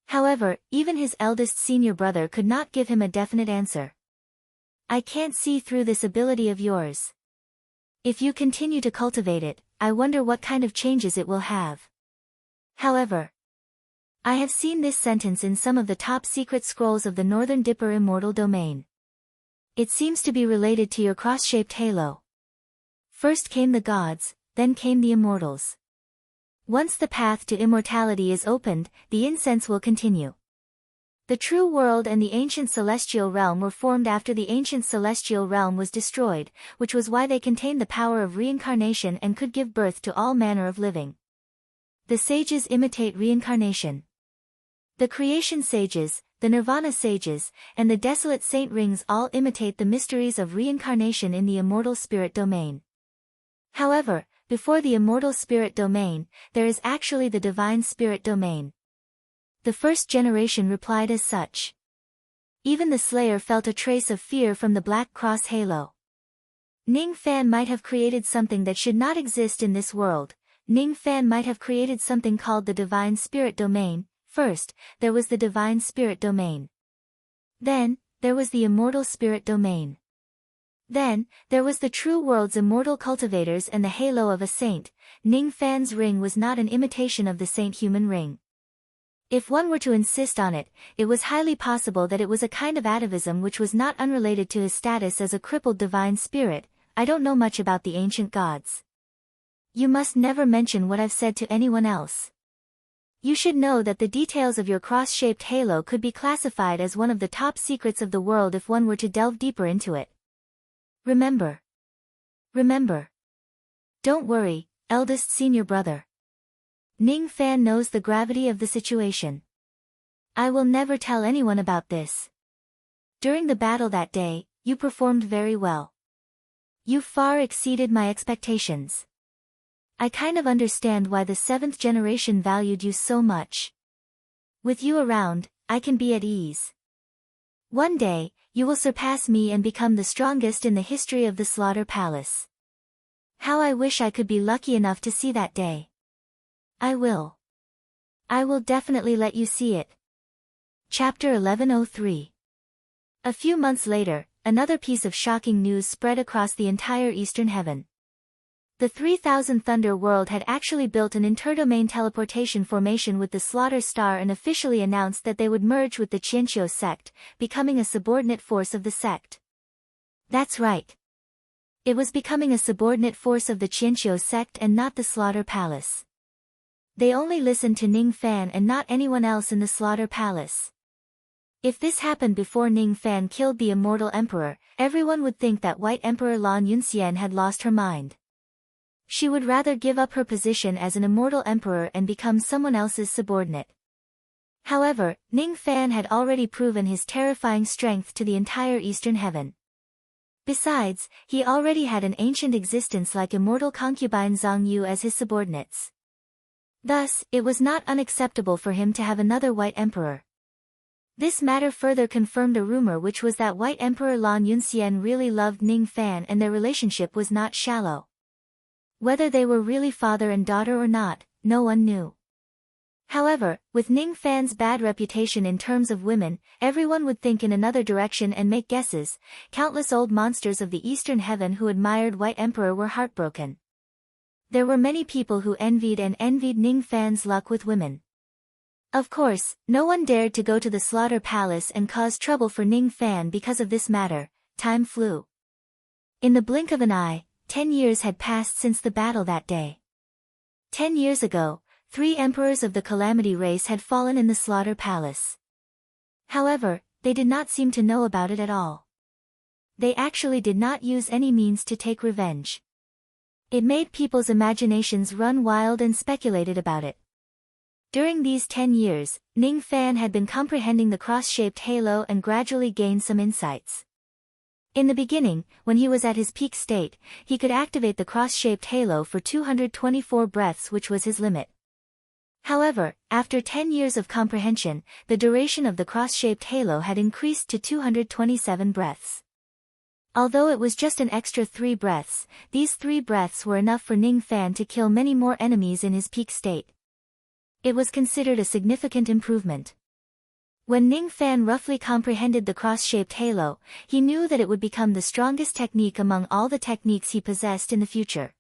However, even his eldest senior brother could not give him a definite answer. I can't see through this ability of yours. If you continue to cultivate it, I wonder what kind of changes it will have. However, I have seen this sentence in some of the top secret scrolls of the Northern Dipper immortal domain. It seems to be related to your cross-shaped halo. First came the gods, then came the immortals. Once the path to immortality is opened, the incense will continue. The true world and the ancient celestial realm were formed after the ancient celestial realm was destroyed, which was why they contained the power of reincarnation and could give birth to all manner of living. The sages imitate reincarnation. The creation sages, the nirvana sages, and the desolate saint rings all imitate the mysteries of reincarnation in the immortal spirit domain. However, before the immortal spirit domain, there is actually the divine spirit domain. The first generation replied as such. Even the Slayer felt a trace of fear from the black cross halo. Ning Fan might have created something that should not exist in this world. Ning Fan might have created something called the Divine Spirit Domain. First, there was the Divine Spirit Domain. Then, there was the Immortal Spirit Domain. Then, there was the true world's immortal cultivators and the halo of a saint. Ning Fan's ring was not an imitation of the saint human ring. If one were to insist on it, it was highly possible that it was a kind of atavism which was not unrelated to his status as a crippled divine spirit. I don't know much about the ancient gods. You must never mention what I've said to anyone else. You should know that the details of your cross-shaped halo could be classified as one of the top secrets of the world if one were to delve deeper into it. Remember. Remember. Don't worry, eldest senior brother. Ning Fan knows the gravity of the situation. I will never tell anyone about this. During the battle that day, you performed very well. You far exceeded my expectations. I kind of understand why the 7th generation valued you so much. With you around, I can be at ease. One day, you will surpass me and become the strongest in the history of the Slaughter Palace. How I wish I could be lucky enough to see that day. I will. I will definitely let you see it. Chapter 1103. A few months later, another piece of shocking news spread across the entire Eastern Heaven. The 3000 Thunder World had actually built an interdomain teleportation formation with the Slaughter Star and officially announced that they would merge with the Qianqiu sect, becoming a subordinate force of the sect. That's right. It was becoming a subordinate force of the Qianqiu sect and not the Slaughter Palace. They only listened to Ning Fan and not anyone else in the Slaughter Palace. If this happened before Ning Fan killed the Immortal Emperor, everyone would think that White Emperor Lan Yunxian had lost her mind. She would rather give up her position as an immortal emperor and become someone else's subordinate. However, Ning Fan had already proven his terrifying strength to the entire Eastern Heaven. Besides, he already had an ancient existence like immortal concubine Zhang Yu as his subordinates. Thus, it was not unacceptable for him to have another White Emperor. This matter further confirmed a rumor which was that White Emperor Lan Yunxian really loved Ning Fan and their relationship was not shallow. Whether they were really father and daughter or not, no one knew. However, with Ning Fan's bad reputation in terms of women, everyone would think in another direction and make guesses. Countless old monsters of the Eastern Heaven who admired White Emperor were heartbroken. There were many people who envied Ning Fan's luck with women. Of course, no one dared to go to the Slaughter Palace and cause trouble for Ning Fan because of this matter. Time flew. In the blink of an eye, 10 years had passed since the battle that day. 10 years ago, 3 emperors of the Calamity race had fallen in the Slaughter Palace. However, they did not seem to know about it at all. They actually did not use any means to take revenge. It made people's imaginations run wild and speculated about it. During these 10 years, Ning Fan had been comprehending the cross-shaped halo and gradually gained some insights. In the beginning, when he was at his peak state, he could activate the cross-shaped halo for 224 breaths, which was his limit. However, after 10 years of comprehension, the duration of the cross-shaped halo had increased to 227 breaths. Although it was just an extra 3 breaths, these 3 breaths were enough for Ning Fan to kill many more enemies in his peak state. It was considered a significant improvement. When Ning Fan roughly comprehended the cross-shaped halo, he knew that it would become the strongest technique among all the techniques he possessed in the future.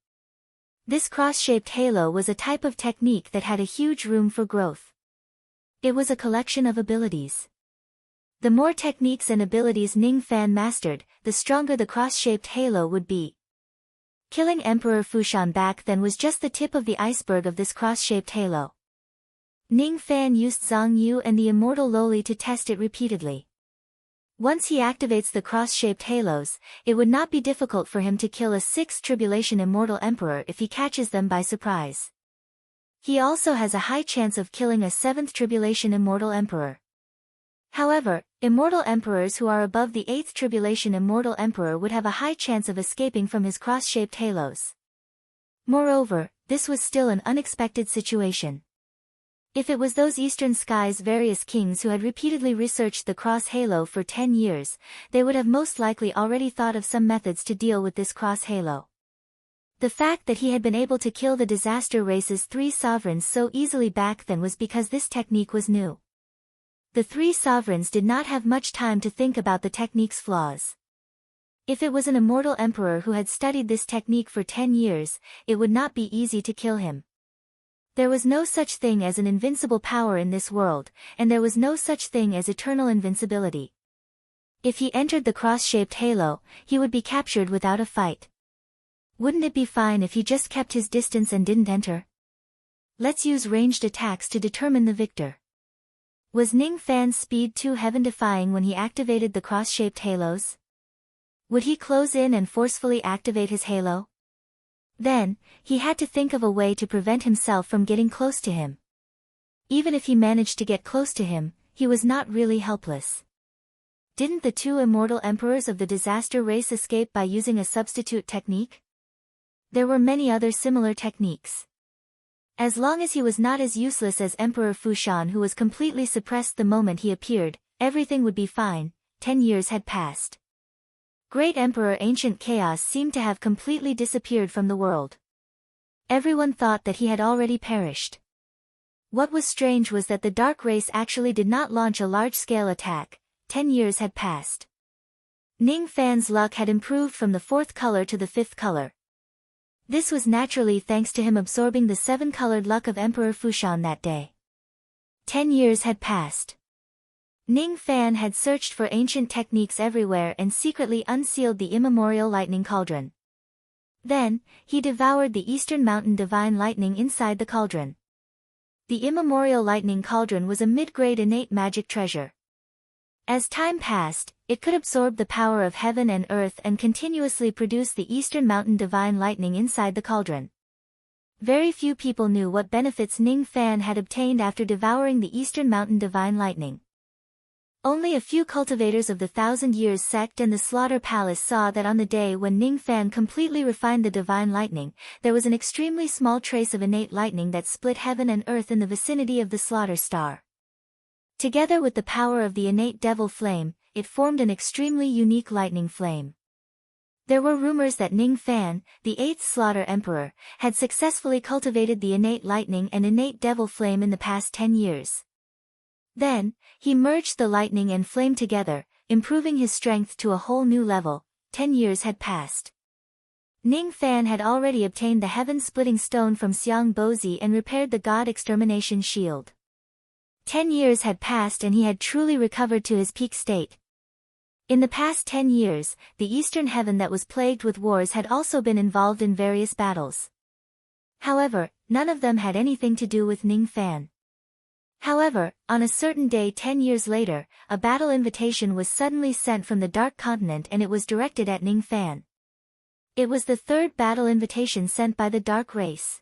This cross-shaped halo was a type of technique that had a huge room for growth. It was a collection of abilities. The more techniques and abilities Ning Fan mastered, the stronger the cross-shaped halo would be. Killing Emperor Fushan back then was just the tip of the iceberg of this cross-shaped halo. Ning Fan used Zhang Yu and the immortal Loli to test it repeatedly. Once he activates the cross-shaped halos, it would not be difficult for him to kill a 6th Tribulation Immortal Emperor if he catches them by surprise. He also has a high chance of killing a 7th Tribulation Immortal Emperor. However, immortal emperors who are above the 8th Tribulation Immortal Emperor would have a high chance of escaping from his cross-shaped halos. Moreover, this was still an unexpected situation. If it was those Eastern Skies' various kings who had repeatedly researched the cross halo for 10 years, they would have most likely already thought of some methods to deal with this cross halo. The fact that he had been able to kill the disaster race's 3 sovereigns so easily back then was because this technique was new. The 3 sovereigns did not have much time to think about the technique's flaws. If it was an immortal emperor who had studied this technique for 10 years, it would not be easy to kill him. There was no such thing as an invincible power in this world, and there was no such thing as eternal invincibility. If he entered the cross-shaped halo, he would be captured without a fight. Wouldn't it be fine if he just kept his distance and didn't enter? Let's use ranged attacks to determine the victor. Was Ning Fan's speed too heaven-defying when he activated the cross-shaped halos? Would he close in and forcefully activate his halo? Then, he had to think of a way to prevent himself from getting close to him. Even if he managed to get close to him, he was not really helpless. Didn't the 2 immortal emperors of the disaster race escape by using a substitute technique? There were many other similar techniques. As long as he was not as useless as Emperor Fushan, who was completely suppressed the moment he appeared, everything would be fine. 10 years had passed. Great Emperor Ancient Chaos seemed to have completely disappeared from the world. Everyone thought that he had already perished. What was strange was that the Dark Race actually did not launch a large-scale attack. 10 years had passed. Ning Fan's luck had improved from the 4th color to the 5th color. This was naturally thanks to him absorbing the 7-colored luck of Emperor Fushan that day. 10 years had passed. Ning Fan had searched for ancient techniques everywhere and secretly unsealed the immemorial lightning cauldron. Then, he devoured the Eastern Mountain divine lightning inside the cauldron. The immemorial lightning cauldron was a mid-grade innate magic treasure. As time passed, it could absorb the power of heaven and earth and continuously produce the Eastern Mountain divine lightning inside the cauldron. Very few people knew what benefits Ning Fan had obtained after devouring the Eastern Mountain divine lightning. Only a few cultivators of the Thousand Years sect and the Slaughter Palace saw that on the day when Ning Fan completely refined the divine lightning, there was an extremely small trace of innate lightning that split heaven and earth in the vicinity of the Slaughter Star. Together with the power of the innate devil flame, it formed an extremely unique lightning flame. There were rumors that Ning Fan, the 8th Slaughter Emperor, had successfully cultivated the innate lightning and innate devil flame in the past 10 years. Then, he merged the lightning and flame together, improving his strength to a whole new level. 10 years had passed. Ning Fan had already obtained the heaven-splitting stone from Xiang Bozi and repaired the God Extermination Shield. 10 years had passed and he had truly recovered to his peak state. In the past 10 years, the Eastern Heaven that was plagued with wars had also been involved in various battles. However, none of them had anything to do with Ning Fan. However, on a certain day 10 years later, a battle invitation was suddenly sent from the Dark Continent and it was directed at Ning Fan. It was the 3rd battle invitation sent by the Dark Race.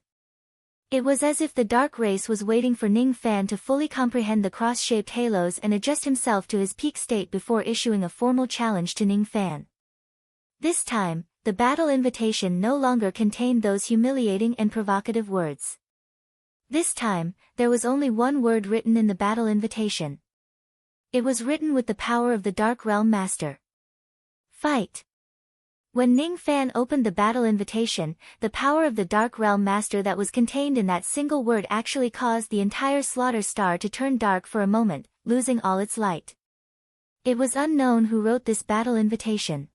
It was as if the Dark Race was waiting for Ning Fan to fully comprehend the cross-shaped halos and adjust himself to his peak state before issuing a formal challenge to Ning Fan. This time, the battle invitation no longer contained those humiliating and provocative words. This time, there was only one word written in the battle invitation. It was written with the power of the Dark Realm Master. Fight. When Ning Fan opened the battle invitation, the power of the Dark Realm Master that was contained in that single word actually caused the entire Slaughter Star to turn dark for a moment, losing all its light. It was unknown who wrote this battle invitation.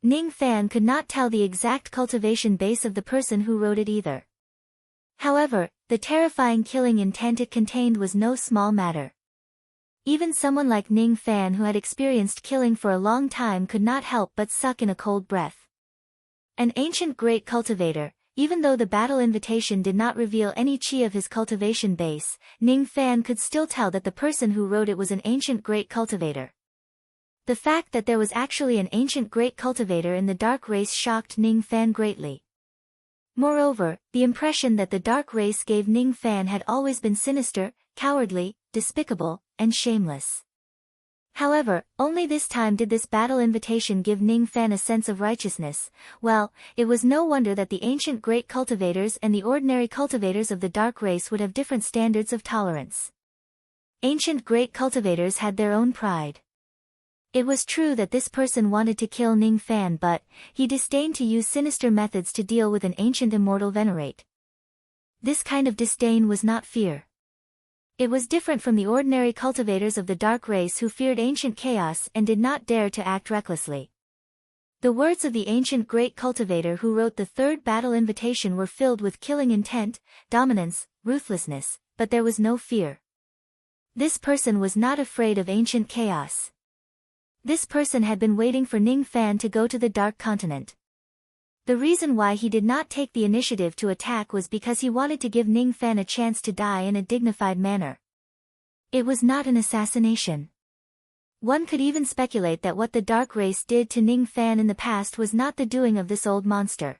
Ning Fan could not tell the exact cultivation base of the person who wrote it either. However, the terrifying killing intent it contained was no small matter. Even someone like Ning Fan who had experienced killing for a long time could not help but suck in a cold breath. An ancient great cultivator, even though the battle invitation did not reveal any chi of his cultivation base, Ning Fan could still tell that the person who wrote it was an ancient great cultivator. The fact that there was actually an ancient great cultivator in the Dark Race shocked Ning Fan greatly. Moreover, the impression that the Dark Race gave Ning Fan had always been sinister, cowardly, despicable, and shameless. However, only this time did this battle invitation give Ning Fan a sense of righteousness. Well, it was no wonder that the ancient great cultivators and the ordinary cultivators of the dark race would have different standards of tolerance. Ancient great cultivators had their own pride. It was true that this person wanted to kill Ning Fan, but he disdained to use sinister methods to deal with an ancient immortal venerate. This kind of disdain was not fear. It was different from the ordinary cultivators of the dark race who feared ancient chaos and did not dare to act recklessly. The words of the ancient great cultivator who wrote the third battle invitation were filled with killing intent, dominance, ruthlessness, but there was no fear. This person was not afraid of ancient chaos. This person had been waiting for Ning Fan to go to the Dark Continent. The reason why he did not take the initiative to attack was because he wanted to give Ning Fan a chance to die in a dignified manner. It was not an assassination. One could even speculate that what the Dark Race did to Ning Fan in the past was not the doing of this old monster.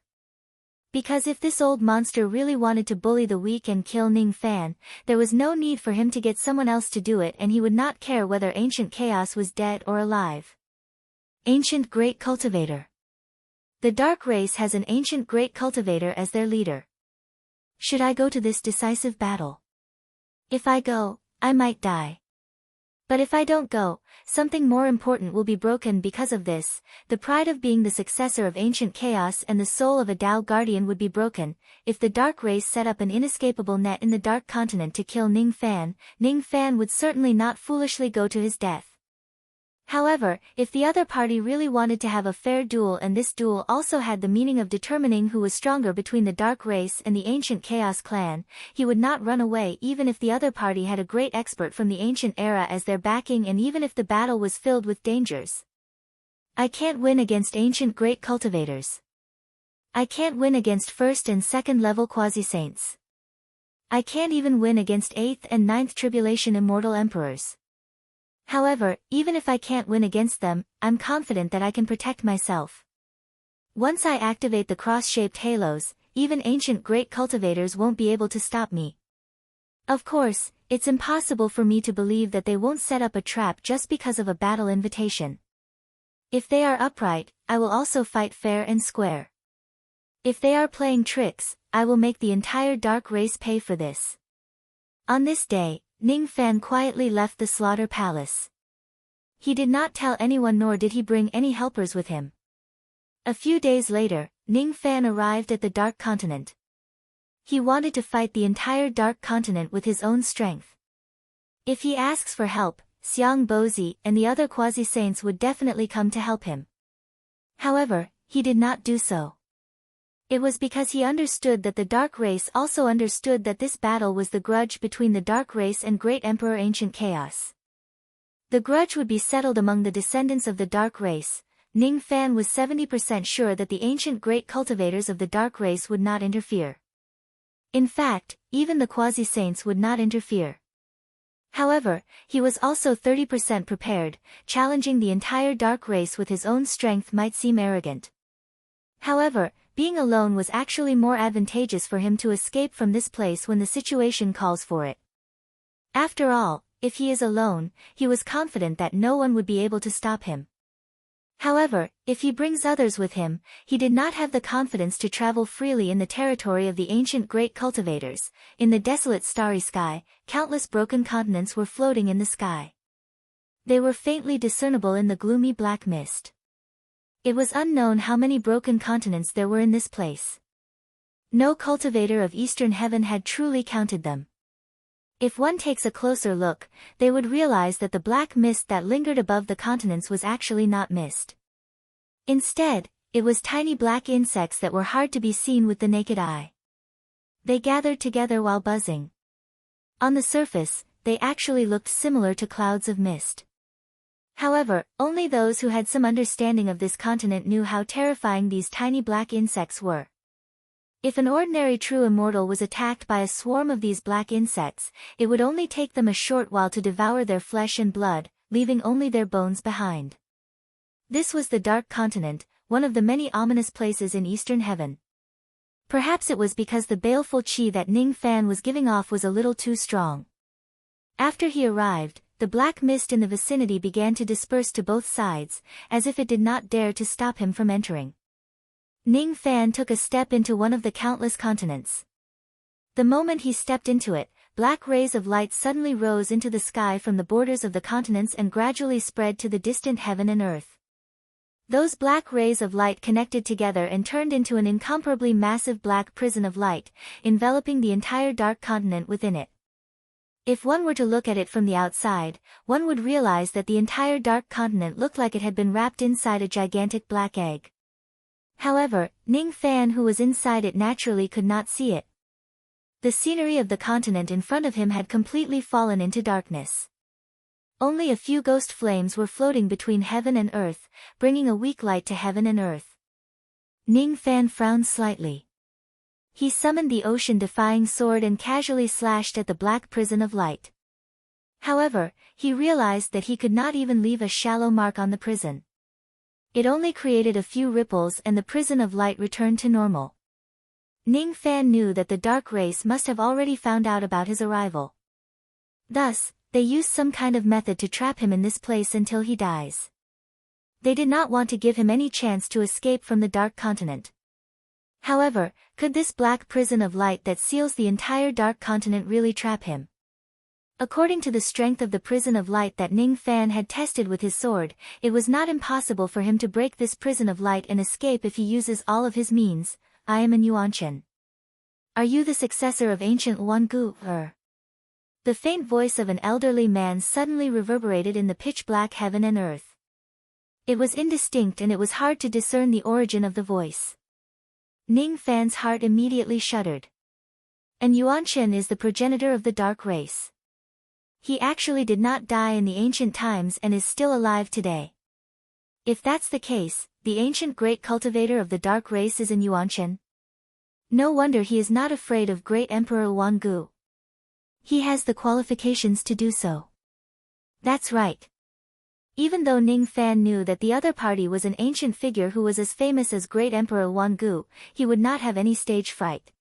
Because if this old monster really wanted to bully the weak and kill Ning Fan, there was no need for him to get someone else to do it, and he would not care whether ancient chaos was dead or alive. Ancient Great Cultivator. The Dark Race has an ancient great cultivator as their leader. Should I go to this decisive battle? If I go, I might die. But if I don't go, something more important will be broken because of this. The pride of being the successor of ancient chaos and the soul of a Tao guardian would be broken. If the Dark Race set up an inescapable net in the Dark Continent to kill Ning Fan would certainly not foolishly go to his death. However, if the other party really wanted to have a fair duel, and this duel also had the meaning of determining who was stronger between the Dark Race and the ancient Chaos Clan, he would not run away even if the other party had a great expert from the ancient era as their backing, and even if the battle was filled with dangers. I can't win against ancient great cultivators. I can't win against first and second level quasi-saints. I can't even win against 8th and 9th tribulation immortal emperors. However, even if I can't win against them, I'm confident that I can protect myself. Once I activate the cross-shaped halos, even ancient great cultivators won't be able to stop me. Of course, it's impossible for me to believe that they won't set up a trap just because of a battle invitation. If they are upright, I will also fight fair and square. If they are playing tricks, I will make the entire Dark Race pay for this. On this day, Ning Fan quietly left the Slaughter Palace. He did not tell anyone, nor did he bring any helpers with him. A few days later, Ning Fan arrived at the Dark Continent. He wanted to fight the entire Dark Continent with his own strength. If he asks for help, Xiang Bozi and the other quasi-saints would definitely come to help him. However, he did not do so. It was because he understood that the Dark Race also understood that this battle was the grudge between the Dark Race and Great Emperor Ancient Chaos. The grudge would be settled among the descendants of the Dark Race. Ning Fan was 70% sure that the ancient great cultivators of the Dark Race would not interfere. In fact, even the quasi-saints would not interfere. However, he was also 30% prepared. Challenging the entire Dark Race with his own strength might seem arrogant. However, being alone was actually more advantageous for him to escape from this place when the situation calls for it. After all, if he is alone, he was confident that no one would be able to stop him. However, if he brings others with him, he did not have the confidence to travel freely in the territory of the ancient great cultivators. In the desolate starry sky, countless broken continents were floating in the sky. They were faintly discernible in the gloomy black mist. It was unknown how many broken continents there were in this place. No cultivator of Eastern Heaven had truly counted them. If one takes a closer look, they would realize that the black mist that lingered above the continents was actually not mist. Instead, it was tiny black insects that were hard to be seen with the naked eye. They gathered together while buzzing. On the surface, they actually looked similar to clouds of mist. However, only those who had some understanding of this continent knew how terrifying these tiny black insects were. If an ordinary true immortal was attacked by a swarm of these black insects, it would only take them a short while to devour their flesh and blood, leaving only their bones behind. This was the Dark Continent, one of the many ominous places in Eastern Heaven. Perhaps it was because the baleful qi that Ning Fan was giving off was a little too strong. After he arrived, the black mist in the vicinity began to disperse to both sides, as if it did not dare to stop him from entering. Ning Fan took a step into one of the countless continents. The moment he stepped into it, black rays of light suddenly rose into the sky from the borders of the continents and gradually spread to the distant heaven and earth. Those black rays of light connected together and turned into an incomparably massive black prison of light, enveloping the entire dark continent within it. If one were to look at it from the outside, one would realize that the entire dark continent looked like it had been wrapped inside a gigantic black egg. However, Ning Fan, who was inside it, naturally could not see it. The scenery of the continent in front of him had completely fallen into darkness. Only a few ghost flames were floating between heaven and earth, bringing a weak light to heaven and earth. Ning Fan frowned slightly. He summoned the ocean-defying sword and casually slashed at the black prison of light. However, he realized that he could not even leave a shallow mark on the prison. It only created a few ripples and the prison of light returned to normal. Ning Fan knew that the dark race must have already found out about his arrival. Thus, they used some kind of method to trap him in this place until he dies. They did not want to give him any chance to escape from the dark continent. However, could this black prison of light that seals the entire dark continent really trap him? According to the strength of the prison of light that Ning Fan had tested with his sword, it was not impossible for him to break this prison of light and escape if he uses all of his means. I am a Yuanchen. Are you the successor of ancient Wangu, or? The faint voice of an elderly man suddenly reverberated in the pitch-black heaven and earth. It was indistinct and it was hard to discern the origin of the voice. Ning Fan's heart immediately shuddered. And Yuanchen is the progenitor of the dark race. He actually did not die in the ancient times and is still alive today. If that's the case, the ancient great cultivator of the dark race is in Yuanchen. No wonder he is not afraid of great Emperor Wangu. He has the qualifications to do so. That's right. Even though Ning Fan knew that the other party was an ancient figure who was as famous as great Emperor Wangu, he would not have any stage fright.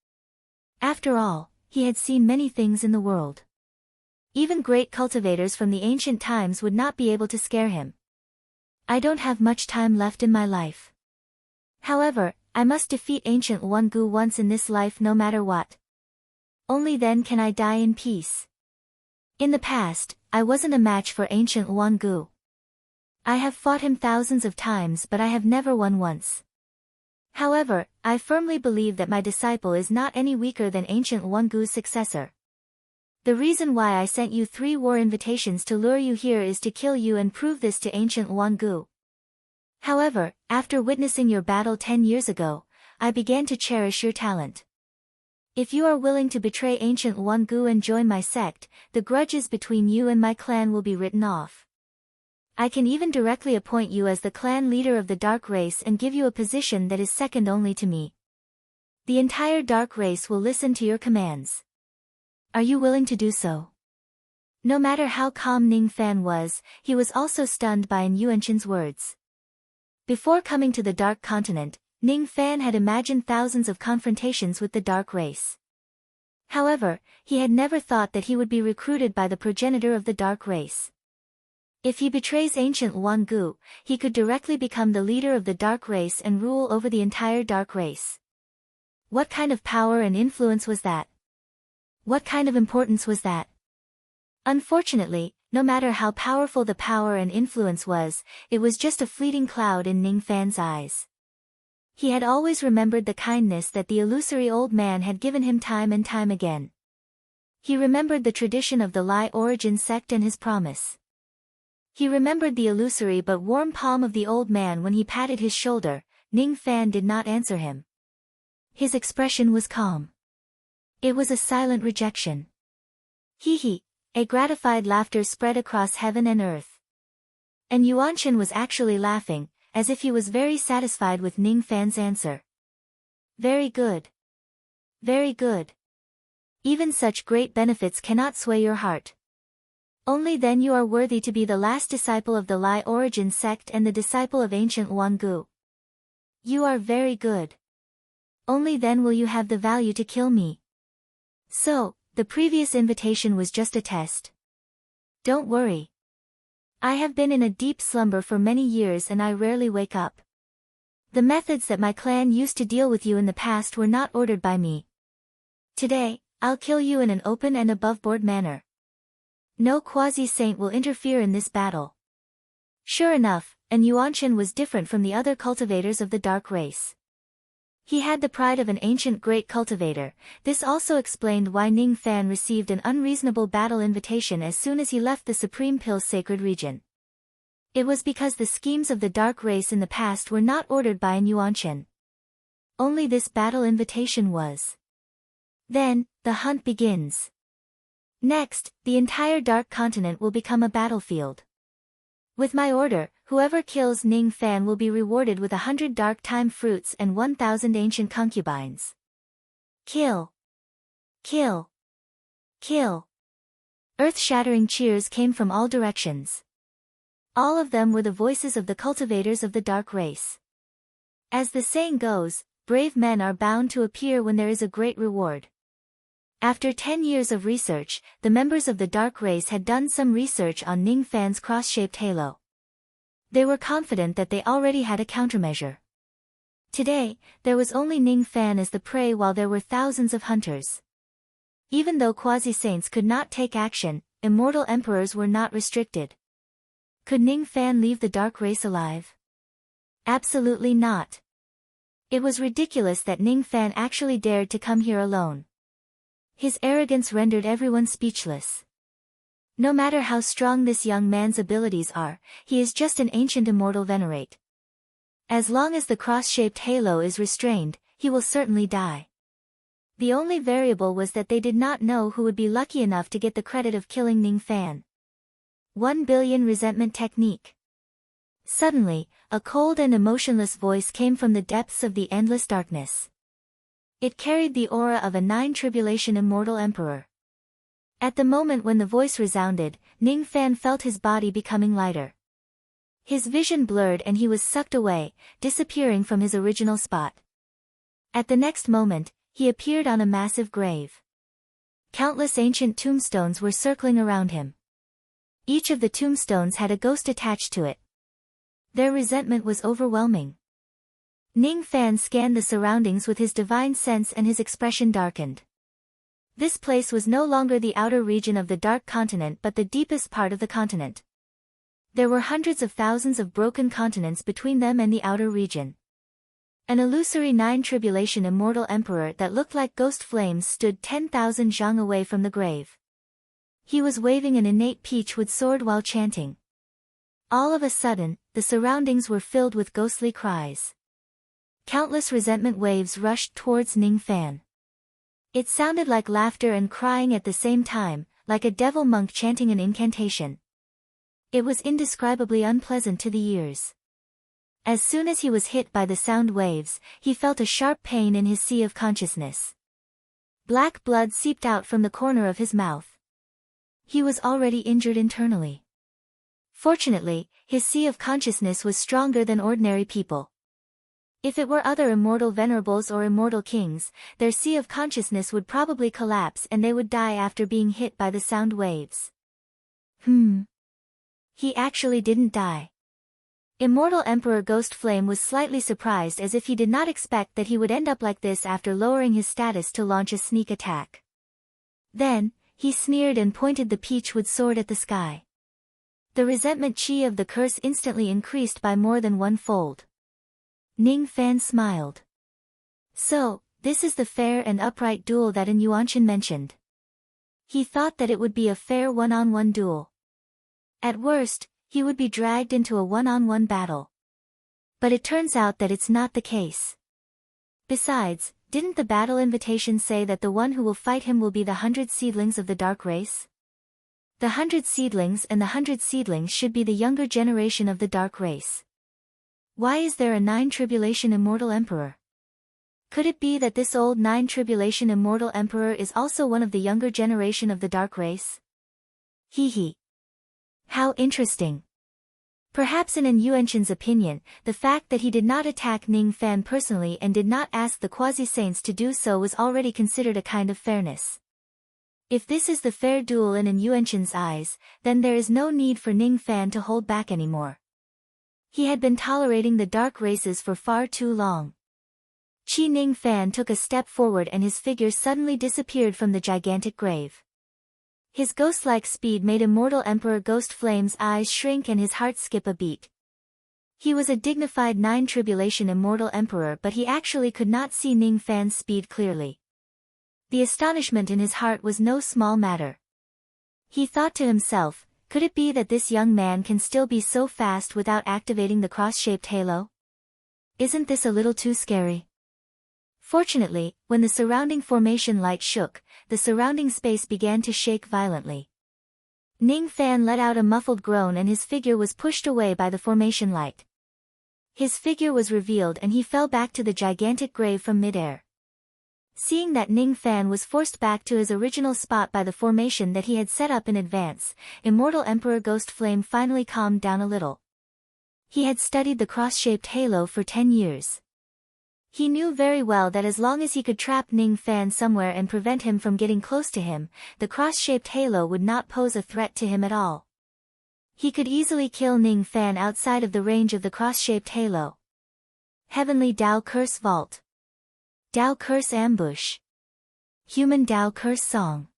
After all, he had seen many things in the world. Even great cultivators from the ancient times would not be able to scare him. I don't have much time left in my life. However, I must defeat ancient Wangu once in this life no matter what. Only then can I die in peace. In the past, I wasn't a match for ancient Wangu. I have fought him thousands of times but I have never won once. However, I firmly believe that my disciple is not any weaker than ancient Wangu's successor. The reason why I sent you 3 war invitations to lure you here is to kill you and prove this to ancient Wangu. However, after witnessing your battle 10 years ago, I began to cherish your talent. If you are willing to betray ancient Wangu and join my sect, the grudges between you and my clan will be written off. I can even directly appoint you as the clan leader of the dark race and give you a position that is second only to me. The entire dark race will listen to your commands. Are you willing to do so? No matter how calm Ning Fan was, he was also stunned by Yuanchen's words. Before coming to the dark continent, Ning Fan had imagined thousands of confrontations with the dark race. However, he had never thought that he would be recruited by the progenitor of the dark race. If he betrays ancient Wangu, he could directly become the leader of the dark race and rule over the entire dark race. What kind of power and influence was that? What kind of importance was that? Unfortunately, no matter how powerful the power and influence was, it was just a fleeting cloud in Ning Fan's eyes. He had always remembered the kindness that the illusory old man had given him time and time again. He remembered the tradition of the Lai origin sect and his promise. He remembered the illusory but warm palm of the old man when he patted his shoulder. Ning Fan did not answer him. His expression was calm. It was a silent rejection. Hee. A gratified laughter spread across heaven and earth. And Yuanchen was actually laughing, as if he was very satisfied with Ning Fan's answer. Very good. Very good. Even such great benefits cannot sway your heart. Only then you are worthy to be the last disciple of the Lai origin sect and the disciple of ancient Wangu. You are very good. Only then will you have the value to kill me. So, the previous invitation was just a test. Don't worry. I have been in a deep slumber for many years and I rarely wake up. The methods that my clan used to deal with you in the past were not ordered by me. Today, I'll kill you in an open and above-board manner. No quasi-saint will interfere in this battle. Sure enough, An Yuanshan was different from the other cultivators of the dark race. He had the pride of an ancient great cultivator. This also explained why Ning Fan received an unreasonable battle invitation as soon as he left the Supreme Pill's sacred region. It was because the schemes of the dark race in the past were not ordered by An Yuanshan. Only this battle invitation was. Then, the hunt begins. Next, the entire Dark Continent will become a battlefield. With my order, whoever kills Ning Fan will be rewarded with 100 Dark Time fruits and 1,000 ancient concubines. Kill! Kill! Kill! Earth-shattering cheers came from all directions. All of them were the voices of the cultivators of the dark race. As the saying goes, brave men are bound to appear when there is a great reward. After 10 years of research, the members of the dark race had done some research on Ning Fan's cross-shaped halo. They were confident that they already had a countermeasure. Today, there was only Ning Fan as the prey while there were thousands of hunters. Even though quasi-saints could not take action, immortal emperors were not restricted. Could Ning Fan leave the dark race alive? Absolutely not. It was ridiculous that Ning Fan actually dared to come here alone. His arrogance rendered everyone speechless. No matter how strong this young man's abilities are, he is just an ancient immortal venerate. As long as the cross-shaped halo is restrained, he will certainly die. The only variable was that they did not know who would be lucky enough to get the credit of killing Ning Fan. 1 billion resentment technique. Suddenly, a cold and emotionless voice came from the depths of the endless darkness. It carried the aura of a 9-tribulation immortal emperor. At the moment when the voice resounded, Ning Fan felt his body becoming lighter. His vision blurred and he was sucked away, disappearing from his original spot. At the next moment, he appeared on a massive grave. Countless ancient tombstones were circling around him. Each of the tombstones had a ghost attached to it. Their resentment was overwhelming. Ning Fan scanned the surroundings with his divine sense and his expression darkened. This place was no longer the outer region of the Dark Continent but the deepest part of the continent. There were hundreds of thousands of broken continents between them and the outer region. An illusory 9-tribulation immortal emperor that looked like ghost flames stood 10,000 zhang away from the grave. He was waving an innate peachwood sword while chanting. All of a sudden, the surroundings were filled with ghostly cries. Countless resentment waves rushed towards Ning Fan. It sounded like laughter and crying at the same time, like a devil monk chanting an incantation. It was indescribably unpleasant to the ears. As soon as he was hit by the sound waves, he felt a sharp pain in his sea of consciousness. Black blood seeped out from the corner of his mouth. He was already injured internally. Fortunately, his sea of consciousness was stronger than ordinary people. If it were other immortal venerables or immortal kings, their sea of consciousness would probably collapse and they would die after being hit by the sound waves. He actually didn't die. Immortal Emperor Ghost Flame was slightly surprised as if he did not expect that he would end up like this after lowering his status to launch a sneak attack. Then, he sneered and pointed the peachwood sword at the sky. The resentment chi of the curse instantly increased by more than 1-fold. Ning Fan smiled. So, this is the fair and upright duel that An Yuanshan mentioned. He thought that it would be a fair one-on-one duel. At worst, he would be dragged into a one-on-one battle. But it turns out that it's not the case. Besides, didn't the battle invitation say that the one who will fight him will be the 100 seedlings of the dark race? The 100 seedlings and the 100 seedlings should be the younger generation of the dark race. Why is there a 9-tribulation immortal emperor? Could it be that this old 9-tribulation immortal emperor is also one of the younger generation of the dark race? Hee. How interesting. Perhaps in An Yuanshan's opinion, the fact that he did not attack Ning Fan personally and did not ask the quasi-saints to do so was already considered a kind of fairness. If this is the fair duel in an Yuanshan's eyes, then there is no need for Ning Fan to hold back anymore. He had been tolerating the dark races for far too long. Qi Ning Fan took a step forward and his figure suddenly disappeared from the gigantic grave. His ghost-like speed made Immortal Emperor Ghost Flame's eyes shrink and his heart skip a beat. He was a dignified 9 Tribulation Immortal Emperor, but he actually could not see Ning Fan's speed clearly. The astonishment in his heart was no small matter. He thought to himself, could it be that this young man can still be so fast without activating the cross-shaped halo? Isn't this a little too scary? Fortunately, when the surrounding formation light shook, the surrounding space began to shake violently. Ning Fan let out a muffled groan and his figure was pushed away by the formation light. His figure was revealed and he fell back to the gigantic grave from midair. Seeing that Ning Fan was forced back to his original spot by the formation that he had set up in advance, Immortal Emperor Ghost Flame finally calmed down a little. He had studied the cross-shaped halo for 10 years. He knew very well that as long as he could trap Ning Fan somewhere and prevent him from getting close to him, the cross-shaped halo would not pose a threat to him at all. He could easily kill Ning Fan outside of the range of the cross-shaped halo. Heavenly Dao Curse Vault. Dao Curse Ambush. Human Dao Curse Song.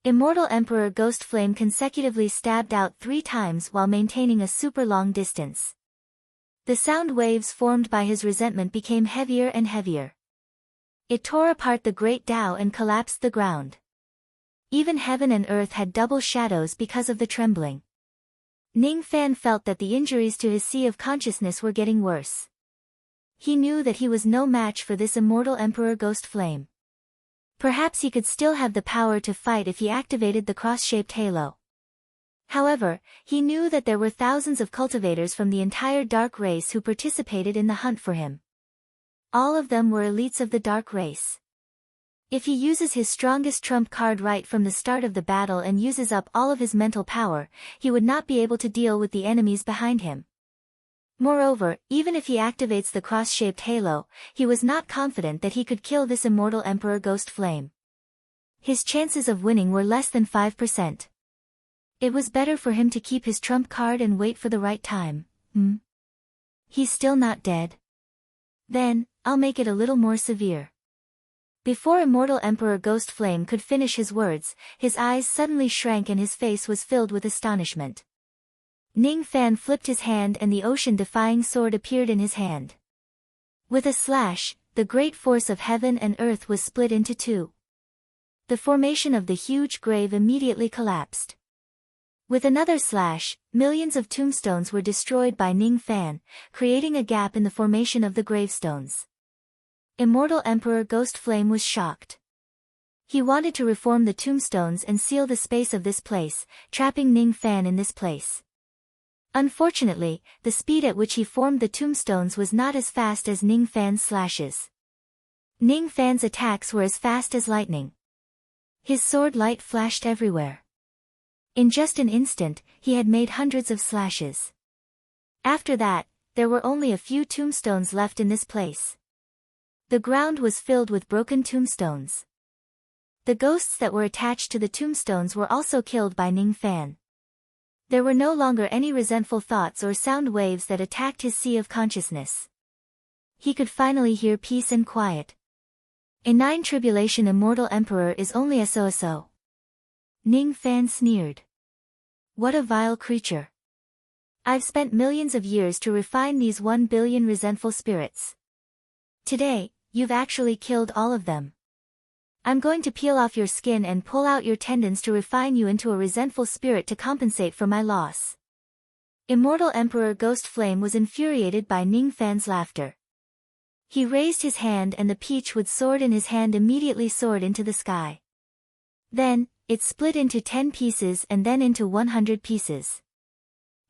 Immortal Emperor Ghost Flame consecutively stabbed out 3 times while maintaining a super long distance. The sound waves formed by his resentment became heavier and heavier. It tore apart the great Dao and collapsed the ground. Even heaven and earth had double shadows because of the trembling. Ning Fan felt that the injuries to his sea of consciousness were getting worse. He knew that he was no match for this Immortal Emperor Ghost Flame. Perhaps he could still have the power to fight if he activated the cross-shaped halo. However, he knew that there were thousands of cultivators from the entire dark race who participated in the hunt for him. All of them were elites of the dark race. If he uses his strongest trump card right from the start of the battle and uses up all of his mental power, he would not be able to deal with the enemies behind him. Moreover, even if he activates the cross-shaped halo, he was not confident that he could kill this Immortal Emperor Ghost Flame. His chances of winning were less than 5%. It was better for him to keep his trump card and wait for the right time. He's still not dead? Then, I'll make it a little more severe. Before Immortal Emperor Ghost Flame could finish his words, his eyes suddenly shrank and his face was filled with astonishment. Ning Fan flipped his hand and the ocean-defying sword appeared in his hand. With a slash, the great force of heaven and earth was split into 2. The formation of the huge grave immediately collapsed. With another slash, millions of tombstones were destroyed by Ning Fan, creating a gap in the formation of the gravestones. Immortal Emperor Ghost Flame was shocked. He wanted to reform the tombstones and seal the space of this place, trapping Ning Fan in this place. Unfortunately, the speed at which he formed the tombstones was not as fast as Ning Fan's slashes. Ning Fan's attacks were as fast as lightning. His sword light flashed everywhere. In just an instant, he had made hundreds of slashes. After that, there were only a few tombstones left in this place. The ground was filled with broken tombstones. The ghosts that were attached to the tombstones were also killed by Ning Fan. There were no longer any resentful thoughts or sound waves that attacked his sea of consciousness. He could finally hear peace and quiet. A 9 Tribulation Immortal Emperor is only a so-so. Ning Fan sneered. What a vile creature. I've spent millions of years to refine these 1 billion resentful spirits. Today, you've actually killed all of them. I'm going to peel off your skin and pull out your tendons to refine you into a resentful spirit to compensate for my loss. Immortal Emperor Ghost Flame was infuriated by Ning Fan's laughter. He raised his hand and the peach-wood sword in his hand immediately soared into the sky. Then, it split into 10 pieces and then into 100 pieces.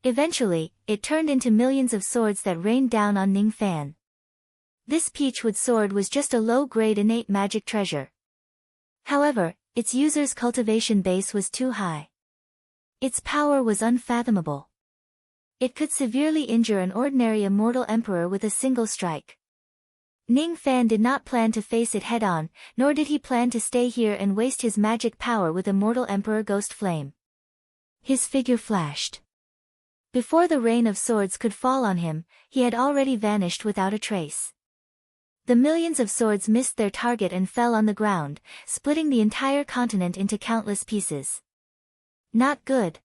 Eventually, it turned into millions of swords that rained down on Ning Fan. This peach-wood sword was just a low-grade innate magic treasure. However, its user's cultivation base was too high. Its power was unfathomable. It could severely injure an ordinary immortal emperor with a single strike. Ning Fan did not plan to face it head-on, nor did he plan to stay here and waste his magic power with Immortal Emperor Ghost Flame. His figure flashed. Before the rain of swords could fall on him, he had already vanished without a trace. The millions of swords missed their target and fell on the ground, splitting the entire continent into countless pieces. Not good.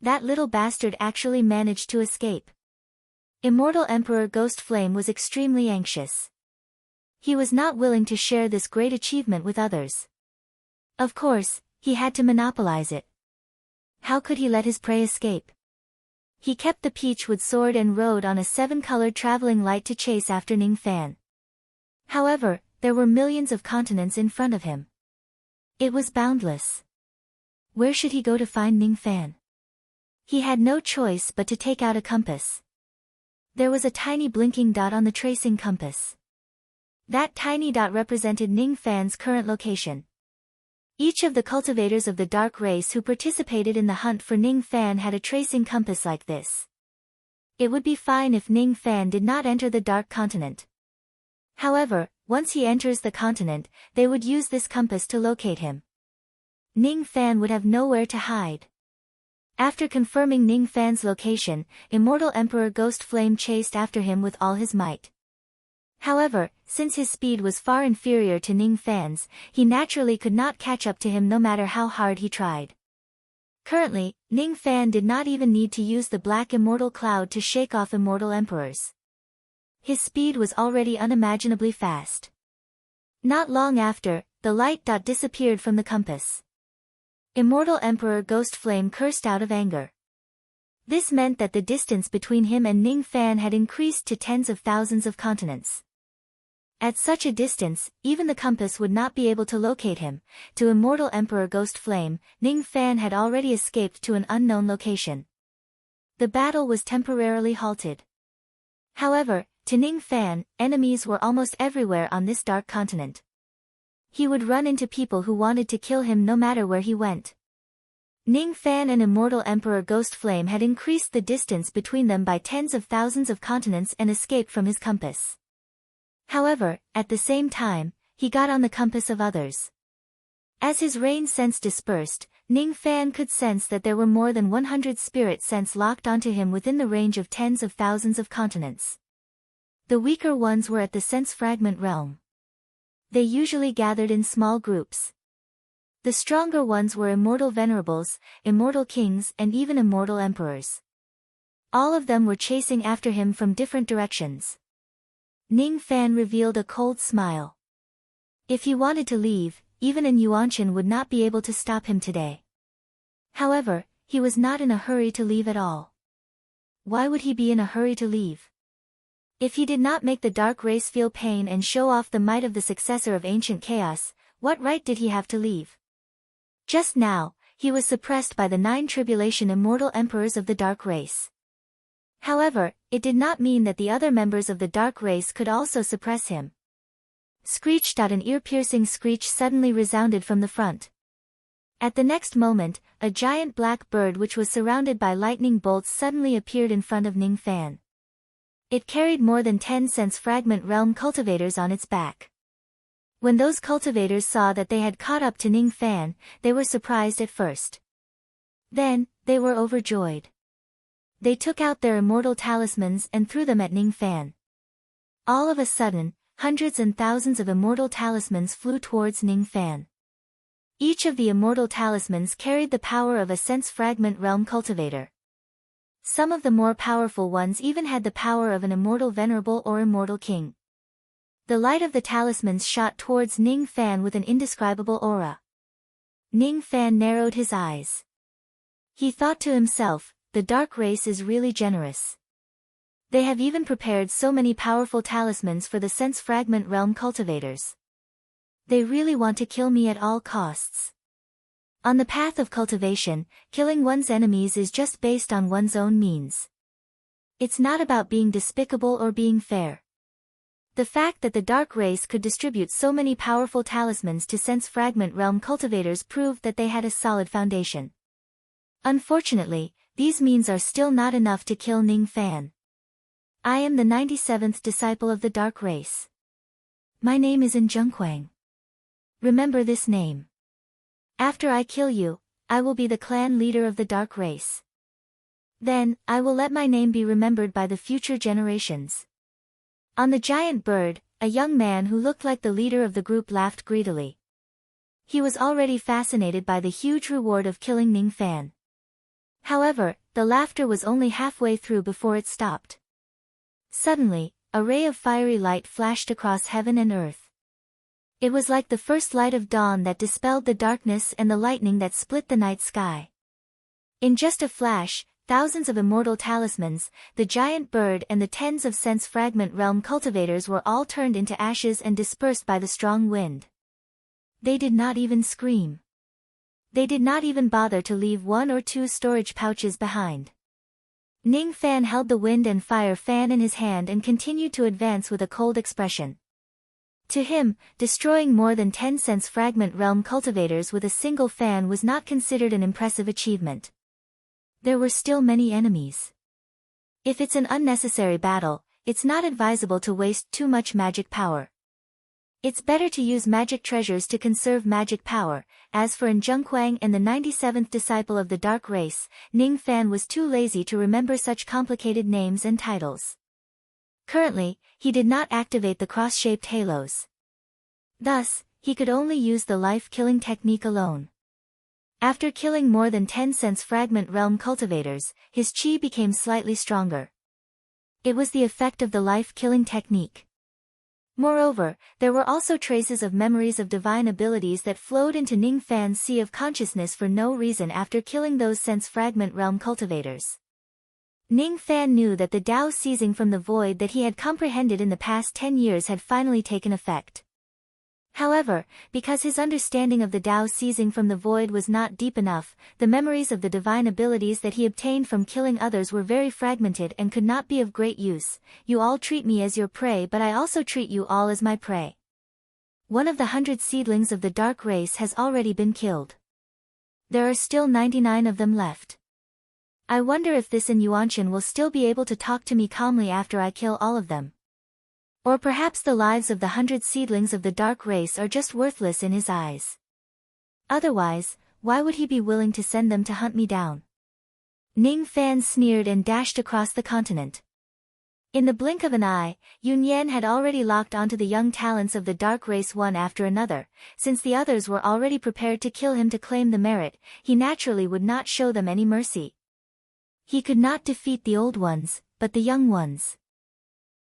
That little bastard actually managed to escape. Immortal Emperor Ghost Flame was extremely anxious. He was not willing to share this great achievement with others. Of course, he had to monopolize it. How could he let his prey escape? He kept the peachwood sword and rode on a 7-colored traveling light to chase after Ning Fan. However, there were millions of continents in front of him. It was boundless. Where should he go to find Ning Fan? He had no choice but to take out a compass. There was a tiny blinking dot on the tracing compass. That tiny dot represented Ning Fan's current location. Each of the cultivators of the dark race who participated in the hunt for Ning Fan had a tracing compass like this. It would be fine if Ning Fan did not enter the dark continent. However, once he enters the continent, they would use this compass to locate him. Ning Fan would have nowhere to hide. After confirming Ning Fan's location, Immortal Emperor Ghost Flame chased after him with all his might. However, since his speed was far inferior to Ning Fan's, he naturally could not catch up to him no matter how hard he tried. Currently, Ning Fan did not even need to use the black immortal cloud to shake off immortal emperors. His speed was already unimaginably fast. Not long after, the light dot disappeared from the compass. Immortal Emperor Ghost Flame cursed out of anger. This meant that the distance between him and Ning Fan had increased to tens of thousands of continents. At such a distance, even the compass would not be able to locate him. To Immortal Emperor Ghost Flame, Ning Fan had already escaped to an unknown location. The battle was temporarily halted. However, to Ning Fan, enemies were almost everywhere on this dark continent. He would run into people who wanted to kill him no matter where he went. Ning Fan and Immortal Emperor Ghost Flame had increased the distance between them by tens of thousands of continents and escaped from his compass. However, at the same time, he got on the compass of others. As his rain sense dispersed, Ning Fan could sense that there were more than 100 spirit sense locked onto him within the range of tens of thousands of continents. The weaker ones were at the sense fragment realm. They usually gathered in small groups. The stronger ones were immortal venerables, immortal kings and even immortal emperors. All of them were chasing after him from different directions. Ning Fan revealed a cold smile. If he wanted to leave, even an Yuanshan would not be able to stop him today. However, he was not in a hurry to leave at all. Why would he be in a hurry to leave? If he did not make the dark race feel pain and show off the might of the successor of ancient chaos, what right did he have to leave? Just now, he was suppressed by the 9 tribulation immortal emperors of the dark race. However, it did not mean that the other members of the dark race could also suppress him. Screech! An ear-piercing screech suddenly resounded from the front. At the next moment, a giant black bird which was surrounded by lightning bolts suddenly appeared in front of Ning Fan. It carried more than 10 sense fragment realm cultivators on its back. When those cultivators saw that they had caught up to Ning Fan, they were surprised at first. Then, they were overjoyed. They took out their immortal talismans and threw them at Ning Fan. All of a sudden, hundreds and thousands of immortal talismans flew towards Ning Fan. Each of the immortal talismans carried the power of a sense fragment realm cultivator. Some of the more powerful ones even had the power of an immortal venerable or immortal king. The light of the talismans shot towards Ning Fan with an indescribable aura. Ning Fan narrowed his eyes. He thought to himself, the dark race is really generous. They have even prepared so many powerful talismans for the sense fragment realm cultivators. They really want to kill me at all costs. On the path of cultivation, killing one's enemies is just based on one's own means. It's not about being despicable or being fair. The fact that the dark race could distribute so many powerful talismans to sense fragment realm cultivators proved that they had a solid foundation. Unfortunately, these means are still not enough to kill Ning Fan. I am the 97th disciple of the dark race. My name is Zhengquang. Remember this name. After I kill you, I will be the clan leader of the dark race. Then, I will let my name be remembered by the future generations." On the giant bird, a young man who looked like the leader of the group laughed greedily. He was already fascinated by the huge reward of killing Ning Fan. However, the laughter was only halfway through before it stopped. Suddenly, a ray of fiery light flashed across heaven and earth. It was like the first light of dawn that dispelled the darkness and the lightning that split the night sky. In just a flash, thousands of immortal talismans, the giant bird and the tens of sense fragment realm cultivators were all turned into ashes and dispersed by the strong wind. They did not even scream. They did not even bother to leave one or two storage pouches behind. Ning Fan held the wind and fire fan in his hand and continued to advance with a cold expression. To him, destroying more than 10 sense fragment realm cultivators with a single fan was not considered an impressive achievement. There were still many enemies. If it's an unnecessary battle, it's not advisable to waste too much magic power. It's better to use magic treasures to conserve magic power. As for Zhengquang and the 97th disciple of the dark race, Ning Fan was too lazy to remember such complicated names and titles. Currently, he did not activate the cross-shaped halos. Thus, he could only use the life-killing technique alone. After killing more than 10 sense fragment realm cultivators, his chi became slightly stronger. It was the effect of the life-killing technique. Moreover, there were also traces of memories of divine abilities that flowed into Ning Fan's sea of consciousness for no reason after killing those sense fragment realm cultivators. Ning Fan knew that the Tao seizing from the void that he had comprehended in the past 10 years had finally taken effect. However, because his understanding of the Tao seizing from the void was not deep enough, the memories of the divine abilities that he obtained from killing others were very fragmented and could not be of great use. You all treat me as your prey, but I also treat you all as my prey. One of the 100 seedlings of the dark race has already been killed. There are still 99 of them left. I wonder if this Yuanshan will still be able to talk to me calmly after I kill all of them. Or perhaps the lives of the 100 seedlings of the dark race are just worthless in his eyes. Otherwise, why would he be willing to send them to hunt me down? Ning Fan sneered and dashed across the continent. In the blink of an eye, Yun Yan had already locked onto the young talents of the dark race one after another. Since the others were already prepared to kill him to claim the merit, he naturally would not show them any mercy. He could not defeat the old ones, but the young ones.